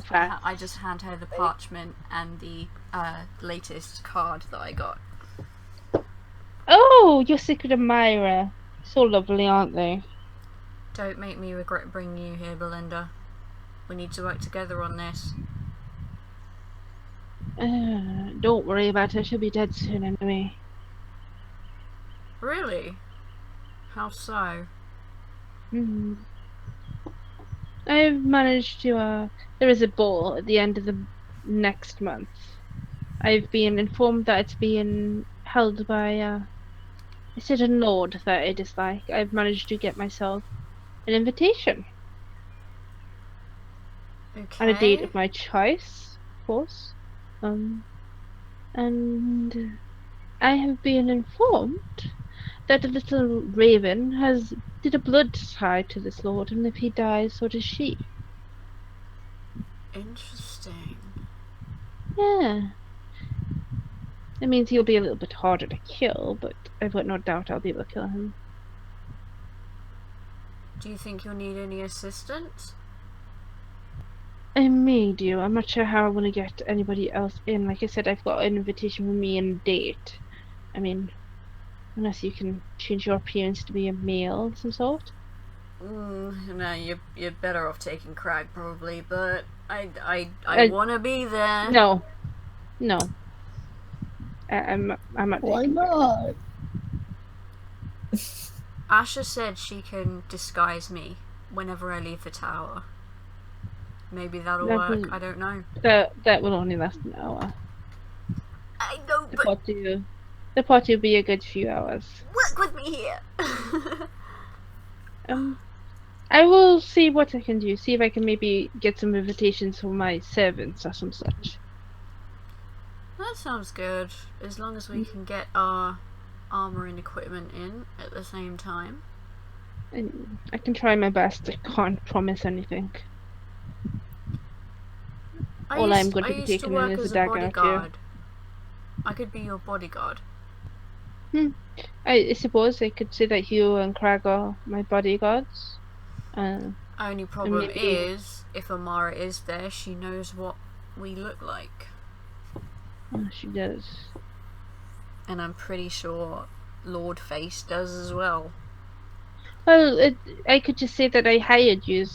hand her the parchment and the latest card that I got. Oh, your secret admirer. So lovely, aren't they? Don't make me regret bringing you here, Belinda. We need to work together on this. Don't worry about her. She'll be dead soon anyway. Really? How so? I've managed to, there is a ball at the end of the next month. I've been informed that it's being held by a certain lord that I dislike. I've managed to get myself an invitation. Okay. And a date of my choice, of course. And I have been informed that a little raven did a blood tie to this lord, and if he dies, so does she. Interesting. Yeah. It means he'll be a little bit harder to kill, but I've got no doubt I'll be able to kill him. Do you think you'll need any assistance? I may do. I'm not sure how I want to get anybody else in. Like I said, I've got an invitation from me and a date. I mean, unless you can change your appearance to be a male of some sort. No, you're better off taking Krag probably, but I want to be there. No. I'm not Why taking it. not? Asha said she can disguise me whenever I leave the tower. Maybe that'll work. I don't know. That will only last an hour. I know, The but party will be a good few hours. work with me here. I will see what I can do. See if I can maybe get some invitations for my servants or some such. That sounds good. As long as we can get our armor and equipment in at the same time. And I can try my best. I can't promise anything. All I'm going to be taking in is a dagger or two. I could be your bodyguard. I suppose I could say that you and Krag are my bodyguards. Only problem is, if Amara is there, she knows what we look like. Oh, she does. And I'm pretty sure Lord Face does as well. Well, I could just say that I hired you.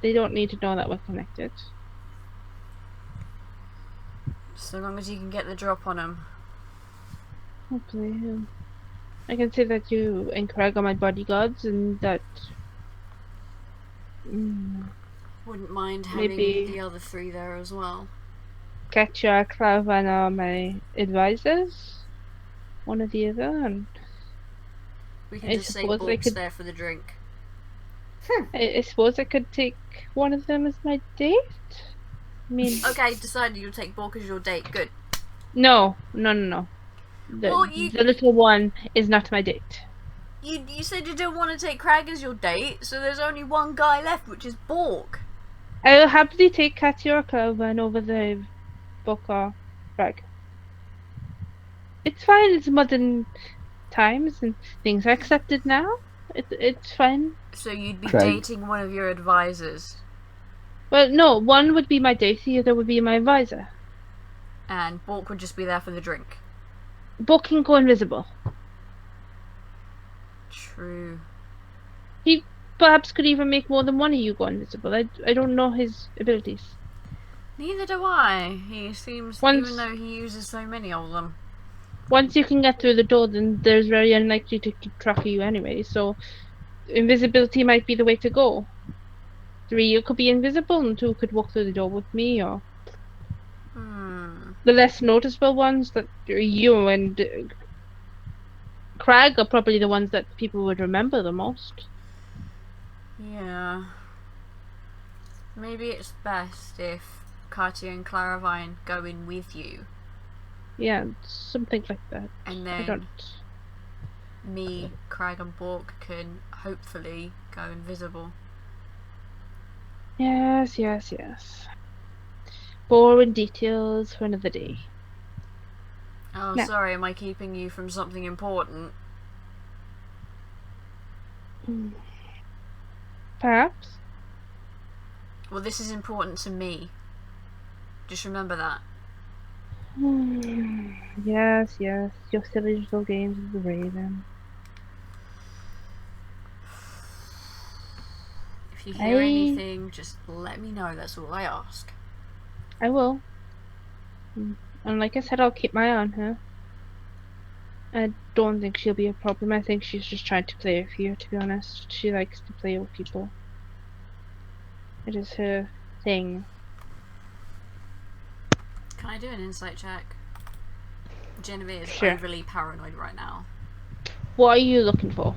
They don't need to know that we're connected. So long as you can get the drop on them. Hopefully, I can say that you and Krag are my bodyguards, and that Wouldn't mind having the other three there as well. Katya, Claravine are my advisors. One or the other, and we can just say Bork's there for the drink. I suppose I could take one of them as my date. I mean, okay, decided you'll take Bork as your date. Good. No. The little one is not my date. You said you didn't want to take Krag as your date, so there's only one guy left, which is Bork. I will happily take Katya or Claravine over the Bork or Krag. It's fine. It's modern times and things are accepted now. It's fine. So you'd be dating one of your advisors. Well, no. One would be my date. The other would be my advisor. And Bork would just be there for the drink. Bork can go invisible. True. He perhaps could even make more than one of you go invisible. I don't know his abilities. Neither do I. He seems, even though he uses so many of them. Once you can get through the door, then there's very unlikely to keep track of you anyway, so invisibility might be the way to go. 3 you could be invisible and 2 could walk through the door with me, or the less noticeable ones that you and Krag are probably the ones that people would remember the most. Yeah. Maybe it's best if Katya and Claravine go in with you. Yeah, something like that. And then me, Krag and Bork can hopefully go invisible. Yes. Boring details for another day. Oh, no. Sorry, am I keeping you from something important? Perhaps. Well, this is important to me. Just remember that. Yes. Your silly little games with the Raven. If you hear anything, just let me know. That's all I ask. I will. And like I said, I'll keep my eye on her. I don't think she'll be a problem. I think she's just trying to play with you, to be honest. She likes to play with people. It is her thing. Can I do an insight check? Jennavyr is overly paranoid right now. What are you looking for?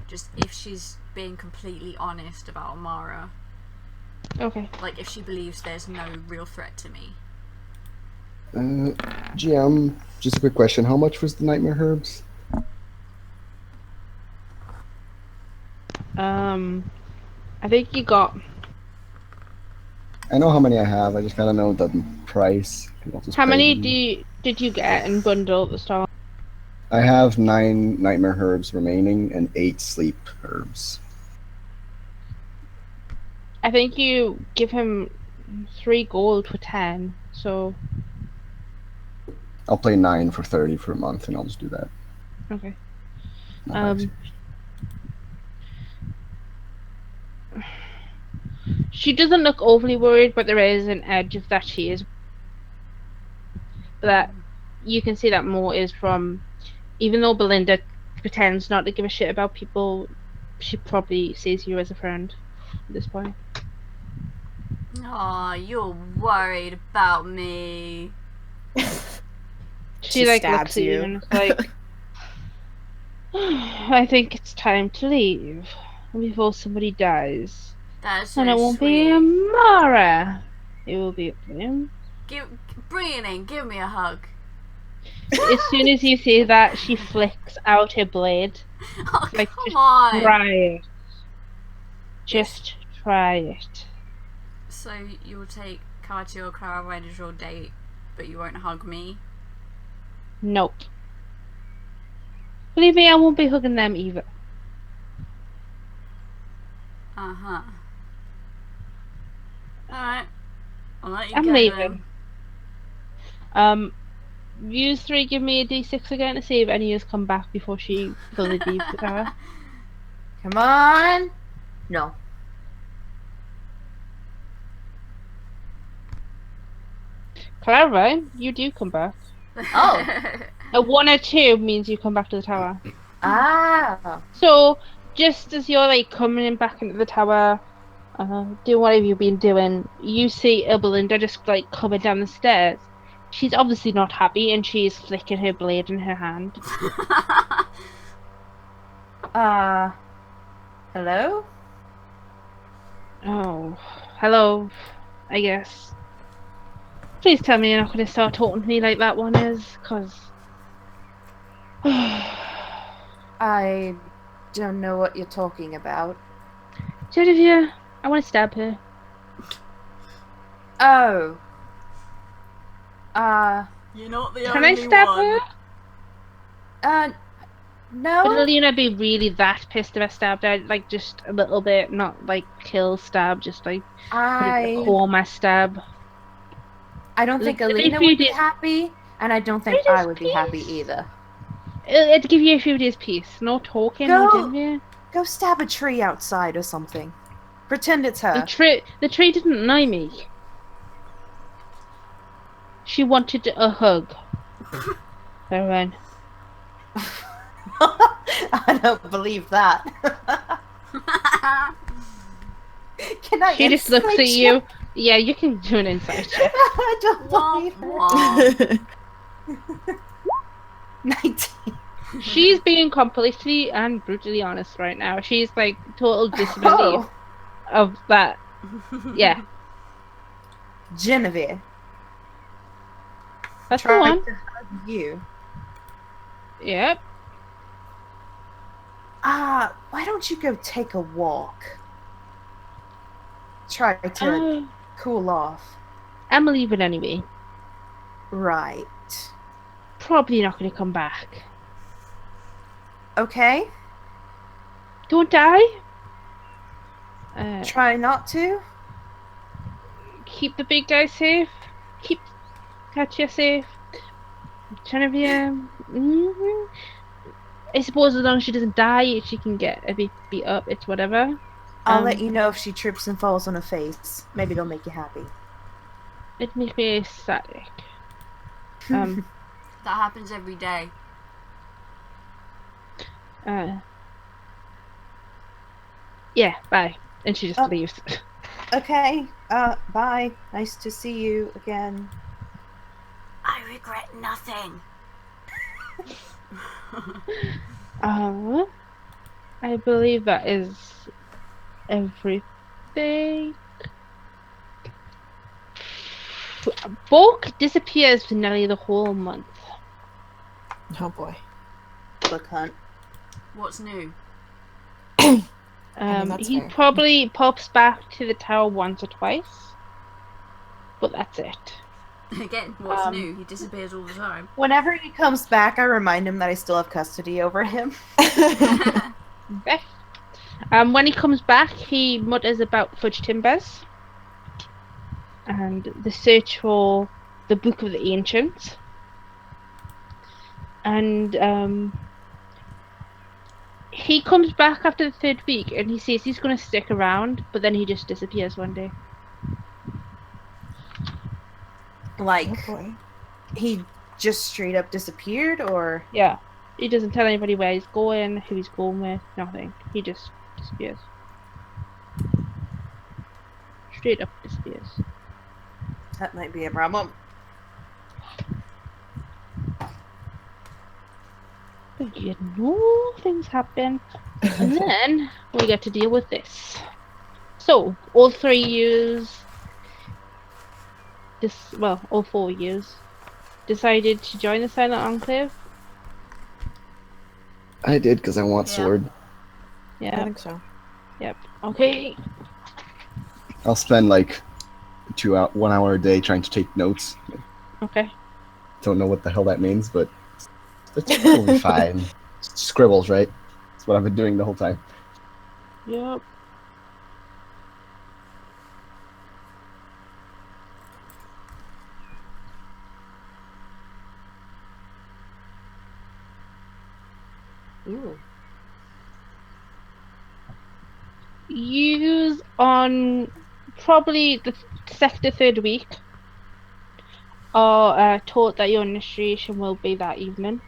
Just if she's being completely honest about Amara. Okay. Like if she believes there's no real threat to me. GM, just a quick question. How much was the nightmare herbs? I think you got... I know how many I have. I just gotta know the price. How many did you get in bundle at the start? I have 9 nightmare herbs remaining and 8 sleep herbs. I think you give him 3 gold for 10, so... I'll play 9 for 30 for a month, and I'll just do that. Okay. She doesn't look overly worried, but there is an edge of that she is. That you can see that more is from, even though Belinda pretends not to give a shit about people, she probably sees you as a friend at this point. Aw, you're worried about me. She like stabs looks at you and is like, I think it's time to leave before somebody dies. That's so And it won't sweet. be Amara. It will be William. Bring it in. Give me a hug. As soon as you say that, she flicks out her blade. Oh, Like, come just on. try it. Just try it. So you'll take Katya or Claravine as your date, but you won't hug me? Nope. Believe me, I won't be hugging them either. Uh-huh. Alright. I'll let you I'm go leaving. then. You three give me a d6 again to see if any of us come back before she fully leaves the tower. Come on. No. Clara, you do come back. Oh. A 1 or 2 means you come back to the tower. Ah. So, just as you're like coming back into the tower, doing whatever you've been doing, you see Belinda just like coming down the stairs. She's obviously not happy and she's flicking her blade in her hand. Hello? Oh, hello, I guess. Please tell me you're not going to start talking to me like that one is, because... I don't know what you're talking about. Jennavyr, I want to stab her. Oh. You're not the Can I only stab one. her? No. Would Alina be really that pissed if I stabbed her? Like, just a little bit, not like kill stab, just like put it in the core my stab. I don't think Alina would be happy, and I don't think I would be happy either. It'd give you a few days peace. No talking, no Jennavyr. Go stab a tree outside or something. Pretend it's her. The tree didn't know me. She wanted a hug. So then. I don't believe that. Can I? She just looks at you. Yeah, you can do an insight check. I don't believe it. 19. She's being completely and brutally honest right now. She's like total disbelief of that. Yeah. Jennavyr. That's the one. To hug you. Yep. Why don't you go take a walk? Try to cool off. I'm leaving anyway. Right. Probably not going to come back. Okay. Don't die. Try not to. Keep the big guy safe. Keep Katya safe. Jennavyr. I suppose as long as she doesn't die, she can get a bit beat up. It's whatever. I'll let you know if she trips and falls on her face. Maybe it'll make you happy. It makes me ecstatic. That happens every day. Yeah, bye. And she just leaves. Okay. Bye. Nice to see you again. I regret nothing. I believe that is everything. Bork disappears for nearly the whole month. Oh boy. Book hunt. What's new? He probably pops back to the tower once or twice, but that's it. Again, what's new? He disappears all the time. Whenever he comes back, I remind him that I still have custody over him. Okay. When he comes back, he mutters about fudge timbers and the search for the Book of the Ancients. And he comes back after the 3rd week and he says he's going to stick around, but then he just disappears one day. Like, he just straight up disappeared, or? Yeah. He doesn't tell anybody where he's going, who he's going with, nothing. He just disappears. Straight up disappears. That might be a problem. But you know, things happen. And then we get to deal with this. So, all 3 years, all 4 years, decided to join the Silent Enclave. I did because I want Yeah. sword. Yeah. I think so. Yep. Okay. I'll spend like 1 hour a day trying to take notes. Okay. Don't know what the hell that means, but it's probably fine. Scribbles, right? That's what I've been doing the whole time. Yep. Ooh. Use on probably the third week are taught that your initiation will be that evening.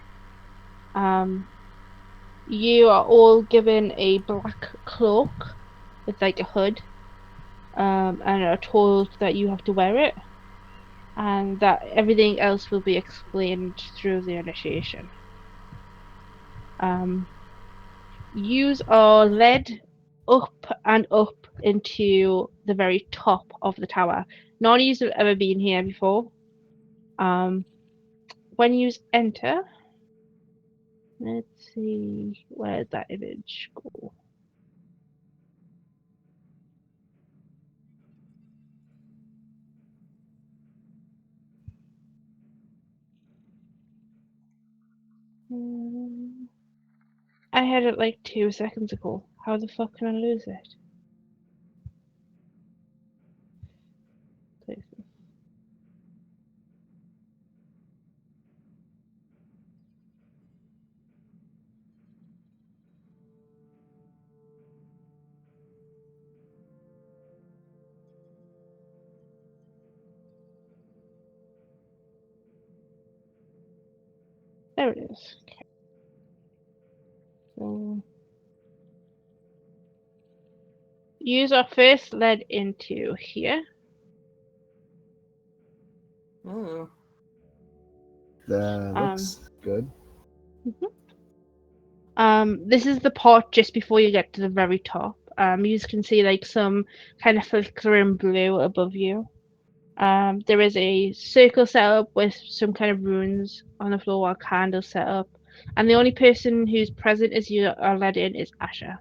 You are all given a black cloak with like a hood, and are told that you have to wear it, and that everything else will be explained through the initiation. Yous are led up and up into the very top of the tower. None of you have ever been here before. When you enter, let's see, where did that image go? I had it like 2 seconds ago. How the fuck can I lose it? Places. There it is. Okay. So, yous are first led into here. Ooh. That looks good. This is the part just before you get to the very top. You can see like some kind of flickering blue above you. There is a circle set up with some kind of runes on the floor, while candles set up, and the only person who's present as you are led in is Asha.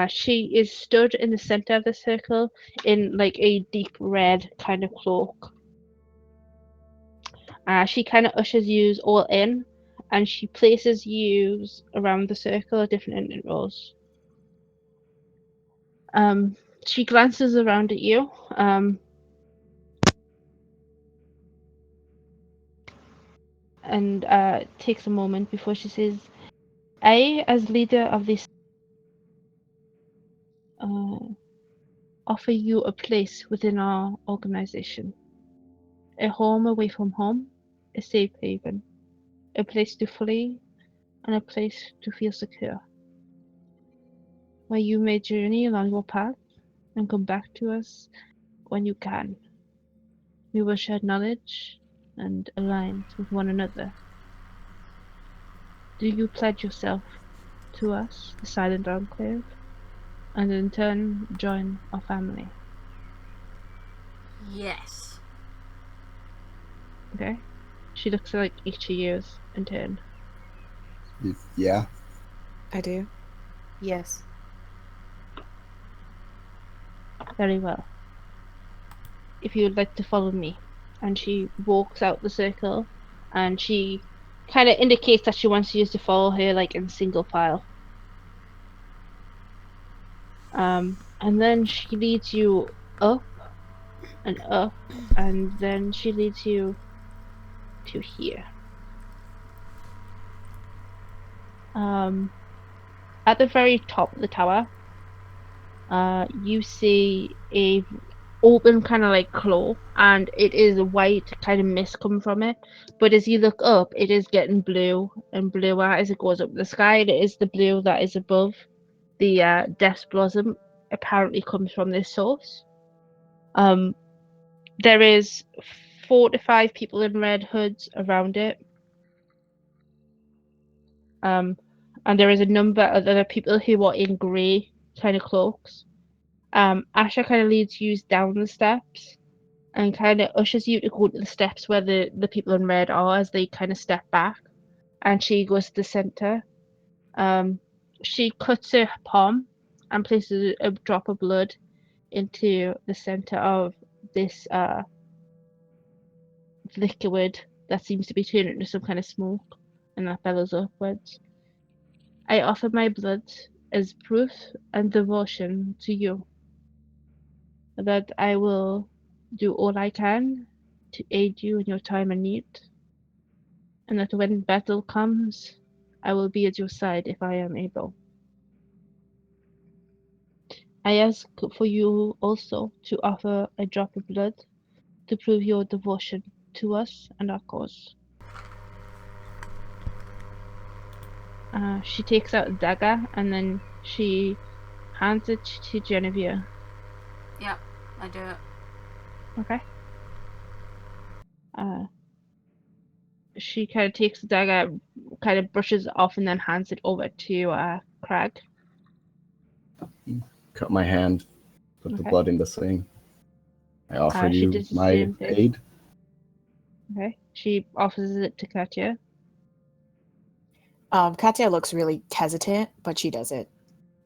She is stood in the center of the circle in like a deep red kind of cloak. She kind of ushers you all in, and she places you around the circle at different intervals. She glances around at you, and takes a moment before she says, I, as leader of this, offer you a place within our organization. A home away from home, a safe haven, a place to flee, and a place to feel secure. Where you may journey along your path and come back to us when you can. We will share knowledge and align with one another. Do you pledge yourself to us, the Silent Enclave, and in turn join our family? Yes. Okay? She looks like each of you in turn. Yeah. I do. Yes. Very well. If you would like to follow me. And she walks out the circle, and she kind of indicates that she wants you to follow her like in single file. And then she leads you up and up, and then she leads you to here. At the very top of the tower, you see a open kind of like claw, and it is a white kind of mist coming from it. But as you look up, it is getting blue and bluer as it goes up the sky. And it is the blue that is above the Death Blossom. Apparently, comes from this source. There is 4 to 5 people in red hoods around it. And there is a number of other people who are in grey kind of cloaks. Asha kind of leads you down the steps and kind of ushers you to go to the steps where the people in red are as they kind of step back. And she goes to the centre. She cuts her palm and places a drop of blood into the centre of this liquid that seems to be turning into some kind of smoke, and that bellows upwards. I offer my blood as proof and devotion to you, that I will do all I can to aid you in your time of need, and that when battle comes, I will be at your side if I am able. I ask for you also to offer a drop of blood to prove your devotion to us and our cause. She takes out a dagger and then she hands it to Jennavyr. Yep, I do it. Okay. She kind of takes the dagger, kind of brushes it off, and then hands it over to Krag. Cut my hand, put the Okay. blood in the thing. I offer She you does the my same thing. aid. Okay. She offers it to Katya. Katya looks really hesitant, but she does it.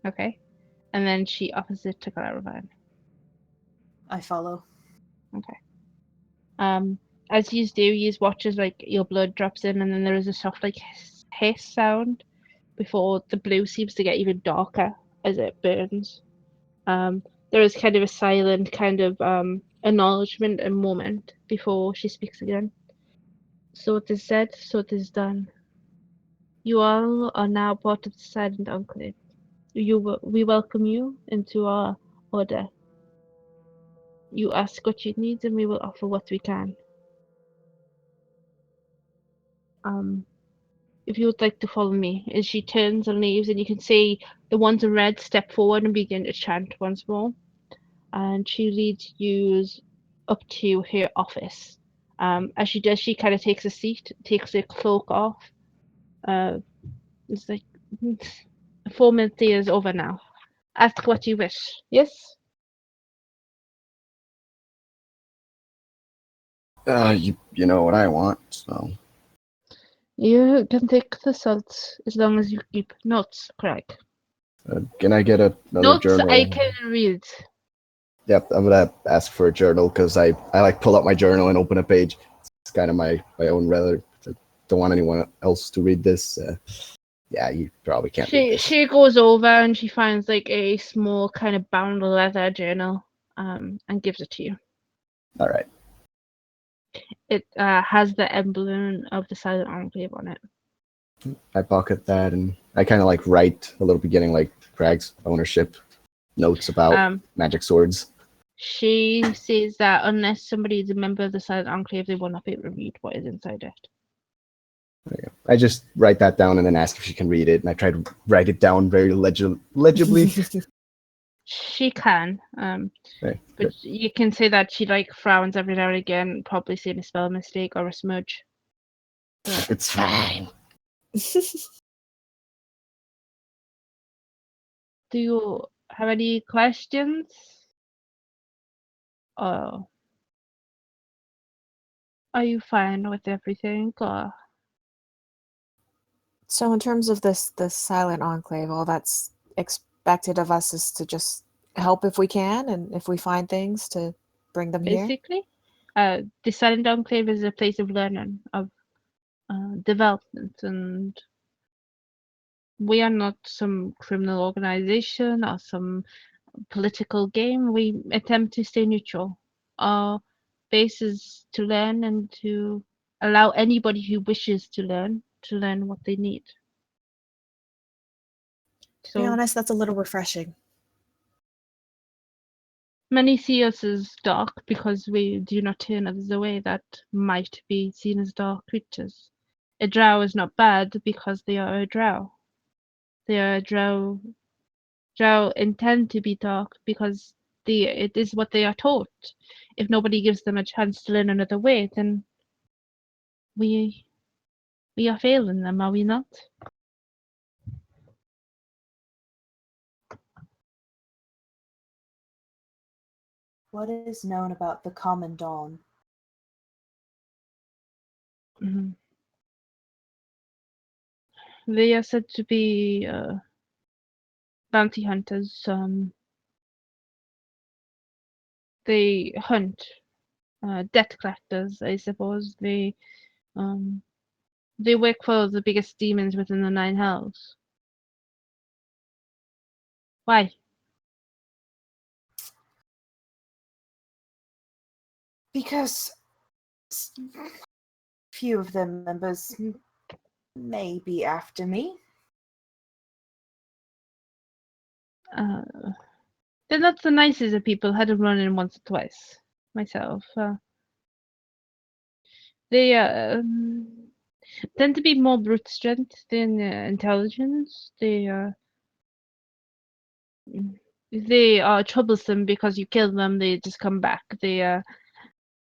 Okay. And then she offers it to Claravine. I follow. Okay. As you do, you watch as like your blood drops in, and then there is a soft like hiss sound before the blue seems to get even darker as it burns. There is kind of a silent kind of acknowledgement and moment before she speaks again. So it is said, so it is done. You all are now part of the Silent Enclave. We welcome you into our order. You ask what you need, and we will offer what we can. If you would like to follow me, as she turns and leaves, and you can see the ones in red step forward and begin to chant once more. And she leads you up to her office. As she does, she kind of takes a seat, takes her cloak off. It's like 4 minutes is over now. Ask what you wish. Yes? You know what I want, so You can take the salt as long as you keep notes, Krag. can I get another Notes journal? I can read. Yep, I'm gonna ask for a journal because I like pull up my journal and open a page. It's kind of my own rather. I don't want anyone else to read this. Yeah, you probably can't read this. She goes over and she finds like a small kind of bound leather journal, and gives it to you. All right. It has the emblem of the Silent Enclave on it. I pocket that and I kind of like write a little beginning like Krag's ownership notes about magic swords. She says that unless somebody is a member of the Silent Enclave, they will not be able to read what is inside it. Okay. I just write that down and then ask if she can read it, and I try to write it down very legibly. She can, Okay, but good. you can say that she like frowns every now and again, probably saying a spell mistake or a smudge. It's fine. Do you have any questions? Or are you fine with everything? Or So in terms of this Silent Enclave, all that's expected of us is to just help if we can, and if we find things to bring them here. basically, the Silent Enclave is a place of learning, of development, and we are not some criminal organization or some political game. We attempt to stay neutral. Our base is to learn and to allow anybody who wishes to learn what they need. To be honest, that's a little refreshing. Many see us as dark because we do not turn others away that might be seen as dark creatures. A drow is not bad because they are a drow. They are a drow. Drow intend to be dark because it is what they are taught. If nobody gives them a chance to learn another way, then we are failing them, are we not? What is known about the Common Dawn? Mm-hmm. They are said to be bounty hunters. They hunt debt collectors, I suppose. They work for the biggest demons within the Nine Hells. Why? Because few of their members may be after me. They're not the nicest of people. Had to run in once or twice myself. They tend to be more brute strength than intelligence. They are troublesome because you kill them, they just come back.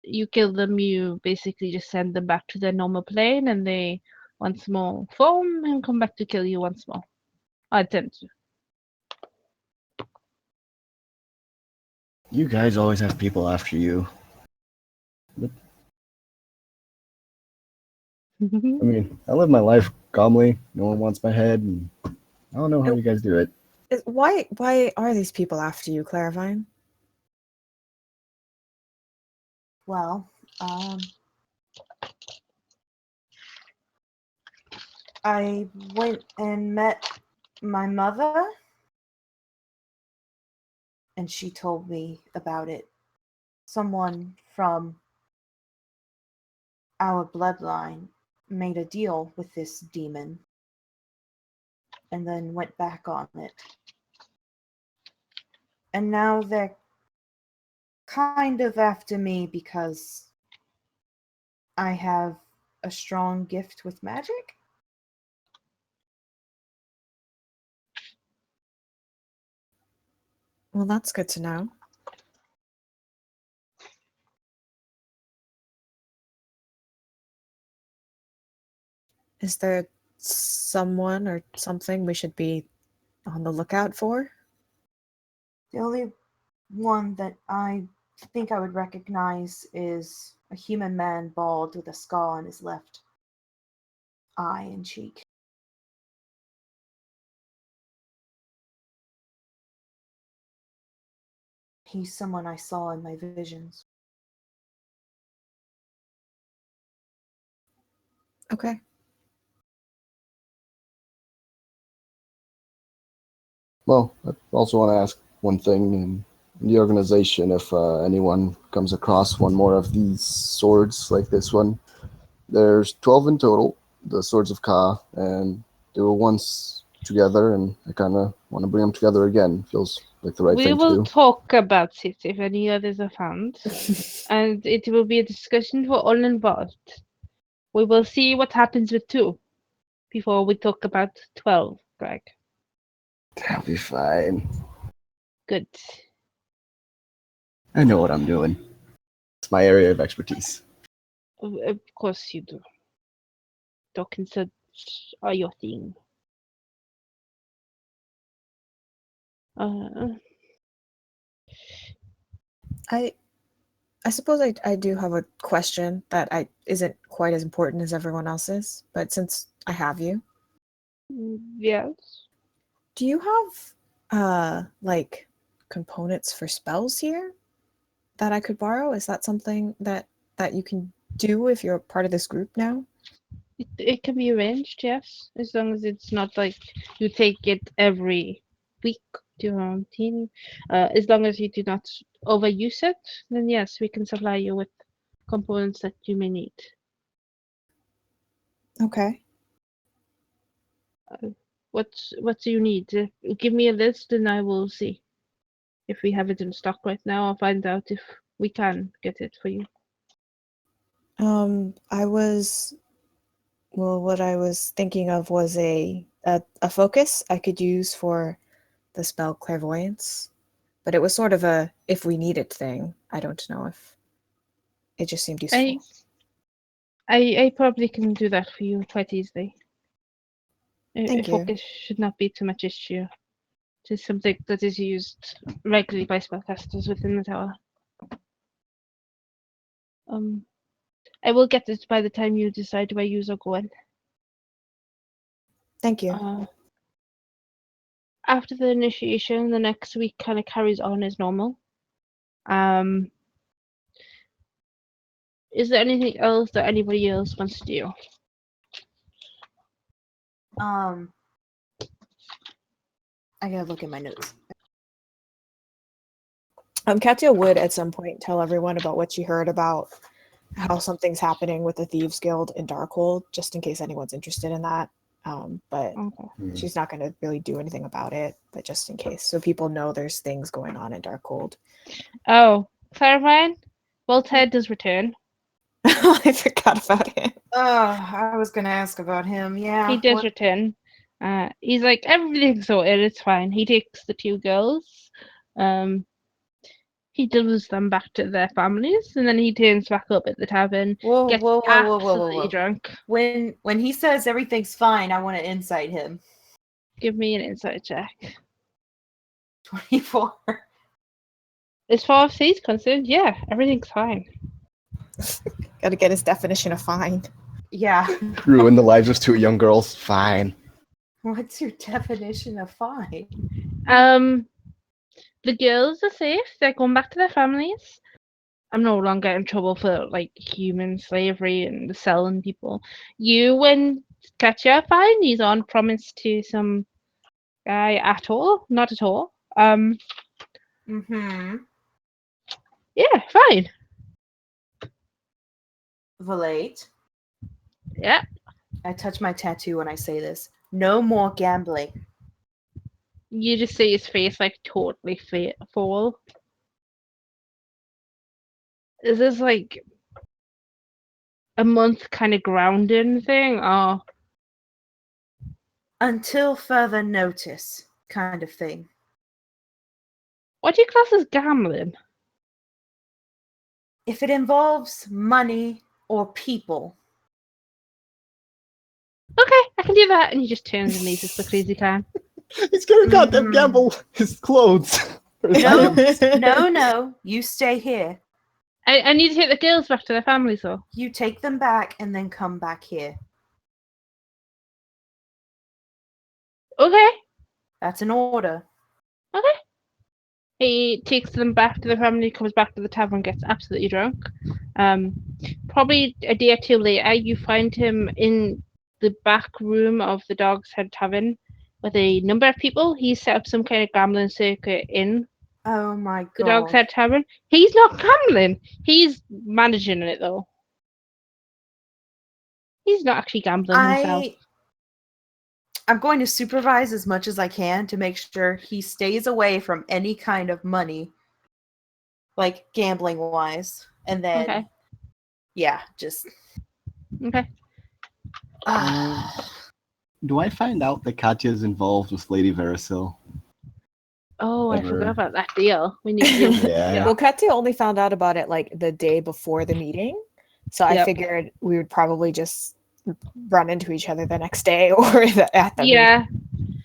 You kill them, you basically just send them back to their normal plane, and they once more form and come back to kill you once more. I attempt to. You guys always have people after you. I mean, I live my life calmly. No one wants my head, and I don't know how you guys do it. Why are these people after you, Claravine? Well, I went and met my mother, and she told me about it. Someone from our bloodline made a deal with this demon and then went back on it. And now they're kind of after me because I have a strong gift with magic. Well, that's good to know. Is there someone or something we should be on the lookout for? The only one that I think I would recognize is a human man, bald, with a scar on his left eye and cheek. He's someone I saw in my visions. Okay. Well, I also want to ask one thing in the organization. If anyone comes across one more of these swords like this one, there's 12 in total, the Swords of Ka, and they were once together, and I kind of want to bring them together again. Feels like the right We thing to will do. talk about it if any others are found, and it will be a discussion for all involved. We will see what happens with 2 before we talk about 12, Greg. That'll be fine. Good. I know what I'm doing. It's my area of expertise. Of course you do. Talking such are your thing. I suppose I do have a question that isn't quite as important as everyone else's, but since I have you, yes. do you have like components for spells here that I could borrow? Is that something that you can do if you're part of this group now? It can be arranged, yes, as long as it's not like you take it every week to your own team. As long as you do not overuse it, then yes, we can supply you with components that you may need. Okay. What do you need? Give me a list and I will see. if we have it in stock right now. I'll find out if we can get it for you. What I was thinking of was a focus I could use for the spell clairvoyance, but it was sort of a if we need it thing. I don't know if it just seemed useful. I probably can do that for you quite easily. Thank you. Focus should not be too much issue. It is something that is used regularly by spellcasters within the tower. I will get it by the time you decide where you are going. Thank you. After the initiation, the next week kind of carries on as normal. Is there anything else that anybody else wants to do? I gotta look at my notes. Katya would at some point tell everyone about what she heard about how something's happening with the Thieves Guild in Darkhold, just in case anyone's interested in that. But she's not going to really do anything about it, but just in case, so people know there's things going on in Darkhold. Oh, Claravine? Well, Ted does return. I forgot about him. I was gonna ask about him. Yeah, he does return. He's like, everything's sorted, it's fine. He takes the 2 girls. He delivers them back to their families, and then he turns back up at the tavern. Gets absolutely drunk. When he says everything's fine, I want to insight him. Give me an insight check. 24. As far as he's concerned, yeah, everything's fine. Gotta get his definition of fine. Yeah. Ruin the lives of 2 young girls. Fine. What's your definition of fine? The girls are safe. They're going back to their families. I'm no longer in trouble for like human slavery and selling people. You and Katya are fine. He's on promise to some guy at all. Not at all. Yeah, fine. Valate. Yeah. I touch my tattoo when I say this. No more gambling. You just see his face like totally fall. Is this like a month kind of grounding thing, or until further notice kind of thing? What do you class as gambling? If it involves money or people. Okay, I can do that. And he just turns and leaves as quickly as he can. He's gonna goddamn gamble his clothes. No. You stay here. I need to take the girls back to their families, though. You take them back and then come back here. Okay. That's an order. Okay. He takes them back to the family, comes back to the tavern, gets absolutely drunk. Probably a day or 2 later, you find him in the back room of the Dog's Head Tavern with a number of people. He's set up some kind of gambling circuit in Oh my god. The Dog's Head Tavern. He's not gambling. He's managing it, though. He's not actually gambling himself. I'm going to supervise as much as I can to make sure he stays away from any kind of money, like gambling wise. And then, yeah, just. Okay. Do I find out that Katya is involved with Lady Verisil? Oh, I forgot about that deal. We need to do Yeah. Well, Katya only found out about it like the day before the meeting. So I figured we would probably just run into each other the next day or at the meeting.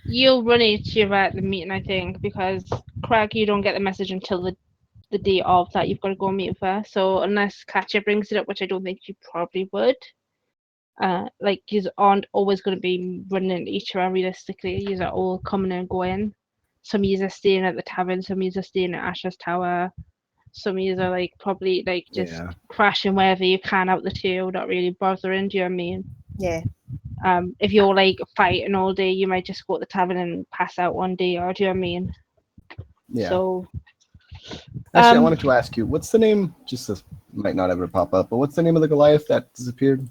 You'll run into you at the meeting, I think, because Krag, you don't get the message until the day of that. You've got to go meet with her. So unless Katya brings it up, which I don't think she probably would, like you aren't always going to be running into each other realistically. You are all coming and going. Some of you are staying at the tavern, some of you are staying at Asher's Tower, some of you are like probably like just crashing wherever you can out the 2, not really bothering. Do you know what I mean? Yeah. If you're like fighting all day, you might just go to the tavern and pass out one day, or do you know what I mean? Yeah. So actually, I wanted to ask you, what's the name? Just this might not ever pop up, but what's the name of the Goliath that disappeared in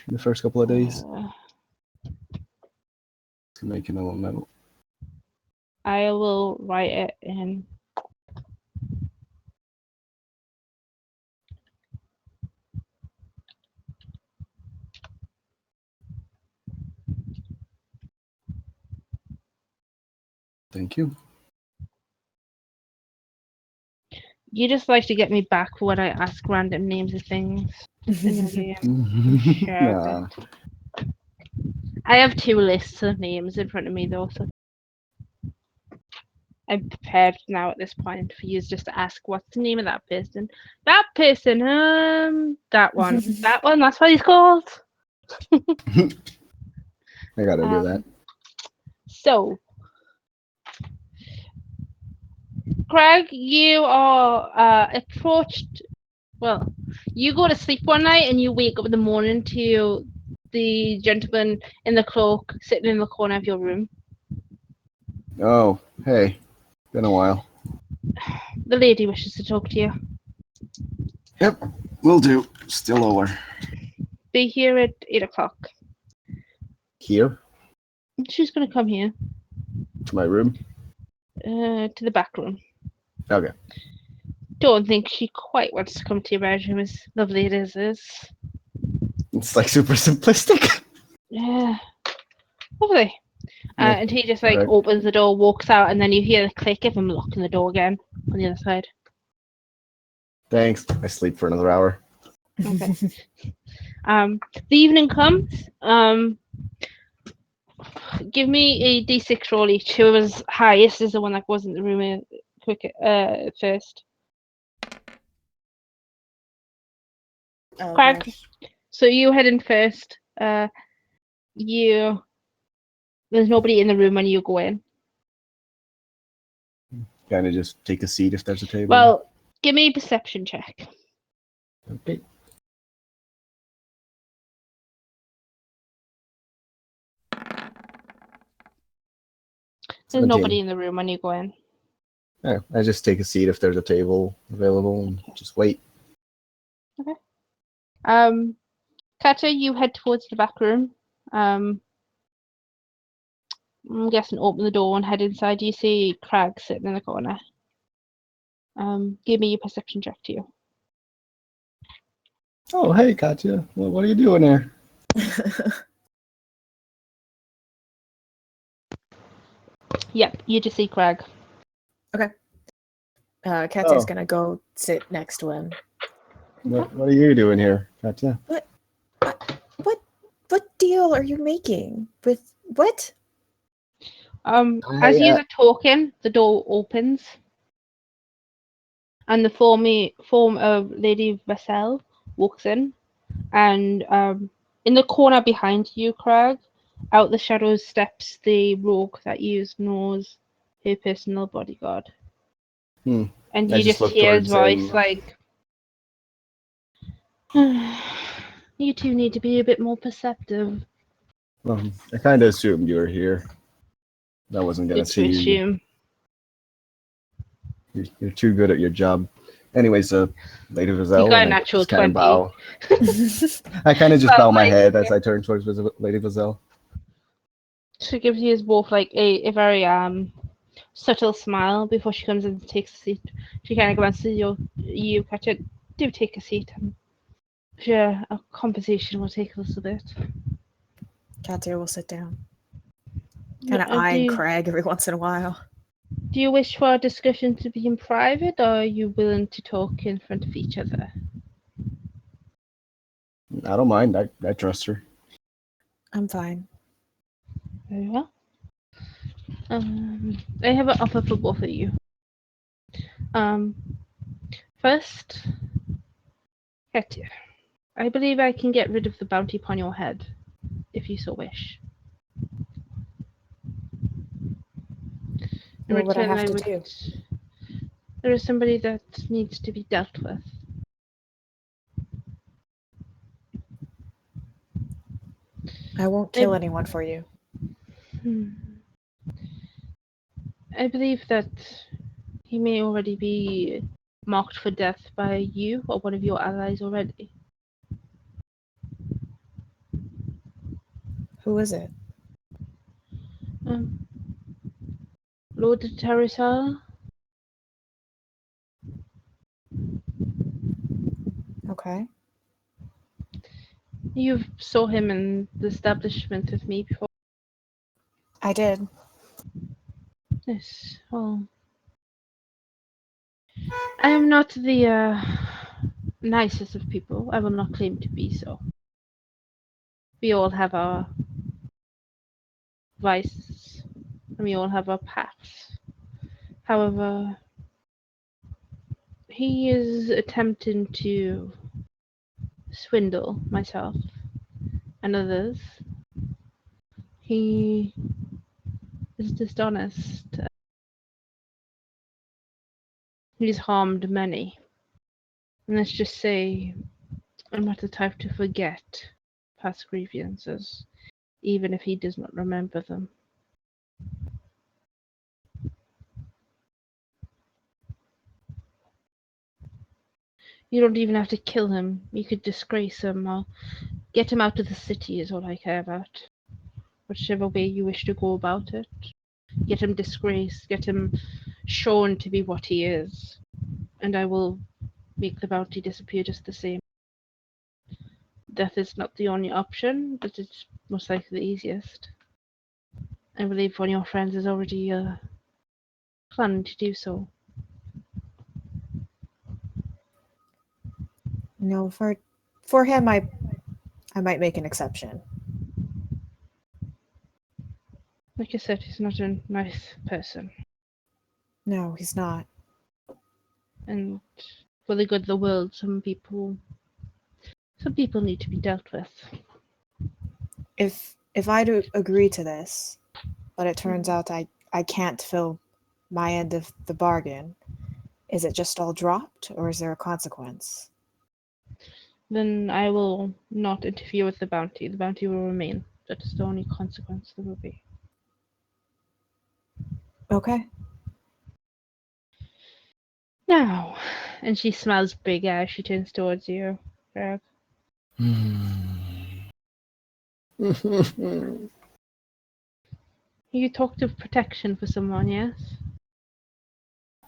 the first couple of days? To make a little note. I will write it in Thank you. You just like to get me back for when I ask random names of things in the game. Sure. Nah. I have 2 lists of names in front of me though, so I'm prepared now at this point for you just to ask what's the name of that person. That person, that one. That one, that's what he's called. I gotta do that. So, Krag, you are approached. Well, you go to sleep one night and you wake up in the morning to the gentleman in the cloak sitting in the corner of your room. Oh, hey. Been a while. The lady wishes to talk to you. Yep, will do. Still owe her. Be here at 8 o'clock. Here? She's going to come here. To my room? To the back room. Okay. Don't think she quite wants to come to your bedroom, as lovely it is. It's like super simplistic. Yeah. Lovely. Yeah, and he just alright. opens the door, walks out, and then you hear the click of him locking the door again on the other side. Thanks. I sleep for another hour. Okay. The evening comes. Give me a d6 roll each. Whoever's highest is the one that goes in the room first. Krag, Nice. so you head in first. There's nobody in the room when you go in. Kind of just take a seat if there's a table. Well, give me a perception check. Okay. There's 17. nobody in the room when you go in. Yeah, I just take a seat if there's a table available and just wait. Okay. Katya, you head towards the back room. I'm guessing open the door and head inside. You see Krag sitting in the corner. Give me your perception check to you. Oh, hey, Katya. What are you doing here? Yep, you just see Krag. Katya's gonna go sit next to him. What are you doing here, Katya? What deal are you making with what? As you are talking, the door opens, and the form of Lady Vassell walks in, and in the corner behind you, Krag, out the shadows steps the rogue that you knows her personal bodyguard. Hmm. And I you just just look hear his towards voice him. like, you two need to be a bit more perceptive. I kind of assumed you were here. I wasn't gonna Good to see you. assume. You're too good at your job. Anyways, Lady Vassell, You got a and I natural just kind of 20. bow. I kind of just Well, bow my like- head as I turn towards Lady Vassell. She gives you both like a very subtle smile before she comes in and takes a seat. She kind of glances at you, Katya. Do take a seat. I'm sure a conversation will take a little bit. Katya will sit down. Kind of Do eyeing you- Krag every once in a while. Do you wish for our discussion to be in private, or are you willing to talk in front of each other? I don't mind. I trust her. I'm fine. Very well. I have an offer for both of you. First, Katya, I believe I can get rid of the bounty upon your head, if you so wish. In What would I return, have to do? There is somebody that needs to be dealt with. I won't kill anyone for you. I believe that he may already be marked for death by you or one of your allies already. Who is it? Lord Teresa. Okay. You saw him in the establishment with me before. I did. Yes, well, I am not the nicest of people. I will not claim to be so. We all have our vices, and we all have our paths. However, he is attempting to swindle myself and others. He is dishonest. He's harmed many. And let's just say I'm not the type to forget past grievances, even if he does not remember them. You don't even have to kill him. You could disgrace him or get him out of the city is all I care about. Whichever way you wish to go about it. Get him disgraced, get him shown to be what he is. And I will make the bounty disappear just the same. Death is not the only option, but it's most likely the easiest. I believe one of your friends is already planning to do so. No, for him, I might make an exception. Like I said, he's not a nice person. No, he's not. And for the good of the world, some people need to be dealt with. If I do agree to this, but it turns out I can't fill my end of the bargain, is it just all dropped, or is there a consequence? Then I will not interfere with the bounty. The bounty will remain. That is the only consequence there will be. Okay. Now, and she smiles big as she turns towards you, Krag. You talked of protection for someone, yes?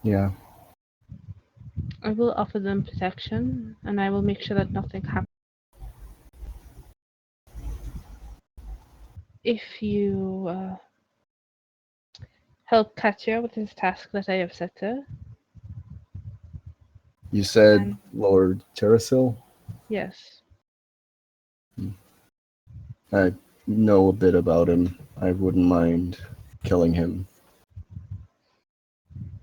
Yeah. I will offer them protection, and I will make sure that nothing happens. If you help Katya with this task that I have set her. You said Lord Terrasil? Yes. I know a bit about him. I wouldn't mind killing him.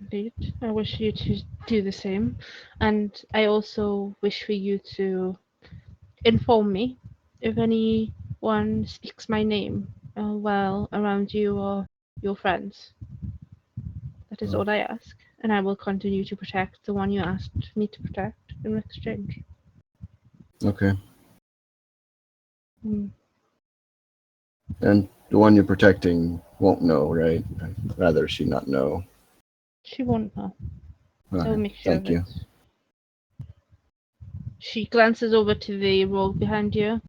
Indeed. I wish you to do the same. And I also wish for you to inform me if anyone speaks my name well around you or your friends. That is all I ask. And I will continue to protect the one you asked me to protect in exchange. Okay. Mm. And the one you're protecting won't know, right? I'd rather she not know. She won't know. I will make sure Thank you. She glances over to the rogue behind you.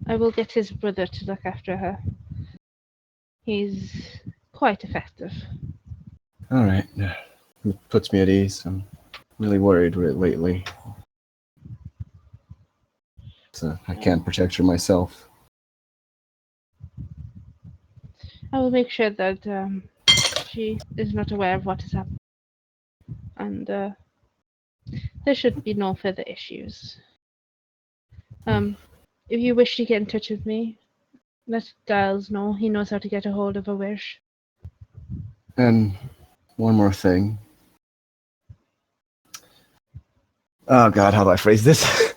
I will get his brother to look after her. He's quite effective. All right. It puts me at ease. I'm really worried lately. So I can't protect her myself. I will make sure that she is not aware of what has happened. And there should be no further issues. If you wish to get in touch with me, let Giles know. He knows how to get a hold of a wish. And one more thing. Oh God, how do I phrase this?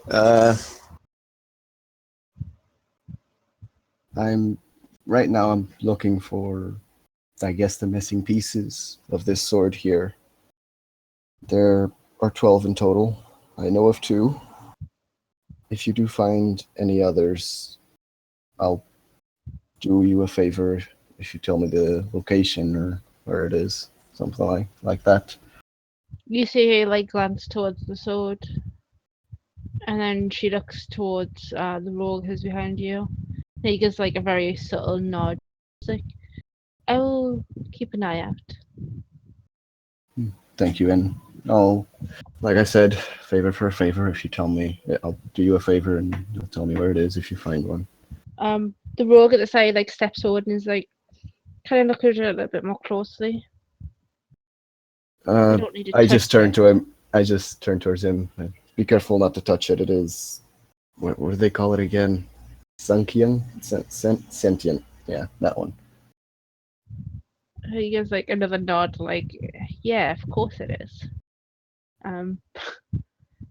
I'm looking for, I guess, the missing pieces of this sword here. There are 12 in total. I know of 2. If you do find any others, I'll do you a favor if you tell me the location or where it is, something like that. You see her glance towards the sword, and then she looks towards the rogue who's behind you. He gives a very subtle nod. It's I will keep an eye out. Thank you, and I'll, like I said, favor for a favor. If you tell me, I'll do you a favor, and you'll tell me where it is if you find one. The rogue at the side steps forward and is kind of look at it a little bit more closely. You don't need to I just touch turned it. to him. I just turned towards him. Be careful not to touch it. It is, what do they call it again? Sentient? Sentient. Yeah, that one. He gives like another nod, like, yeah, of course it is.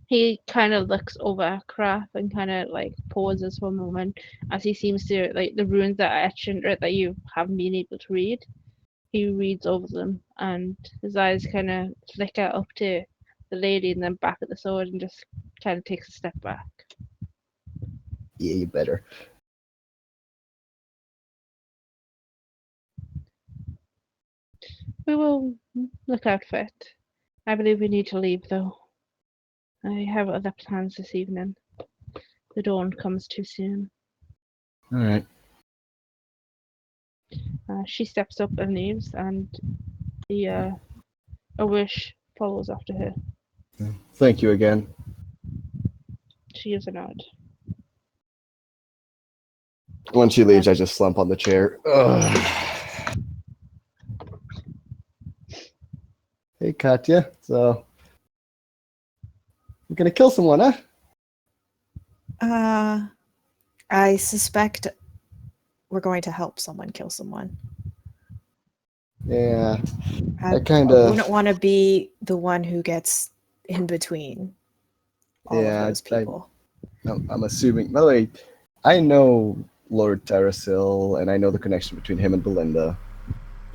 He kind of looks over at Kraft and kind of like pauses for a moment as he seems to, like, the runes that are etched into it that you haven't been able to read. He reads over them and his eyes kind of flicker up to the lady and then back at the sword and just kind of takes a step back. Yeah, you better. We will look out for it. I believe we need to leave though. I have other plans this evening. The dawn comes too soon. All right. She steps up and leaves, and a wish follows after her. Thank you again. She gives a nod. When she leaves, I just slump on the chair. Ugh. Hey, Katya. So, you're gonna kill someone, huh? I suspect we're going to help someone kill someone. Yeah. I wouldn't want to be the one who gets in between all of those people. I'm assuming. By the way, I know Lord Terrasil, and I know the connection between him and Belinda,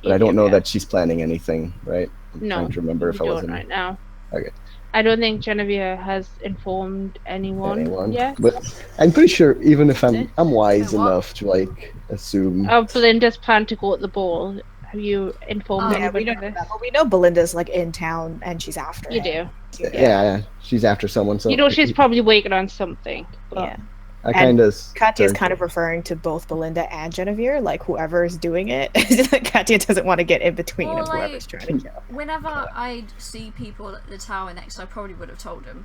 but I don't know that she's planning anything, right? I'm trying to remember if I was in right now. Okay. I don't think Jennavyr has informed anyone yet. But I'm pretty sure, even if I'm wise enough to like assume. Of Belinda's plan to go at the ball. Have you informed anybody of this? We know Belinda's like in town and she's after You him. do. Yeah, she's after someone. So you know she's probably waiting on something. Yeah. I kind of. Katya's kind of referring to both Belinda and Jennavyr, like whoever is doing it. Katya doesn't want to get in between of whoever's trying to kill. Whenever I'd see people at the tower next, I probably would have told him.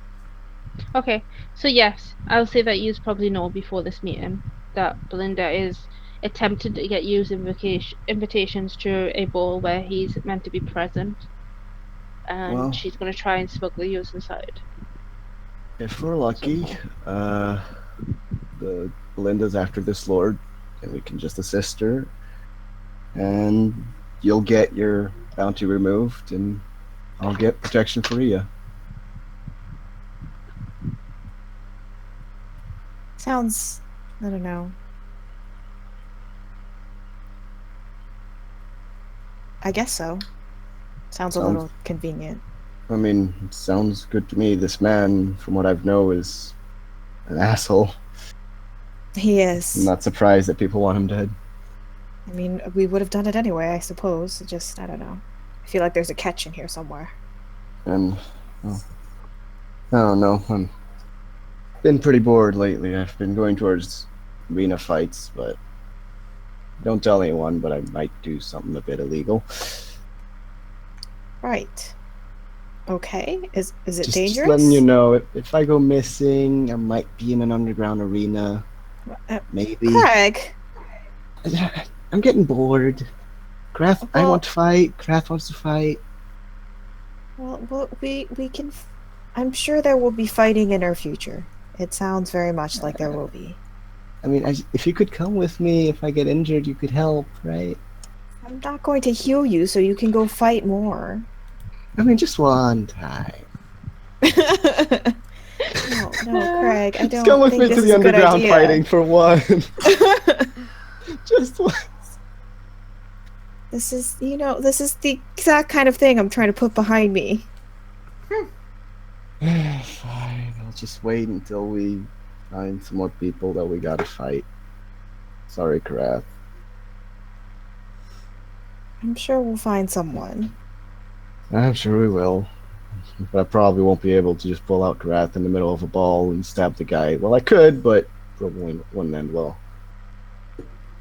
Okay, so yes, I'll say that you probably know before this meeting that Belinda is attempting to get you invitations to a ball where he's meant to be present, and she's going to try and smuggle you inside. If we're lucky, the Belinda's after this lord, and we can just assist her, and you'll get your bounty removed, and I'll get protection for Rhea. Sounds, I don't know. I guess so. Sounds a little convenient. I mean, it sounds good to me. This man, from what I know, is an asshole. He is. I'm not surprised that people want him dead. I mean, we would have done it anyway, I suppose. Just, I don't know. I feel like there's a catch in here somewhere. And, well, I don't know. I've been pretty bored lately. I've been going towards arena fights, but don't tell anyone, but I might do something a bit illegal. Right. Okay. Is it just dangerous? Just letting you know, if I go missing, I might be in an underground arena. Maybe. Craig! I'm getting bored. Kraft, I want to fight. Kraft wants to fight. Well, we can... I'm sure there will be fighting in our future. It sounds very much like there will be. I mean, if you could come with me, if I get injured, you could help, right? I'm not going to heal you so you can go fight more. I mean, just one time. No, Craig, I don't just come with me to the underground fighting for one. Just once. This is the exact kind of thing I'm trying to put behind me. Fine, I'll just wait until we find some more people that we gotta fight. Sorry, Karath. I'm sure we'll find someone. I'm sure we will. But I probably won't be able to just pull out Karath in the middle of a ball and stab the guy. Well, I could, but probably wouldn't end well.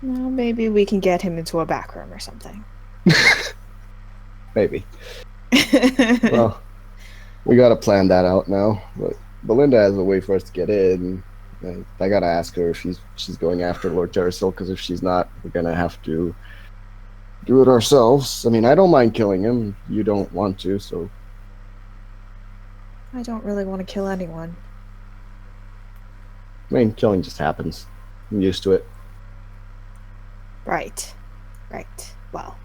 Well, maybe we can get him into a back room or something. Maybe. Well, we gotta plan that out now. But Belinda has a way for us to get in. I gotta ask her if she's going after Lord Terrasil, because if she's not, we're gonna have to do it ourselves. I mean, I don't mind killing him. You don't want to, so... I don't really want to kill anyone. I mean, killing just happens. I'm used to it. Right. Right. Well.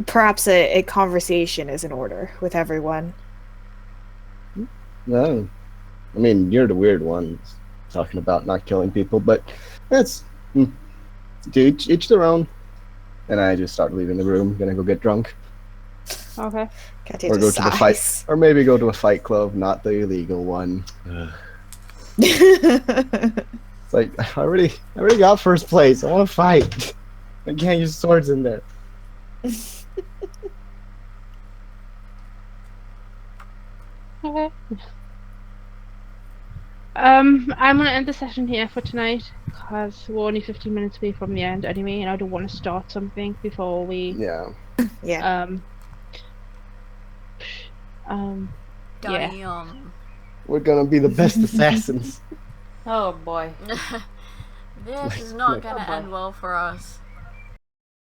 Perhaps a conversation is in order with everyone. No. I mean, you're the weird one talking about not killing people, but that's... Dude, each their own. And I just start leaving the room, gonna go get drunk. Okay. Katya Or go just to the fight, or maybe go to a fight club, not the illegal one. It's like, I already got first place. I want to fight. I can't use swords in there. Okay. I'm gonna end the session here for tonight because we're only 15 minutes away from the end anyway, and I don't want to start something before we. Yeah. Yeah. Yeah. We're gonna be the best assassins. Oh boy. This is not gonna end well for us.